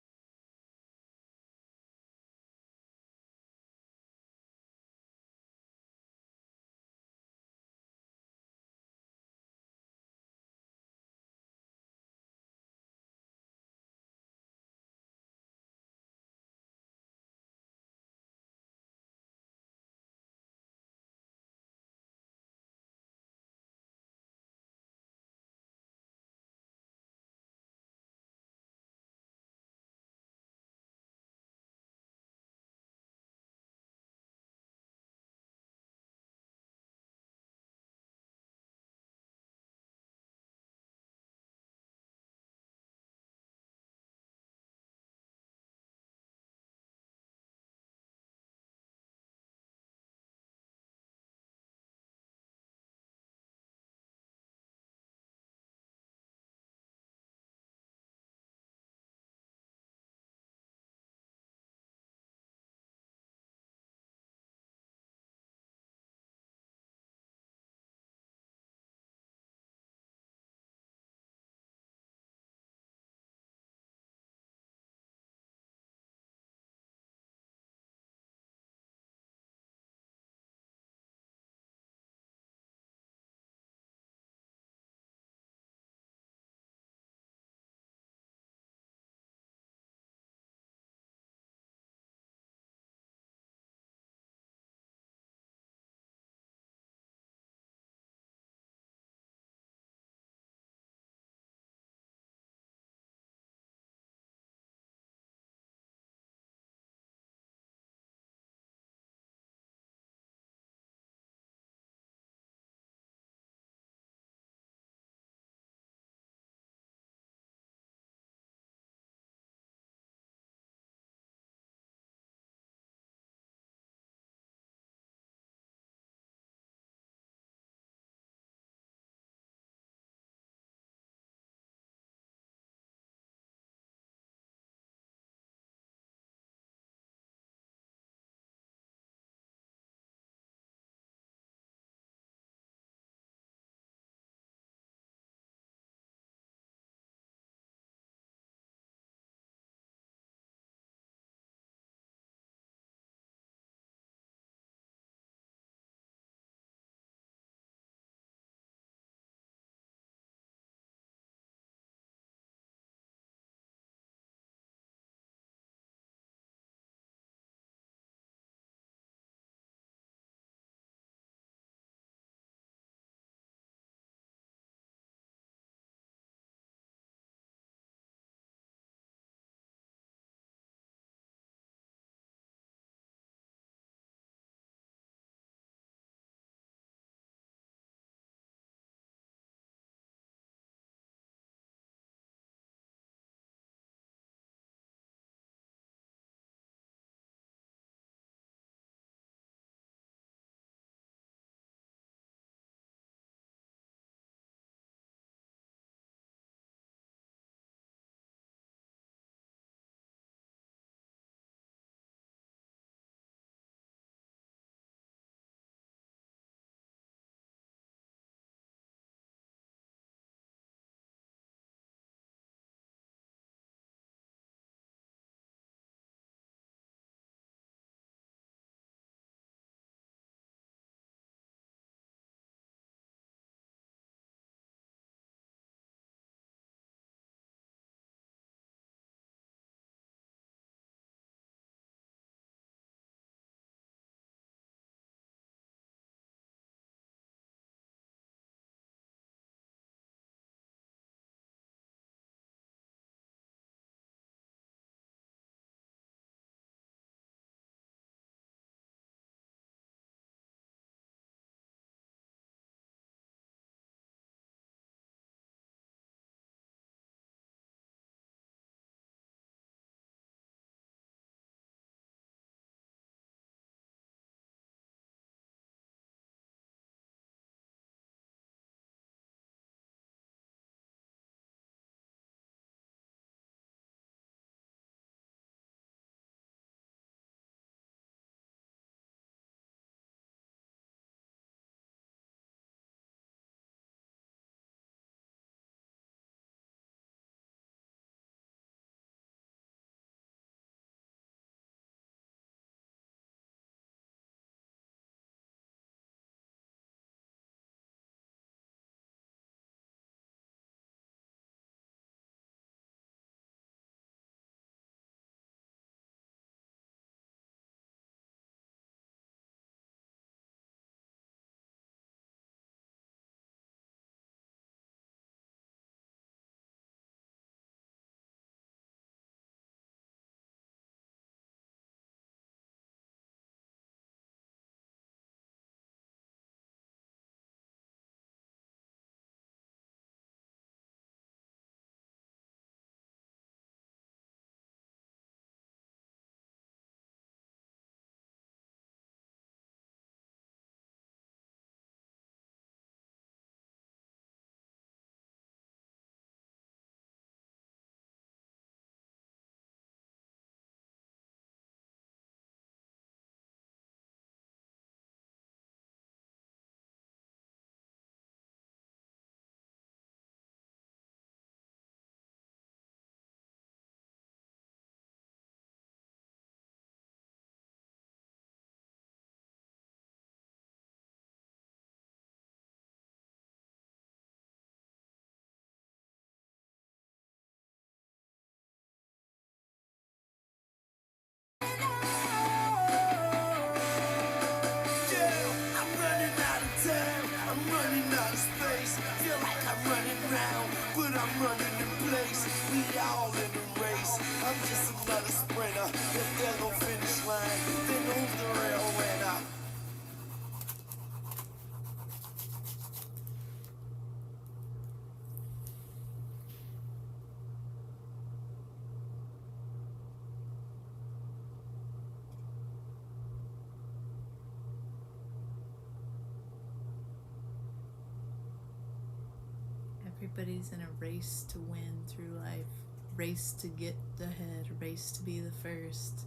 Everybody's in a race to win through life, race to get the head, race to be the first.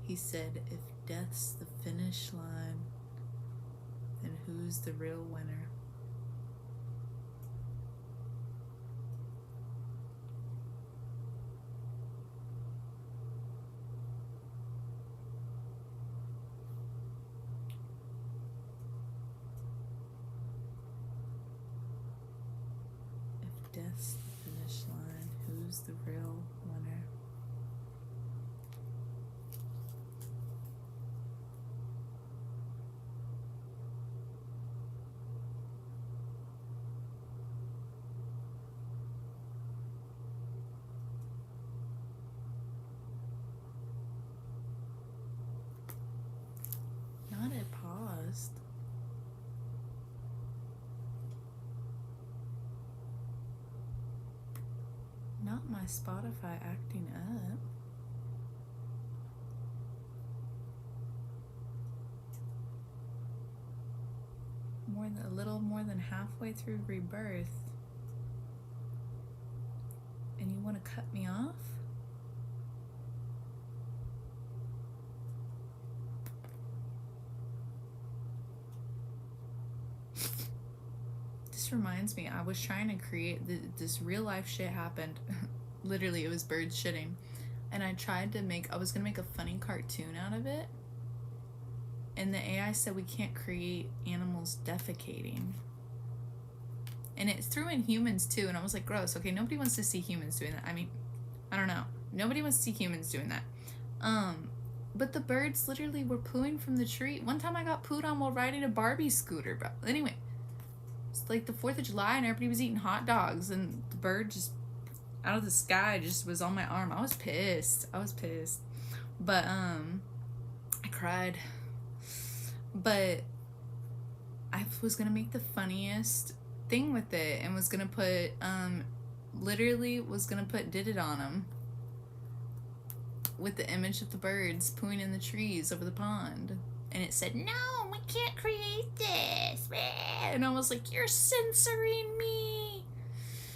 He said, if death's the finish line, then who's the real winner? If death's the finish line, who's the real winner? Not it paused. Not my Spotify acting up. A little more than halfway through Rebirth, and you want to cut me off? This reminds me, I was trying to create this real life shit happened. Literally, it was birds shitting, and I was gonna make a funny cartoon out of it, and the AI said we can't create animals defecating, and it threw in humans too, and I was like, gross. Okay, nobody wants to see humans doing that. I mean, I don't know, nobody wants to see humans doing that. But the birds literally were pooing from the tree. One time I got pooed on while riding a Barbie scooter, bro. Anyway, it's like the 4th of July and everybody was eating hot dogs, and the bird just out of the sky just was on my arm. I was pissed. But I cried. But I was gonna make the funniest thing with it, and was gonna put literally was gonna put "Did It" on them with the image of the birds pooing in the trees over the pond, and it said, no, we can't create this, and I was like, you're censoring me,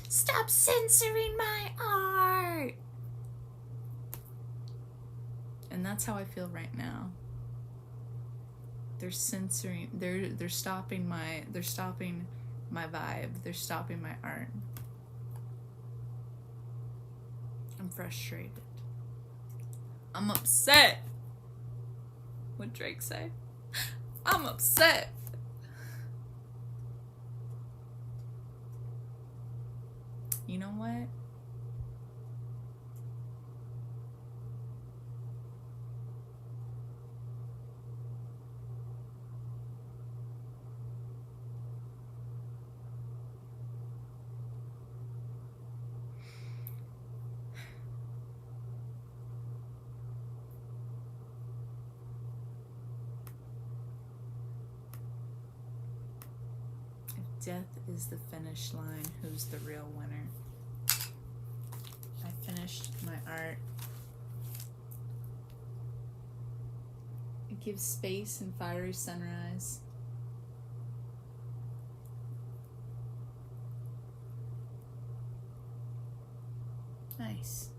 stop censoring my art. And that's how I feel right now. They're censoring, they're stopping my vibe, they're stopping my art. I'm frustrated. I'm upset. What'd Drake say? I'm upset. You know what? Death is the finish line. Who's the real winner? I finished my art. It gives space and fiery sunrise. Nice.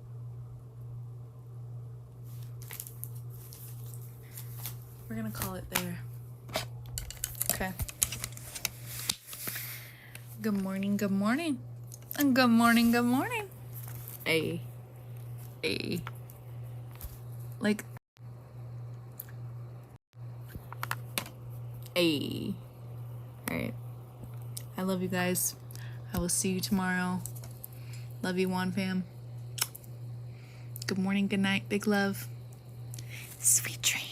We're gonna call it there. Okay. Good morning, good morning. And good morning, good morning. Hey. Like. Hey. Alright. I love you guys. I will see you tomorrow. Love you, One Fam. Good morning, good night, big love. Sweet dreams.